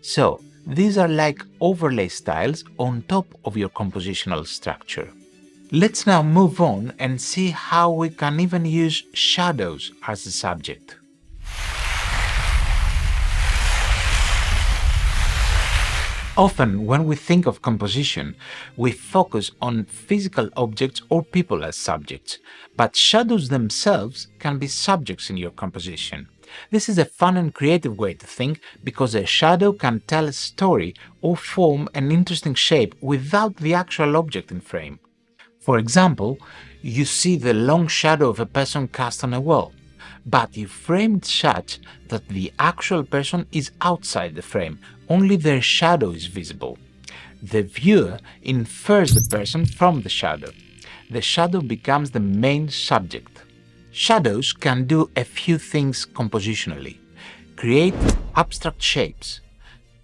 So, these are like overlay styles on top of your compositional structure. Let's now move on and see how we can even use shadows as a subject. Often, when we think of composition, we focus on physical objects or people as subjects, but shadows themselves can be subjects in your composition. This is a fun and creative way to think because a shadow can tell a story or form an interesting shape without the actual object in frame. For example, you see the long shadow of a person cast on a wall, but you frame it such that the actual person is outside the frame, only their shadow is visible. The viewer infers the person from the shadow. The shadow becomes the main subject. Shadows can do a few things compositionally. Create abstract shapes.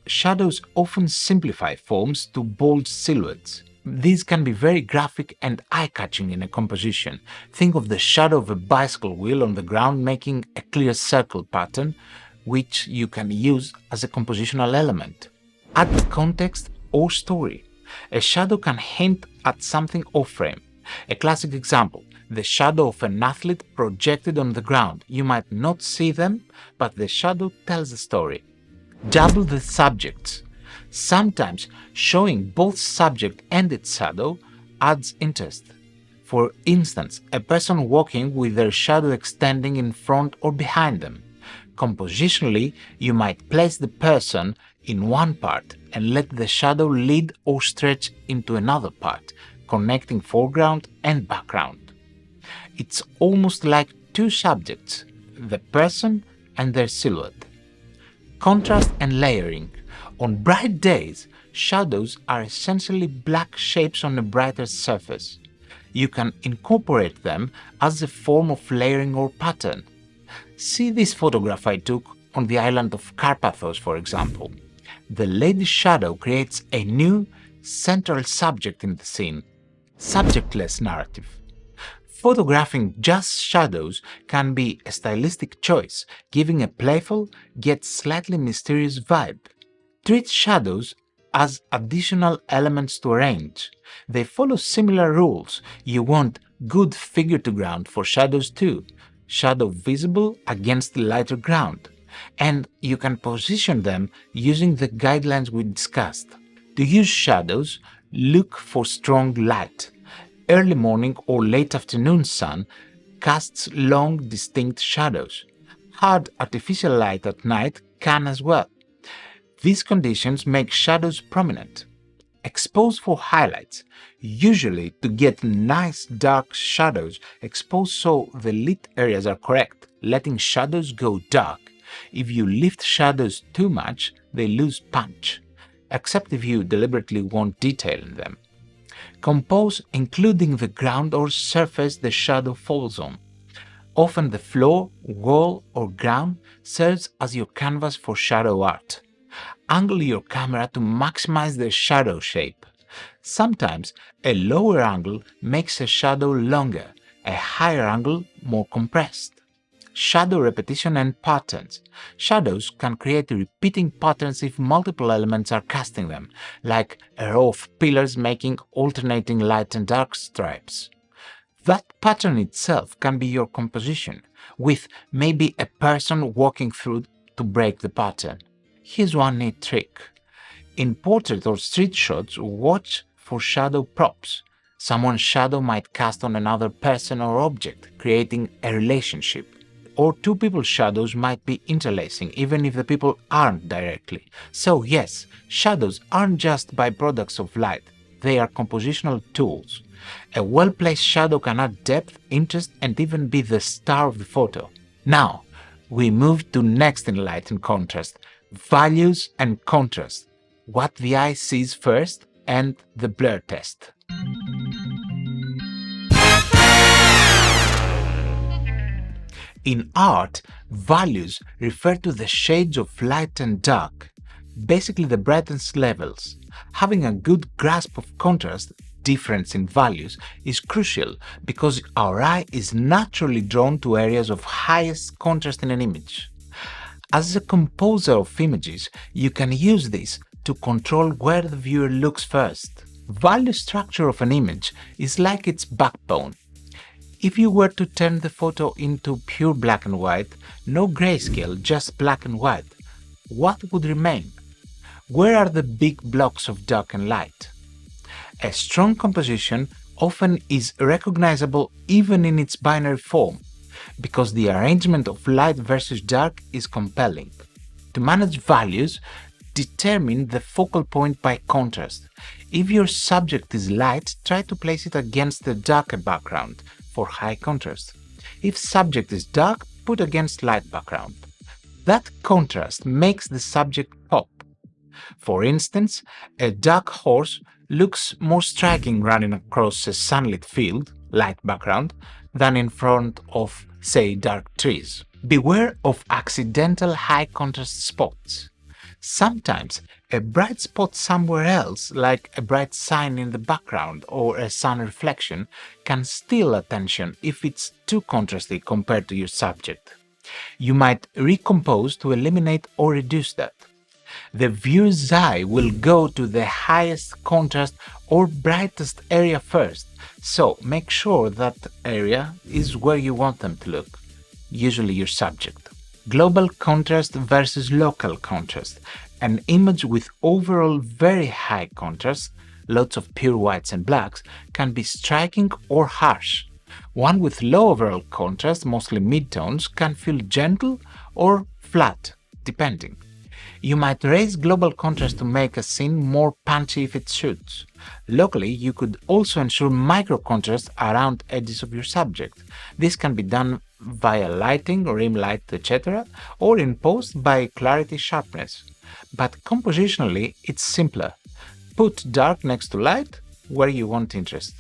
Shadows often simplify forms to bold silhouettes. These can be very graphic and eye-catching in a composition. Think of the shadow of a bicycle wheel on the ground making a clear circle pattern, which you can use as a compositional element. Add context or story. A shadow can hint at something off-frame. A classic example, the shadow of an athlete projected on the ground. You might not see them, but the shadow tells a story. Double the subjects. Sometimes showing both subject and its shadow adds interest. For instance, a person walking with their shadow extending in front or behind them. Compositionally, you might place the person in one part and let the shadow lead or stretch into another part, connecting foreground and background. It's almost like two subjects, the person and their silhouette. Contrast and layering. On bright days, shadows are essentially black shapes on a brighter surface. You can incorporate them as a form of layering or pattern. See this photograph I took on the island of Carpathos, for example. The lady's shadow creates a new central subject in the scene, subjectless narrative. Photographing just shadows can be a stylistic choice, giving a playful yet slightly mysterious vibe. Treat shadows as additional elements to arrange. They follow similar rules. You want good figure to ground for shadows too, shadow visible against the lighter ground. And you can position them using the guidelines we discussed. To use shadows, look for strong light. Early morning or late afternoon sun casts long, distinct shadows. Hard artificial light at night can as well. These conditions make shadows prominent. Expose for highlights. Usually, to get nice dark shadows, expose so the lit areas are correct, letting shadows go dark. If you lift shadows too much, they lose punch, except if you deliberately want detail in them. Compose including the ground or surface the shadow falls on. Often the floor, wall, or ground serves as your canvas for shadow art. Angle your camera to maximize the shadow shape. Sometimes a lower angle makes a shadow longer, a higher angle more compressed. Shadow repetition and patterns. Shadows can create repeating patterns if multiple elements are casting them, like a row of pillars making alternating light and dark stripes. That pattern itself can be your composition, with maybe a person walking through to break the pattern. Here's one neat trick. In portrait or street shots, watch for shadow props. Someone's shadow might cast on another person or object, creating a relationship. Or two people's shadows might be interlacing, even if the people aren't directly. So yes, shadows aren't just byproducts of light, they are compositional tools. A well-placed shadow can add depth, interest, and even be the star of the photo. Now, we move to next in light and contrast, values and contrast, what the eye sees first, and the blur test. In art, values refer to the shades of light and dark, basically the brightness levels. Having a good grasp of contrast, difference in values, is crucial because our eye is naturally drawn to areas of highest contrast in an image. As a composer of images, you can use this to control where the viewer looks first. Value structure of an image is like its backbone. If you were to turn the photo into pure black and white, no grayscale, just black and white, what would remain? Where are the big blocks of dark and light? A strong composition often is recognizable even in its binary form, because the arrangement of light versus dark is compelling. To manage values, determine the focal point by contrast. If your subject is light, try to place it against the darker background for high contrast. If subject is dark, put against light background. That contrast makes the subject pop. For instance, a dark horse looks more striking running across a sunlit field, light background, than in front of, say, dark trees. Beware of accidental high contrast spots. Sometimes a bright spot somewhere else, like a bright sign in the background or a sun reflection, can steal attention if it's too contrasty compared to your subject. You might recompose to eliminate or reduce that. The viewer's eye will go to the highest contrast or brightest area first, so make sure that area is where you want them to look, usually your subject. Global contrast versus local contrast. An image with overall very high contrast, lots of pure whites and blacks, can be striking or harsh. One with low overall contrast, mostly midtones, can feel gentle or flat, depending. You might raise global contrast to make a scene more punchy if it suits. Locally, you could also ensure micro contrast around edges of your subject. This can be done via lighting, rim light, etc., or in post by clarity sharpness. But compositionally, it's simpler. Put dark next to light where you want interest.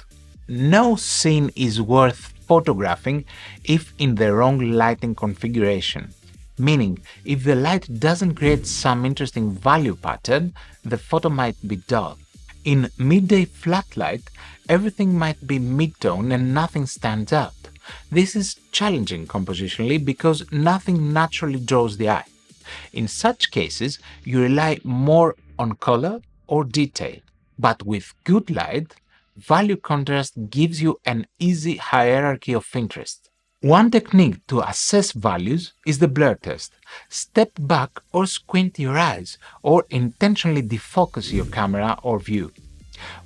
No scene is worth photographing if in the wrong lighting configuration. Meaning, if the light doesn't create some interesting value pattern, the photo might be dull. In midday flat light, everything might be mid-tone and nothing stands out. This is challenging compositionally because nothing naturally draws the eye. In such cases, you rely more on color or detail. But with good light, value contrast gives you an easy hierarchy of interest. One technique to assess values is the blur test. Step back or squint your eyes or intentionally defocus your camera or view.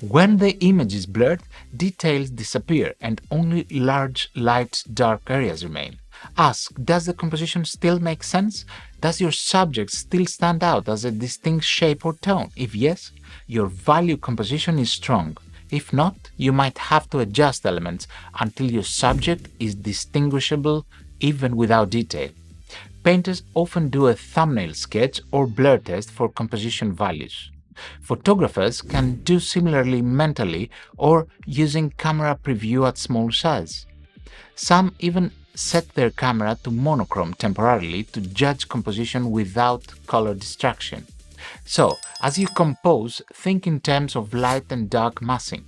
When the image is blurred, details disappear and only large, light, dark areas remain. Ask, does the composition still make sense? Does your subject still stand out as a distinct shape or tone? If yes, your value composition is strong. If not, you might have to adjust elements until your subject is distinguishable even without detail. Painters often do a thumbnail sketch or blur test for composition values. Photographers can do similarly mentally or using camera preview at small size. Some even set their camera to monochrome temporarily to judge composition without color distraction. So, as you compose, think in terms of light and dark massing.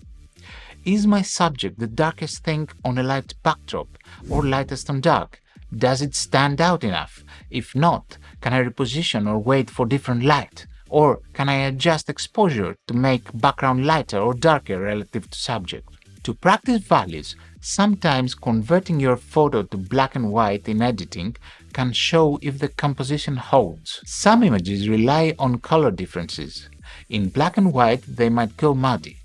Is my subject the darkest thing on a light backdrop or lightest on dark? Does it stand out enough? If not, can I reposition or wait for different light? Or can I adjust exposure to make background lighter or darker relative to subject? To practice values, sometimes converting your photo to black and white in editing can show if the composition holds. Some images rely on color differences. In black and white, they might go muddy.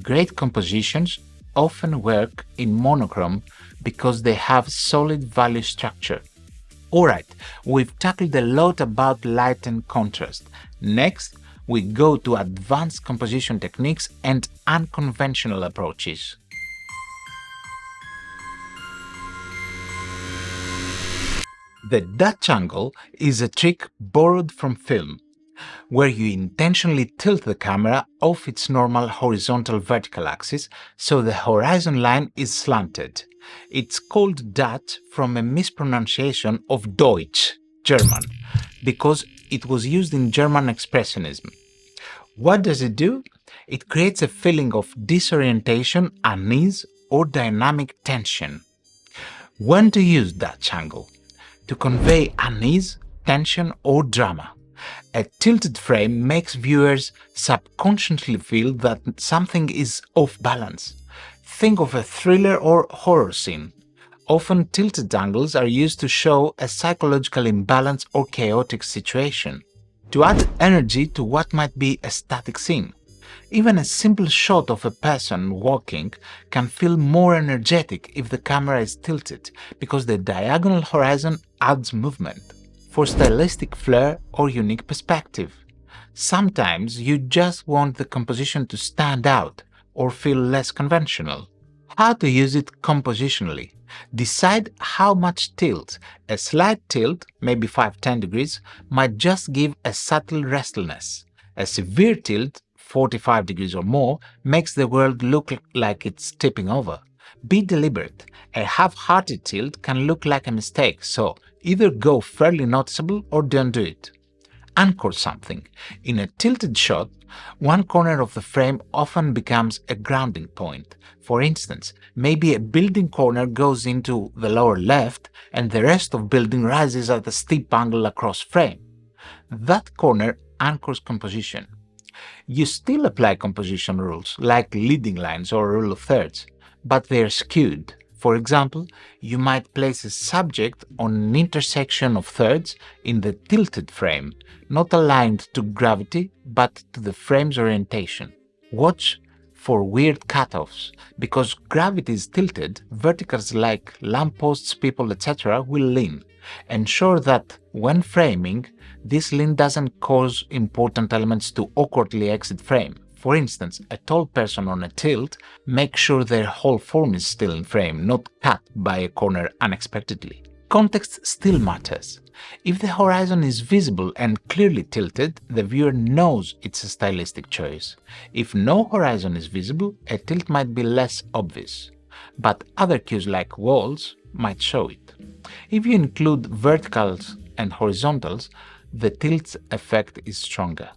Great compositions often work in monochrome because they have solid value structure. Alright, we've tackled a lot about light and contrast. Next, we go to advanced composition techniques and unconventional approaches. The Dutch angle is a trick borrowed from film, where you intentionally tilt the camera off its normal horizontal vertical axis so the horizon line is slanted. It's called Dutch from a mispronunciation of Deutsch, German, because it was used in German Expressionism. What does it do? It creates a feeling of disorientation, unease, or dynamic tension. When to use Dutch angle? To convey unease, tension, or drama. A tilted frame makes viewers subconsciously feel that something is off balance. Think of a thriller or horror scene. Often tilted angles are used to show a psychological imbalance or chaotic situation, to add energy to what might be a static scene. Even a simple shot of a person walking can feel more energetic if the camera is tilted, because the diagonal horizon adds movement. For stylistic flair or unique perspective. Sometimes you just want the composition to stand out or feel less conventional. How to use it compositionally? Decide how much tilt. A slight tilt, maybe 5-10 degrees, might just give a subtle restlessness. A severe tilt, 45 degrees or more, makes the world look like it's tipping over. Be deliberate. A half-hearted tilt can look like a mistake, so either go fairly noticeable or don't do it. Anchor something. In a tilted shot, one corner of the frame often becomes a grounding point. For instance, maybe a building corner goes into the lower left and the rest of building rises at a steep angle across frame. That corner anchors composition. You still apply composition rules like leading lines or rule of thirds, but they're skewed. For example, you might place a subject on an intersection of thirds in the tilted frame, not aligned to gravity but to the frame's orientation. Watch for weird cutoffs. Because gravity is tilted, verticals like lampposts, people, etc. will lean. Ensure that, when framing, this lean doesn't cause important elements to awkwardly exit frame. For instance, a tall person on a tilt, make sure their whole form is still in frame, not cut by a corner unexpectedly. Context still matters. If the horizon is visible and clearly tilted, the viewer knows it's a stylistic choice. If no horizon is visible, a tilt might be less obvious, but other cues like walls might show it. If you include verticals and horizontals, the tilt effect is stronger.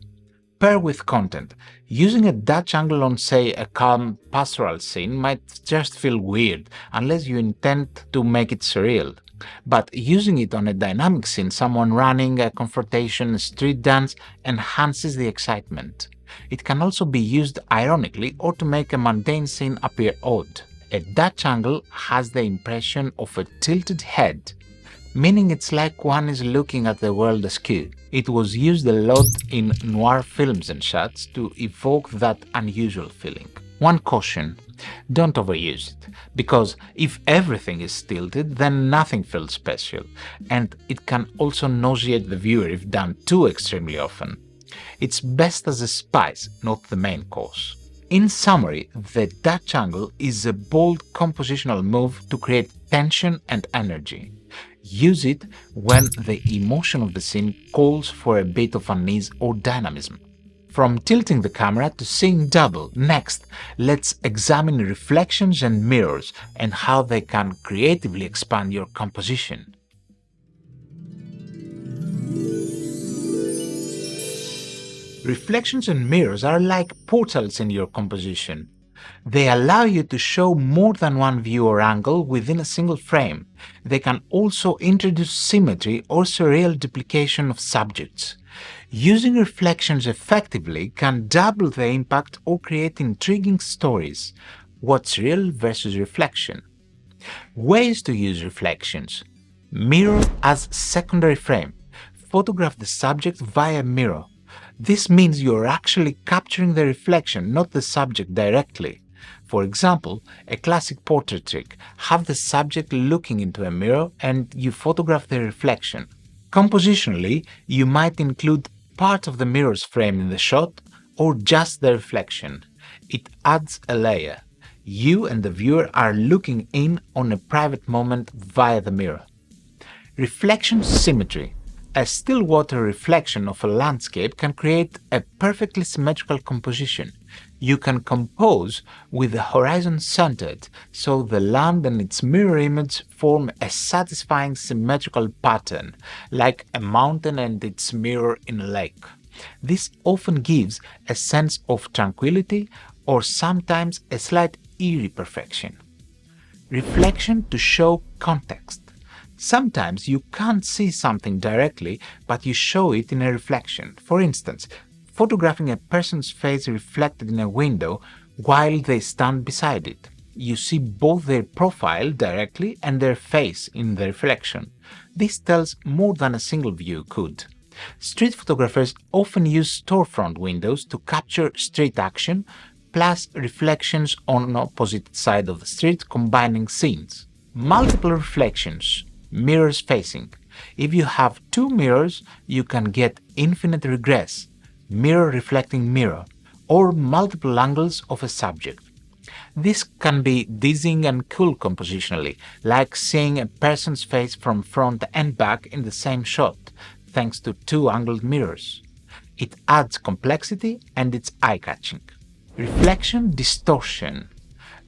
Pair with content. Using a Dutch angle on, say, a calm pastoral scene might just feel weird unless you intend to make it surreal. But using it on a dynamic scene, someone running, a confrontation, a street dance, enhances the excitement. It can also be used ironically or to make a mundane scene appear odd. A Dutch angle has the impression of a tilted head, meaning it's like one is looking at the world askew. It was used a lot in noir films and shots to evoke that unusual feeling. One caution: don't overuse it, because if everything is tilted, then nothing feels special, and it can also nauseate the viewer if done too extremely often. It's best as a spice, not the main course. In summary, the Dutch angle is a bold compositional move to create tension and energy. Use it when the emotion of the scene calls for a bit of unease or dynamism. From tilting the camera to seeing double, next, let's examine reflections and mirrors and how they can creatively expand your composition. Reflections and mirrors are like portals in your composition. They allow you to show more than one view or angle within a single frame. They can also introduce symmetry or surreal duplication of subjects. Using reflections effectively can double the impact or create intriguing stories. What's real versus reflection? Ways to use reflections. Mirror as secondary frame. Photograph the subject via mirror. This means you're actually capturing the reflection, not the subject directly. For example, a classic portrait trick: have the subject looking into a mirror and you photograph the reflection. Compositionally, you might include part of the mirror's frame in the shot or just the reflection. It adds a layer. You and the viewer are looking in on a private moment via the mirror. Reflection symmetry. A still water reflection of a landscape can create a perfectly symmetrical composition. You can compose with the horizon centered, so the land and its mirror image form a satisfying symmetrical pattern, like a mountain and its mirror in a lake. This often gives a sense of tranquility or sometimes a slight eerie perfection. Reflection to show context. Sometimes you can't see something directly, but you show it in a reflection. For instance, photographing a person's face reflected in a window while they stand beside it. You see both their profile directly and their face in the reflection. This tells more than a single view could. Street photographers often use storefront windows to capture street action, plus reflections on opposite side of the street combining scenes. Multiple reflections. Mirrors facing. If you have two mirrors, you can get infinite regress, mirror reflecting mirror, or multiple angles of a subject. This can be dizzying and cool compositionally, like seeing a person's face from front and back in the same shot, thanks to two angled mirrors. It adds complexity and it's eye-catching. Reflection distortion.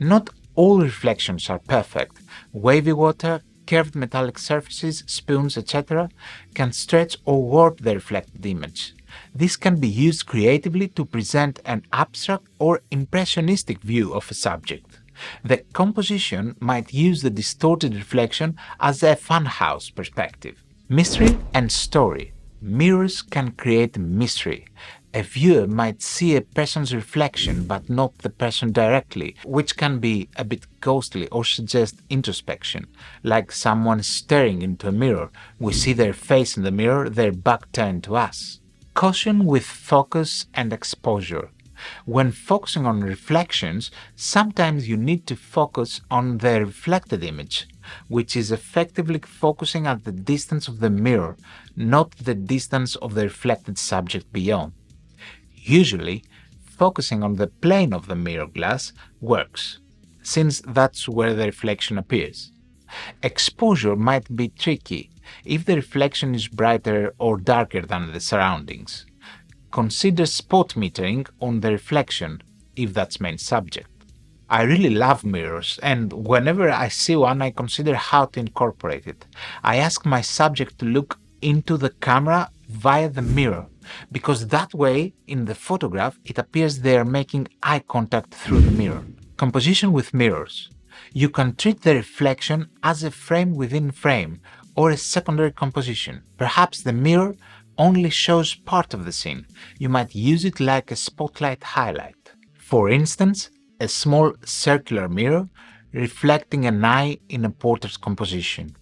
Not all reflections are perfect. Wavy water, curved metallic surfaces, spoons, etc. can stretch or warp the reflected image. This can be used creatively to present an abstract or impressionistic view of a subject. The composition might use the distorted reflection as a funhouse perspective. Mystery and story. Mirrors can create mystery. A viewer might see a person's reflection but not the person directly, which can be a bit ghostly or suggest introspection, like someone staring into a mirror. We see their face in the mirror, their back turned to us. Caution with focus and exposure. When focusing on reflections, sometimes you need to focus on the reflected image, which is effectively focusing at the distance of the mirror, not the distance of the reflected subject beyond. Usually, focusing on the plane of the mirror glass works, since that's where the reflection appears. Exposure might be tricky if the reflection is brighter or darker than the surroundings. Consider spot metering on the reflection if that's main subject. I really love mirrors, and whenever I see one I consider how to incorporate it. I ask my subject to look into the camera via the mirror, because that way in the photograph it appears they are making eye contact through the mirror. Composition with mirrors. You can treat the reflection as a frame within frame or a secondary composition. Perhaps the mirror only shows part of the scene. You might use it like a spotlight highlight. For instance, a small circular mirror reflecting an eye in a portrait's composition.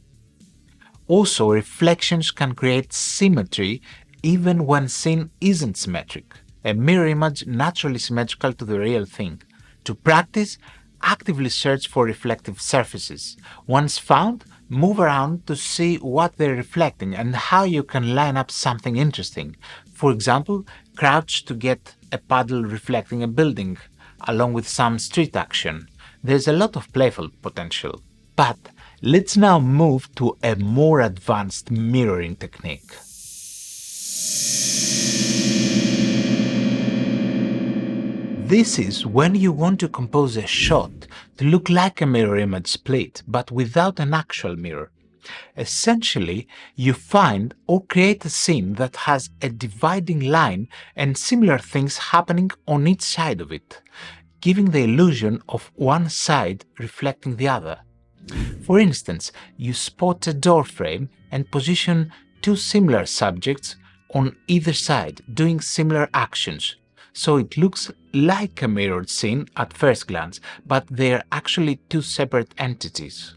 Also, reflections can create symmetry even when scene isn't symmetric. A mirror image naturally symmetrical to the real thing. To practice, actively search for reflective surfaces. Once found, move around to see what they're reflecting and how you can line up something interesting. For example, crouch to get a puddle reflecting a building, along with some street action. There's a lot of playful potential. But let's now move to a more advanced mirroring technique. This is when you want to compose a shot to look like a mirror image split, but without an actual mirror. Essentially, you find or create a scene that has a dividing line and similar things happening on each side of it, giving the illusion of one side reflecting the other. For instance, you spot a door frame and position two similar subjects on either side doing similar actions, so it looks like a mirrored scene at first glance, but they are actually two separate entities.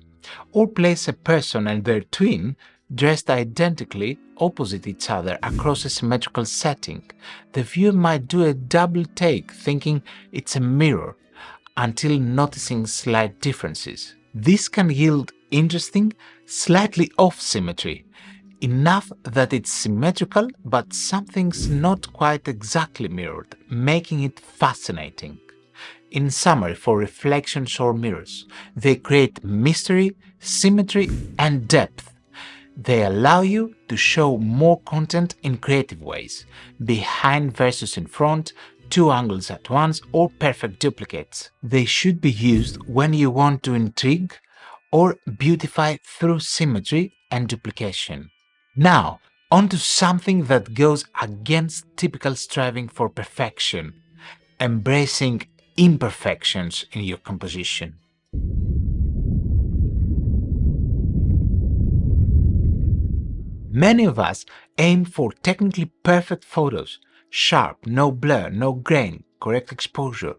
Or place a person and their twin dressed identically opposite each other across a symmetrical setting. The viewer might do a double take thinking it's a mirror until noticing slight differences. This can yield interesting, slightly off symmetry, enough that it's symmetrical but something's not quite exactly mirrored, making it fascinating. In summary, for reflections or mirrors, they create mystery, symmetry, and depth. They allow you to show more content in creative ways, behind versus in front, two angles at once, or perfect duplicates. They should be used when you want to intrigue or beautify through symmetry and duplication. Now, on to something that goes against typical striving for perfection, embracing imperfections in your composition. Many of us aim for technically perfect photos, sharp, no blur, no grain, correct exposure.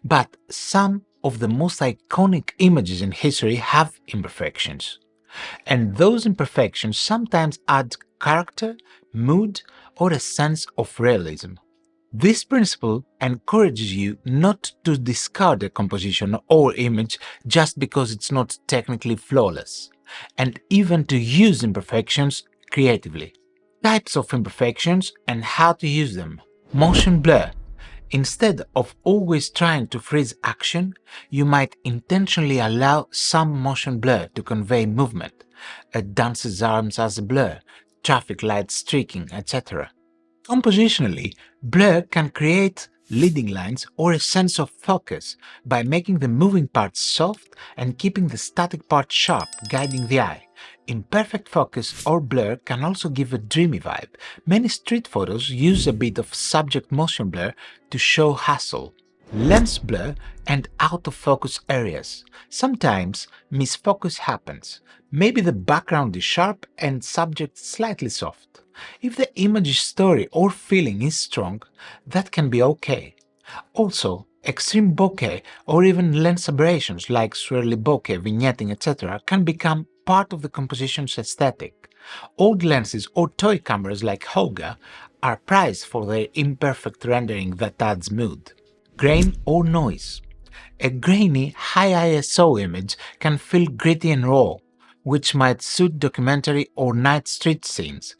But some of the most iconic images in history have imperfections. And those imperfections sometimes add character, mood, or a sense of realism. This principle encourages you not to discard a composition or image just because it's not technically flawless, and even to use imperfections creatively. Types of imperfections and how to use them. Motion blur. Instead of always trying to freeze action, you might intentionally allow some motion blur to convey movement. A dancer's arms as a blur, traffic lights streaking, etc. Compositionally, blur can create leading lines or a sense of focus by making the moving parts soft and keeping the static part sharp, guiding the eye. Imperfect focus or blur can also give a dreamy vibe. Many street photos use a bit of subject motion blur to show hustle. Lens blur and out of focus areas. Sometimes misfocus happens. Maybe the background is sharp and subject slightly soft. If the image's story or feeling is strong, that can be okay. Also, extreme bokeh or even lens aberrations like swirly bokeh, vignetting, etc. can become part of the composition's aesthetic. Old lenses or toy cameras like Hoga are prized for their imperfect rendering that adds mood. Grain or noise. A grainy, high ISO image can feel gritty and raw, which might suit documentary or night street scenes.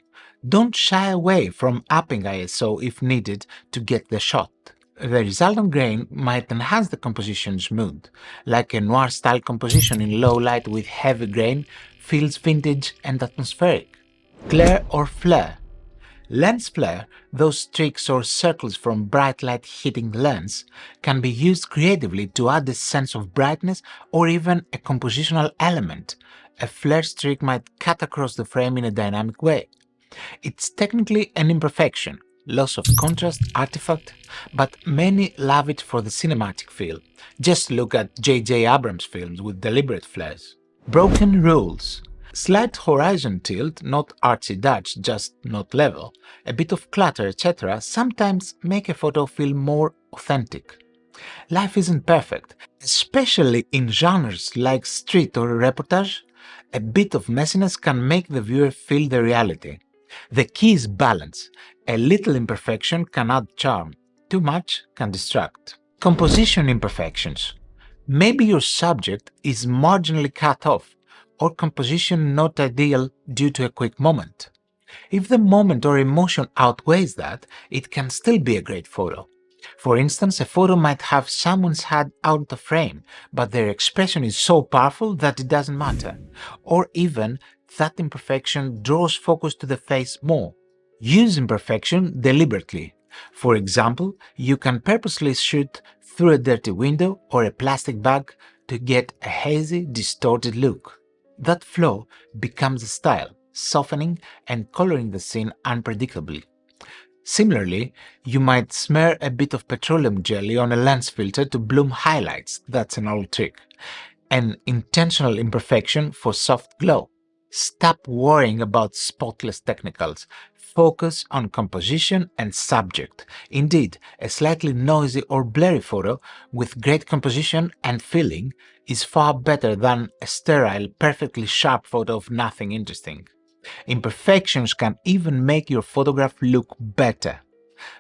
Don't shy away from upping ISO if needed to get the shot. The resultant grain might enhance the composition's mood, like a noir-style composition in low light with heavy grain feels vintage and atmospheric. Glare or flare. Lens flare, those streaks or circles from bright light hitting the lens, can be used creatively to add a sense of brightness or even a compositional element. A flare streak might cut across the frame in a dynamic way. It's technically an imperfection, loss of contrast artifact, but many love it for the cinematic feel. Just look at J.J. Abrams films with deliberate flares. Broken rules. Slight horizon tilt, not artsy Dutch, just not level, a bit of clutter, etc. sometimes make a photo feel more authentic. Life isn't perfect, especially in genres like street or reportage. A bit of messiness can make the viewer feel the reality. The key is balance. A little imperfection can add charm. Too much can distract. Composition imperfections. Maybe your subject is marginally cut off, or composition not ideal due to a quick moment. If the moment or emotion outweighs that, it can still be a great photo. For instance, a photo might have someone's head out of frame, but their expression is so powerful that it doesn't matter. Or even that imperfection draws focus to the face more. Use imperfection deliberately. For example, you can purposely shoot through a dirty window or a plastic bag to get a hazy, distorted look. That flow becomes a style, softening and coloring the scene unpredictably. Similarly, you might smear a bit of petroleum jelly on a lens filter to bloom highlights. That's an old trick. An intentional imperfection for soft glow. Stop worrying about spotless technicals. Focus on composition and subject. Indeed, a slightly noisy or blurry photo with great composition and feeling is far better than a sterile, perfectly sharp photo of nothing interesting. Imperfections can even make your photograph look better.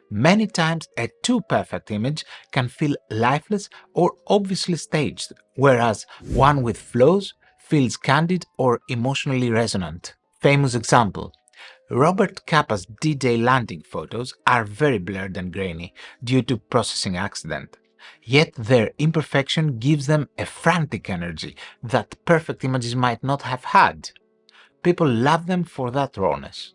Many times a too perfect image can feel lifeless or obviously staged, whereas one with flaws feels candid or emotionally resonant. Famous example. Robert Capa's D-Day landing photos are very blurred and grainy due to processing accident. Yet their imperfection gives them a frantic energy that perfect images might not have had. People love them for that rawness.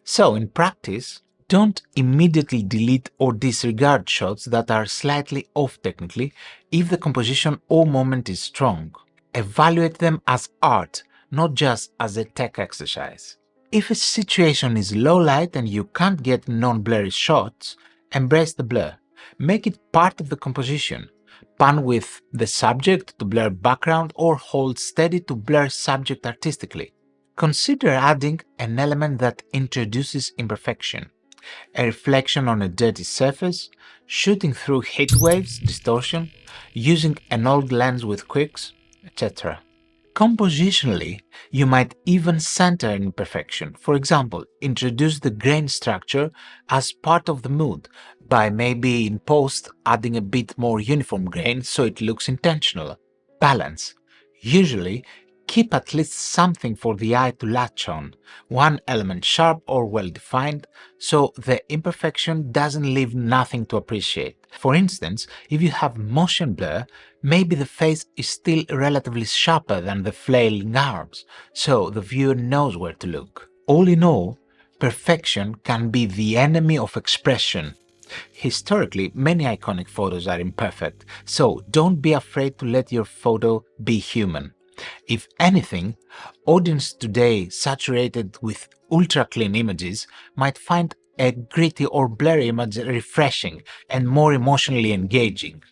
So, in practice, don't immediately delete or disregard shots that are slightly off technically if the composition or moment is strong. Evaluate them as art, not just as a tech exercise. If a situation is low light and you can't get non-blurry shots, embrace the blur. Make it part of the composition. Pan with the subject to blur background or hold steady to blur subject artistically. Consider adding an element that introduces imperfection. A reflection on a dirty surface, shooting through heat waves, distortion, using an old lens with quicks, etc. Compositionally, you might even center an imperfection. For example, introduce the grain structure as part of the mood by maybe in post adding a bit more uniform grain so it looks intentional. Balance. Usually, keep at least something for the eye to latch on, one element sharp or well-defined, so the imperfection doesn't leave nothing to appreciate. For instance, if you have motion blur, maybe the face is still relatively sharper than the flailing arms, so the viewer knows where to look. All in all, perfection can be the enemy of expression. Historically, many iconic photos are imperfect, so don't be afraid to let your photo be human. If anything, audience today saturated with ultra-clean images might find a gritty or blurry image refreshing and more emotionally engaging.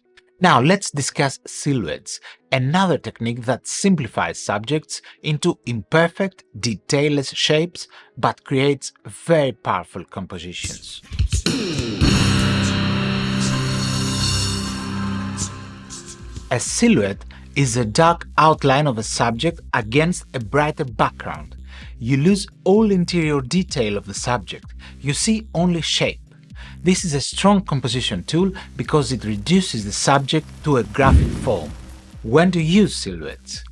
Now let's discuss silhouettes, another technique that simplifies subjects into imperfect, detailless shapes but creates very powerful compositions. A silhouette is a dark outline of a subject against a brighter background. You lose all interior detail of the subject, you see only shape. This is a strong composition tool because it reduces the subject to a graphic form. When to use silhouettes?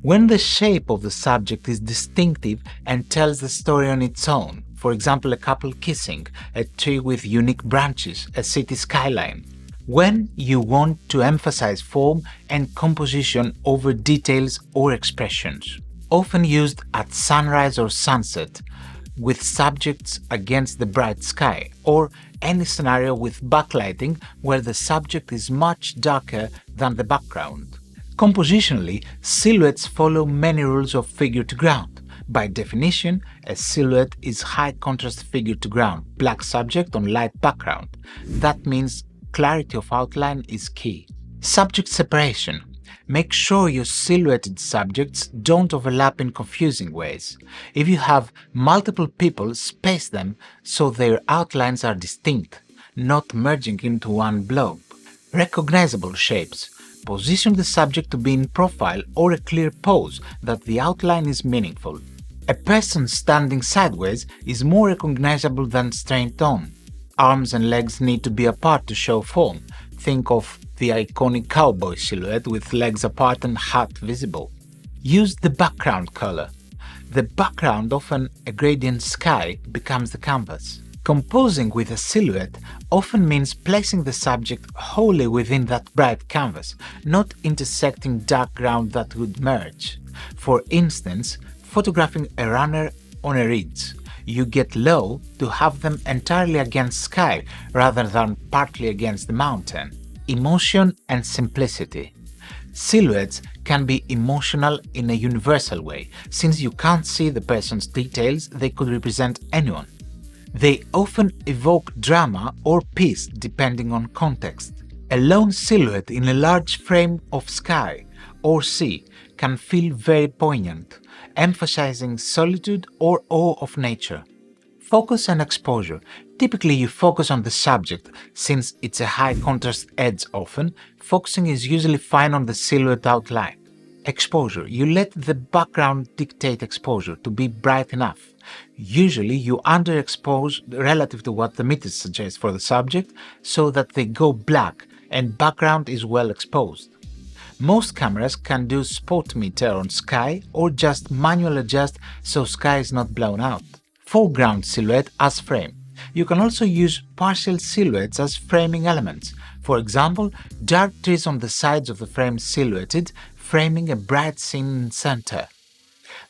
When the shape of the subject is distinctive and tells the story on its own, for example a couple kissing, a tree with unique branches, a city skyline. When you want to emphasize form and composition over details or expressions. Often used at sunrise or sunset, with subjects against the bright sky, or any scenario with backlighting where the subject is much darker than the background. Compositionally, silhouettes follow many rules of figure to ground. By definition, a silhouette is high contrast figure to ground, black subject on light background. That means clarity of outline is key. Subject separation. Make sure your silhouetted subjects don't overlap in confusing ways. If you have multiple people, space them so their outlines are distinct, not merging into one blob. Recognizable shapes. Position the subject to be in profile or a clear pose that the outline is meaningful. A person standing sideways is more recognizable than straight on. Arms and legs need to be apart to show form. Think of the iconic cowboy silhouette with legs apart and hat visible. Use the background color. The background, often a gradient sky, becomes the canvas. Composing with a silhouette often means placing the subject wholly within that bright canvas, not intersecting dark ground that would merge. For instance, photographing a runner on a ridge. You get low to have them entirely against sky rather than partly against the mountain. Emotion and simplicity. Silhouettes can be emotional in a universal way. Since you can't see the person's details, they could represent anyone. They often evoke drama or peace depending on context. A lone silhouette in a large frame of sky or sea can feel very poignant, emphasizing solitude or awe of nature. Focus and exposure. Typically you focus on the subject, since it's a high contrast edge often, focusing is usually fine on the silhouette outline. Exposure. You let the background dictate exposure to be bright enough. Usually you underexpose relative to what the meters suggest for the subject so that they go black and background is well exposed. Most cameras can do spot meter on sky or just manual adjust so sky is not blown out. Foreground silhouette as frame. You can also use partial silhouettes as framing elements. For example, dark trees on the sides of the frame silhouetted, framing a bright scene in center.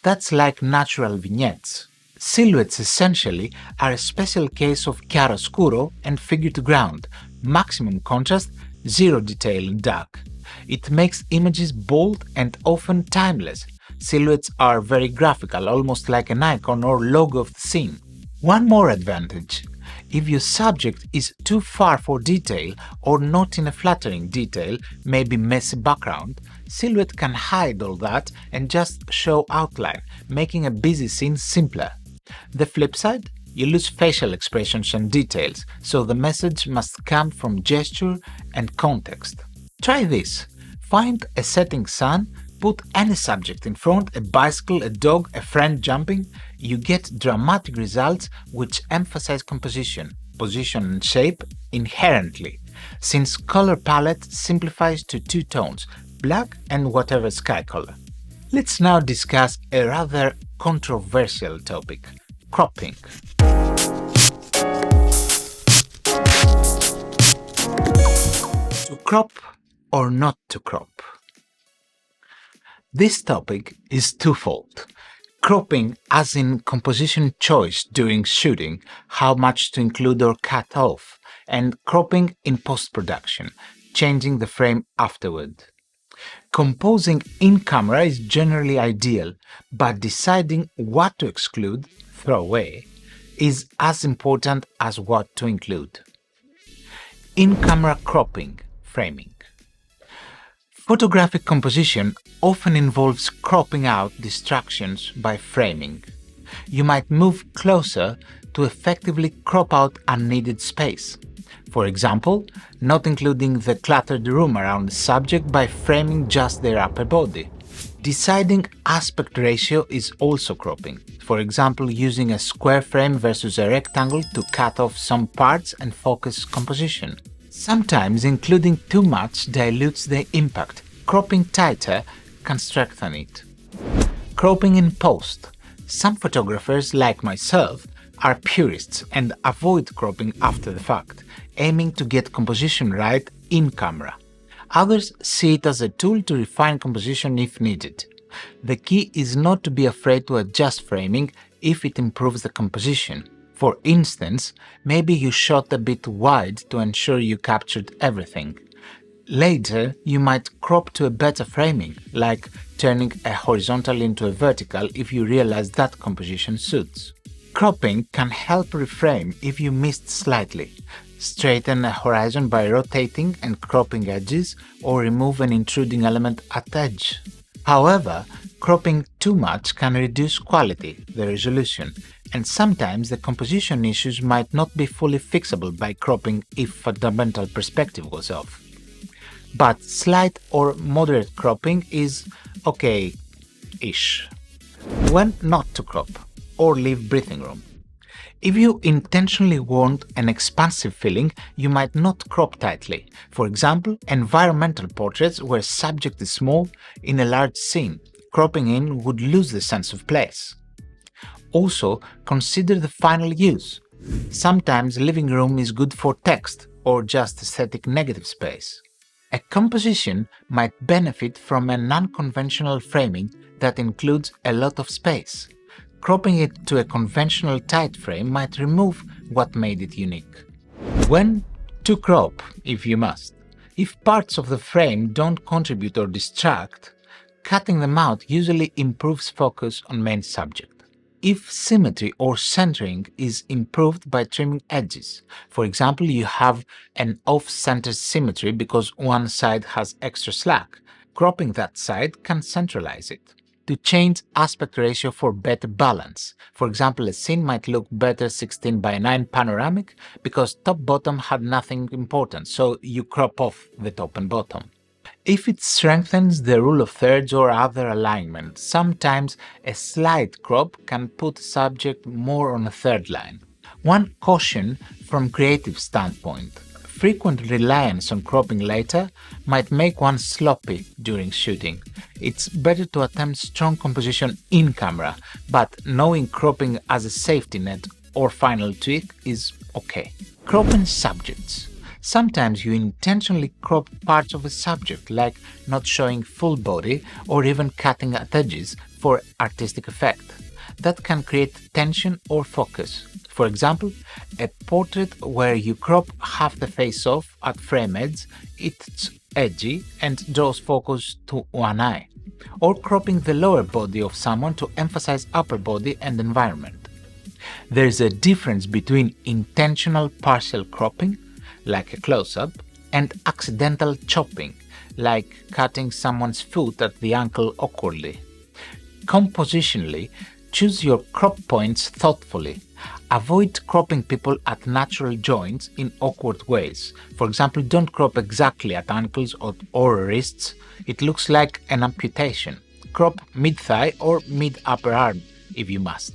That's like natural vignettes. Silhouettes essentially are a special case of chiaroscuro and figure to ground, maximum contrast, zero detail in dark. It makes images bold and often timeless. Silhouettes are very graphical, almost like an icon or logo of the scene. One more advantage. If your subject is too far for detail or not in a flattering detail, maybe messy background, silhouette can hide all that and just show outline, making a busy scene simpler. The flip side? You lose facial expressions and details, so the message must come from gesture and context. Try this. Find a setting sun, put any subject in front, a bicycle, a dog, a friend jumping. You get dramatic results which emphasize composition, position and shape inherently, since color palette simplifies to two tones, black and whatever sky color. Let's now discuss a rather controversial topic, cropping. To crop or not to crop? This topic is twofold. Cropping as in composition choice during shooting, how much to include or cut off, and cropping in post-production, changing the frame afterward. Composing in camera is generally ideal, but deciding what to exclude, throw away, is as important as what to include. In-camera cropping, framing. Photographic composition often involves cropping out distractions by framing. You might move closer to effectively crop out unneeded space. For example, not including the cluttered room around the subject by framing just their upper body. Deciding aspect ratio is also cropping. For example, using a square frame versus a rectangle to cut off some parts and focus composition. Sometimes including too much dilutes the impact. Cropping tighter can strengthen it. Cropping in post. Some photographers, like myself, are purists and avoid cropping after the fact, aiming to get composition right in camera. Others see it as a tool to refine composition if needed. The key is not to be afraid to adjust framing if it improves the composition. For instance, maybe you shot a bit wide to ensure you captured everything. Later, you might crop to a better framing, like turning a horizontal into a vertical if you realize that composition suits. Cropping can help reframe if you missed slightly. Straighten a horizon by rotating and cropping edges, or remove an intruding element at edge. However, cropping too much can reduce quality, the resolution, and sometimes the composition issues might not be fully fixable by cropping if fundamental perspective was off. But slight or moderate cropping is okay-ish. When not to crop, or leave breathing room. If you intentionally want an expansive feeling, you might not crop tightly. For example, environmental portraits where subject is small in a large scene. Cropping in would lose the sense of place. Also, consider the final use. Sometimes living room is good for text or just aesthetic negative space. A composition might benefit from an unconventional framing that includes a lot of space. Cropping it to a conventional tight frame might remove what made it unique. When to crop, if you must. If parts of the frame don't contribute or distract, cutting them out usually improves focus on main subject. If symmetry or centering is improved by trimming edges, for example, you have an off-center symmetry because one side has extra slack, cropping that side can centralize it. To change aspect ratio for better balance. For example, a scene might look better 16:9 panoramic because top-bottom had nothing important, so you crop off the top and bottom. If it strengthens the rule of thirds or other alignment, sometimes a slight crop can put subject more on a third line. One caution from creative standpoint. Frequent reliance on cropping later might make one sloppy during shooting. It's better to attempt strong composition in camera, but knowing cropping as a safety net or final tweak is okay. Cropping subjects. Sometimes you intentionally crop parts of a subject, like not showing full body or even cutting at edges for artistic effect. That can create tension or focus. For example, a portrait where you crop half the face off at frame edge, it's edgy and draws focus to one eye. Or cropping the lower body of someone to emphasize upper body and environment. There's a difference between intentional partial cropping, like a close-up, and accidental chopping, like cutting someone's foot at the ankle awkwardly. Compositionally, choose your crop points thoughtfully. Avoid cropping people at natural joints in awkward ways. For example, don't crop exactly at ankles or wrists. It looks like an amputation. Crop mid-thigh or mid-upper arm if you must.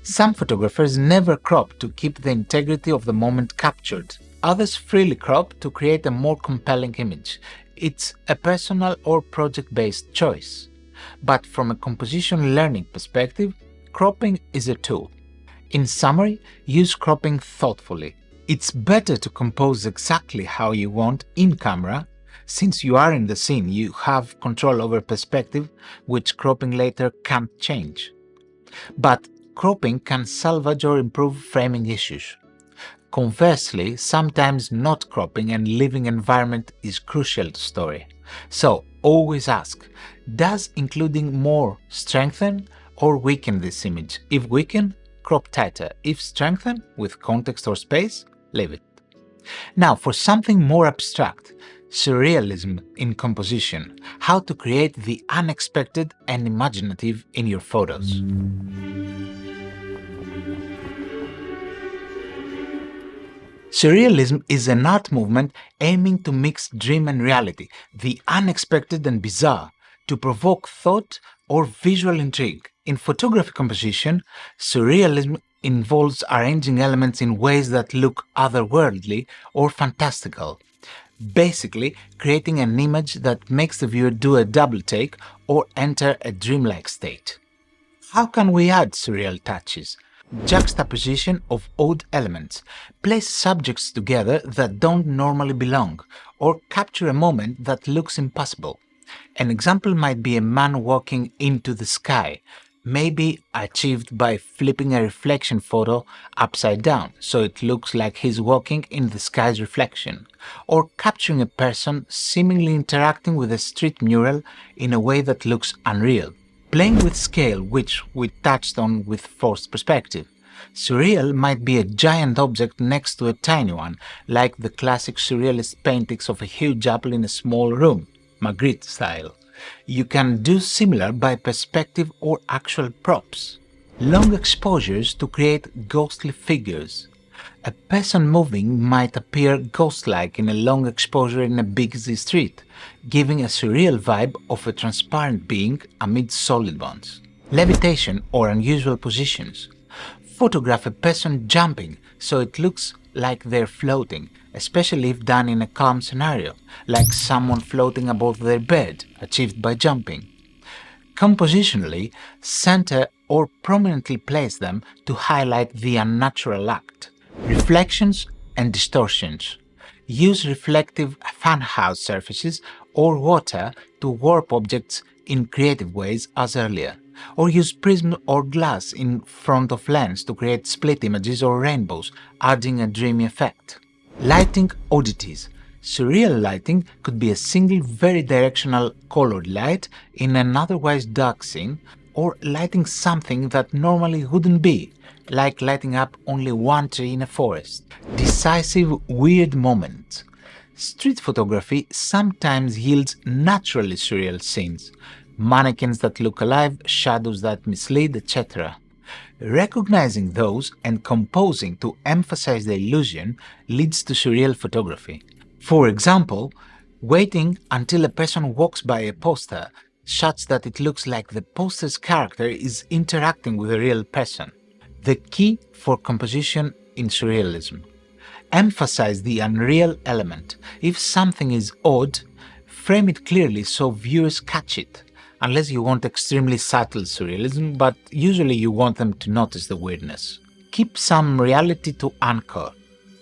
Some photographers never crop to keep the integrity of the moment captured. Others freely crop to create a more compelling image. It's a personal or project-based choice. But from a composition learning perspective, cropping is a tool. In summary, use cropping thoughtfully. It's better to compose exactly how you want in camera. Since you are in the scene, you have control over perspective, which cropping later can't change. But cropping can salvage or improve framing issues. Conversely, sometimes not cropping and leaving environment is crucial to story. So always ask, does including more strengthen or weaken this image? If weaken, crop tighter. If strengthened with context or space, leave it. Now, for something more abstract, surrealism in composition, how to create the unexpected and imaginative in your photos. Surrealism is an art movement aiming to mix dream and reality, the unexpected and bizarre, to provoke thought or visual intrigue. In photography composition, surrealism involves arranging elements in ways that look otherworldly or fantastical, basically creating an image that makes the viewer do a double take or enter a dreamlike state. How can we add surreal touches? Juxtaposition of odd elements. Place subjects together that don't normally belong, or capture a moment that looks impossible. An example might be a man walking into the sky, maybe achieved by flipping a reflection photo upside down so it looks like he's walking in the sky's reflection, or capturing a person seemingly interacting with a street mural in a way that looks unreal. Playing with scale, which we touched on with forced perspective. Surreal might be a giant object next to a tiny one, like the classic surrealist paintings of a huge apple in a small room, Magritte style. You can do similar by perspective or actual props. Long exposures to create ghostly figures. A person moving might appear ghost-like in a long exposure in a busy street, giving a surreal vibe of a transparent being amid solid ones. Levitation or unusual positions. Photograph a person jumping so it looks like they're floating, especially if done in a calm scenario, like someone floating above their bed, achieved by jumping. Compositionally, center or prominently place them to highlight the unnatural act. Reflections and distortions. Use reflective funhouse surfaces or water to warp objects in creative ways as earlier, or use prism or glass in front of lens to create split images or rainbows, adding a dreamy effect. Lighting oddities. Surreal lighting could be a single very directional colored light in an otherwise dark scene, or lighting something that normally wouldn't be, like lighting up only one tree in a forest. Decisive weird moments. Street photography sometimes yields naturally surreal scenes, mannequins that look alive, shadows that mislead, etc. Recognizing those and composing to emphasize the illusion leads to surreal photography. For example, waiting until a person walks by a poster such that it looks like the poster's character is interacting with a real person. The key for composition in surrealism. Emphasize the unreal element. If something is odd, frame it clearly so viewers catch it, unless you want extremely subtle surrealism, but usually you want them to notice the weirdness. Keep some reality to anchor.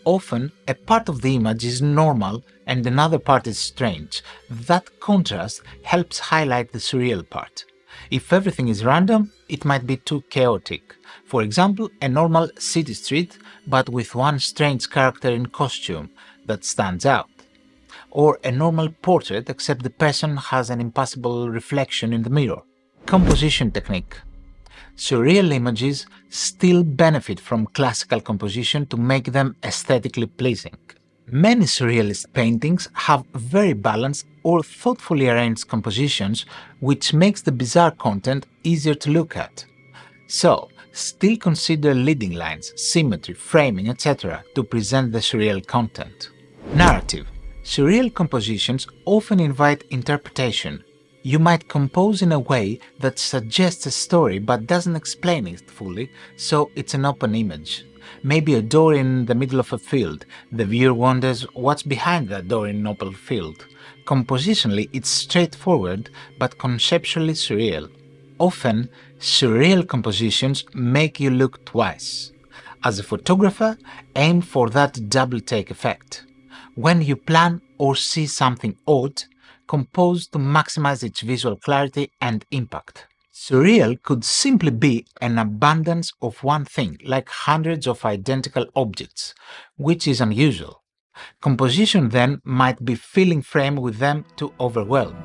Often, a part of the image is normal and another part is strange. That contrast helps highlight the surreal part. If everything is random, it might be too chaotic. For example, a normal city street, but with one strange character in costume that stands out. Or a normal portrait except the person has an impossible reflection in the mirror. Composition technique. Surreal images still benefit from classical composition to make them aesthetically pleasing. Many surrealist paintings have very balanced or thoughtfully arranged compositions, which makes the bizarre content easier to look at. So, still consider leading lines, symmetry, framing, etc. to present the surreal content. Narrative. Surreal compositions often invite interpretation. You might compose in a way that suggests a story but doesn't explain it fully, so it's an open image. Maybe a door in the middle of a field. The viewer wonders what's behind that door in an open field. Compositionally, it's straightforward but conceptually surreal. Often, surreal compositions make you look twice. As a photographer, aim for that double-take effect. When you plan or see something odd, compose to maximize its visual clarity and impact. Surreal could simply be an abundance of one thing, like hundreds of identical objects, which is unusual. Composition then might be filling frame with them to overwhelm.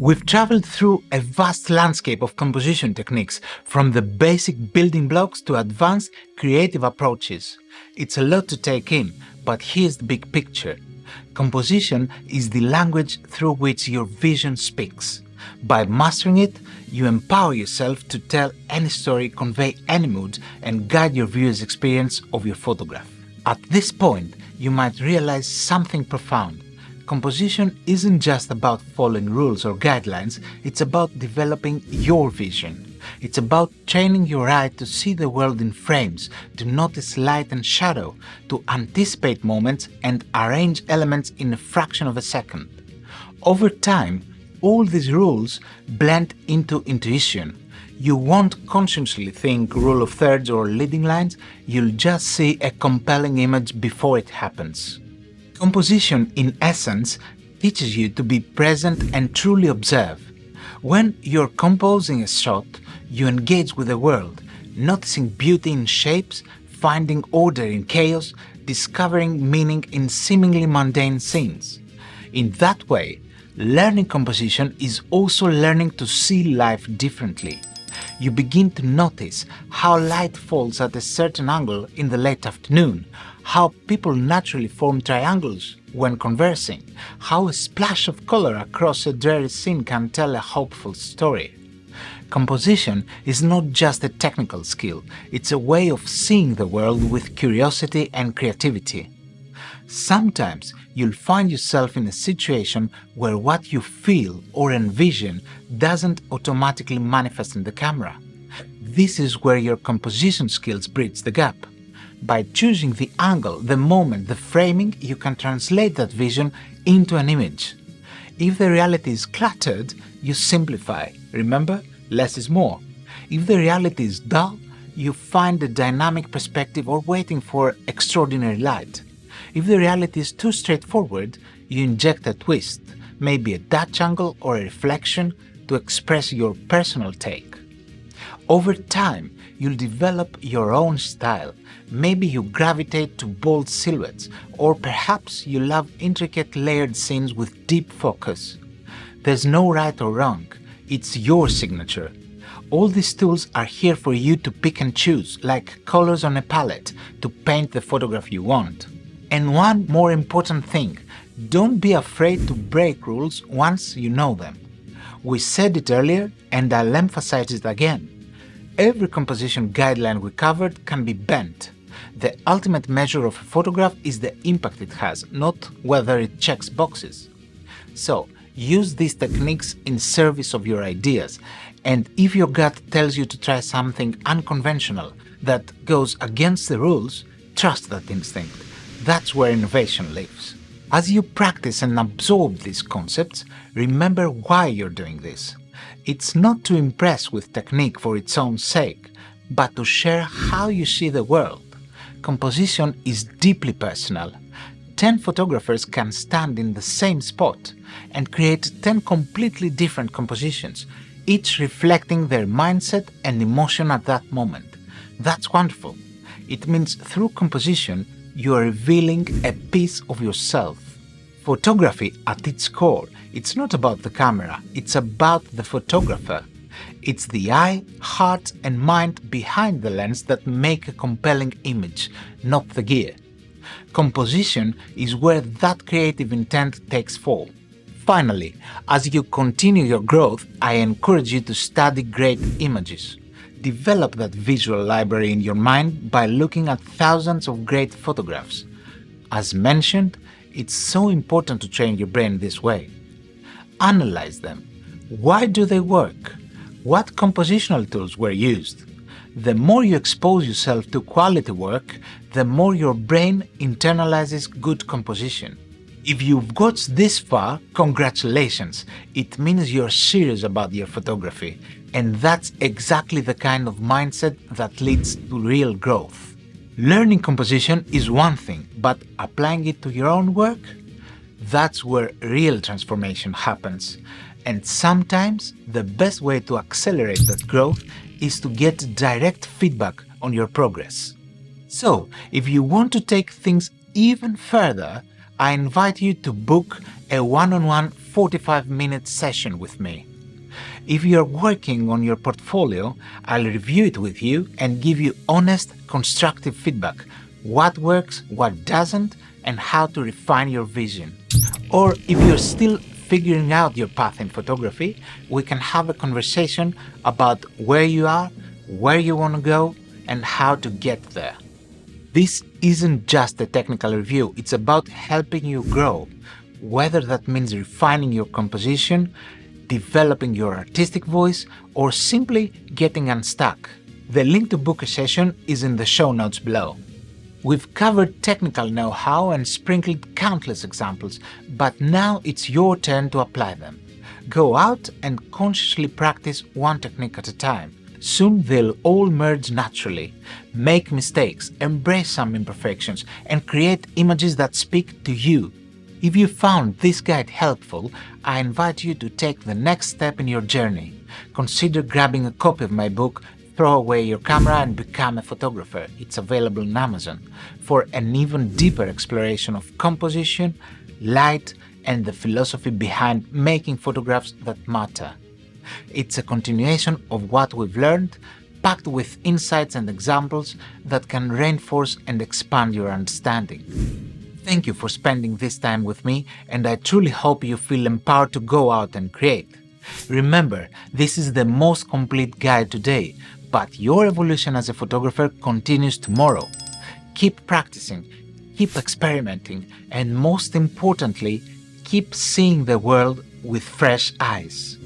We've traveled through a vast landscape of composition techniques, from the basic building blocks to advanced creative approaches. It's a lot to take in, but here's the big picture. Composition is the language through which your vision speaks. By mastering it, you empower yourself to tell any story, convey any mood, and guide your viewer's experience of your photograph. At this point, you might realize something profound. Composition isn't just about following rules or guidelines, it's about developing your vision. It's about training your eye to see the world in frames, to notice light and shadow, to anticipate moments and arrange elements in a fraction of a second. Over time, all these rules blend into intuition. You won't consciously think rule of thirds or leading lines, you'll just see a compelling image before it happens. Composition, in essence, teaches you to be present and truly observe. When you're composing a shot, you engage with the world, noticing beauty in shapes, finding order in chaos, discovering meaning in seemingly mundane scenes. In that way, learning composition is also learning to see life differently. You begin to notice how light falls at a certain angle in the late afternoon, how people naturally form triangles when conversing, how a splash of color across a dreary scene can tell a hopeful story. Composition is not just a technical skill, it's a way of seeing the world with curiosity and creativity. Sometimes you'll find yourself in a situation where what you feel or envision doesn't automatically manifest in the camera. This is where your composition skills bridge the gap. By choosing the angle, the moment, the framing, you can translate that vision into an image. If the reality is cluttered, you simplify. Remember, less is more. If the reality is dull, you find a dynamic perspective or waiting for extraordinary light. If the reality is too straightforward, you inject a twist, maybe a Dutch angle or a reflection, to express your personal take. Over time, you'll develop your own style. Maybe you gravitate to bold silhouettes, or perhaps you love intricate layered scenes with deep focus. There's no right or wrong, it's your signature. All these tools are here for you to pick and choose, like colors on a palette, to paint the photograph you want. And one more important thing, don't be afraid to break rules once you know them. We said it earlier, and I'll emphasize it again. Every composition guideline we covered can be bent. The ultimate measure of a photograph is the impact it has, not whether it checks boxes. So, use these techniques in service of your ideas, and if your gut tells you to try something unconventional that goes against the rules, trust that instinct. That's where innovation lives. As you practice and absorb these concepts, remember why you're doing this. It's not to impress with technique for its own sake, but to share how you see the world. Composition is deeply personal. 10 photographers can stand in the same spot and create 10 completely different compositions, each reflecting their mindset and emotion at that moment. That's wonderful. It means through composition, you are revealing a piece of yourself. Photography, at its core, it's not about the camera, it's about the photographer. It's the eye, heart, and mind behind the lens that make a compelling image, not the gear. Composition is where that creative intent takes form. Finally, as you continue your growth, I encourage you to study great images. Develop that visual library in your mind by looking at thousands of great photographs. As mentioned, it's so important to train your brain this way. Analyze them. Why do they work? What compositional tools were used? The more you expose yourself to quality work, the more your brain internalizes good composition. If you've got this far, congratulations! It means you're serious about your photography, and that's exactly the kind of mindset that leads to real growth. Learning composition is one thing, but applying it to your own work? That's where real transformation happens. And sometimes the best way to accelerate that growth is to get direct feedback on your progress. So, if you want to take things even further, I invite you to book a one-on-one 45-minute session with me. If you're working on your portfolio, I'll review it with you and give you honest, constructive feedback, what works, what doesn't, and how to refine your vision. Or if you're still figuring out your path in photography, we can have a conversation about where you are, where you want to go, and how to get there. This isn't just a technical review, it's about helping you grow, whether that means refining your composition, developing your artistic voice, or simply getting unstuck. The link to book a session is in the show notes below. We've covered technical know-how and sprinkled countless examples, but now it's your turn to apply them. Go out and consciously practice one technique at a time. Soon they'll all merge naturally. Make mistakes, embrace some imperfections, and create images that speak to you. If you found this guide helpful, I invite you to take the next step in your journey. Consider grabbing a copy of my book, Throw Away Your Camera and Become a Photographer. It's available on Amazon for an even deeper exploration of composition, light, and the philosophy behind making photographs that matter. It's a continuation of what we've learned, packed with insights and examples that can reinforce and expand your understanding. Thank you for spending this time with me, and I truly hope you feel empowered to go out and create. Remember, this is the most complete guide today, but your evolution as a photographer continues tomorrow. Keep practicing, keep experimenting, and most importantly, keep seeing the world with fresh eyes.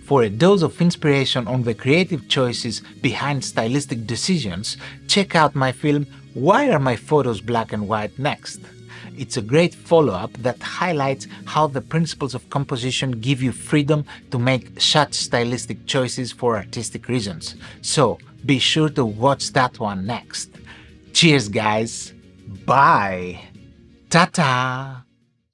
For a dose of inspiration on the creative choices behind stylistic decisions, check out my film Why Are My Photos Black and White next? It's a great follow-up that highlights how the principles of composition give you freedom to make such stylistic choices for artistic reasons. So be sure to watch that one next. Cheers, guys! Bye! Ta-ta!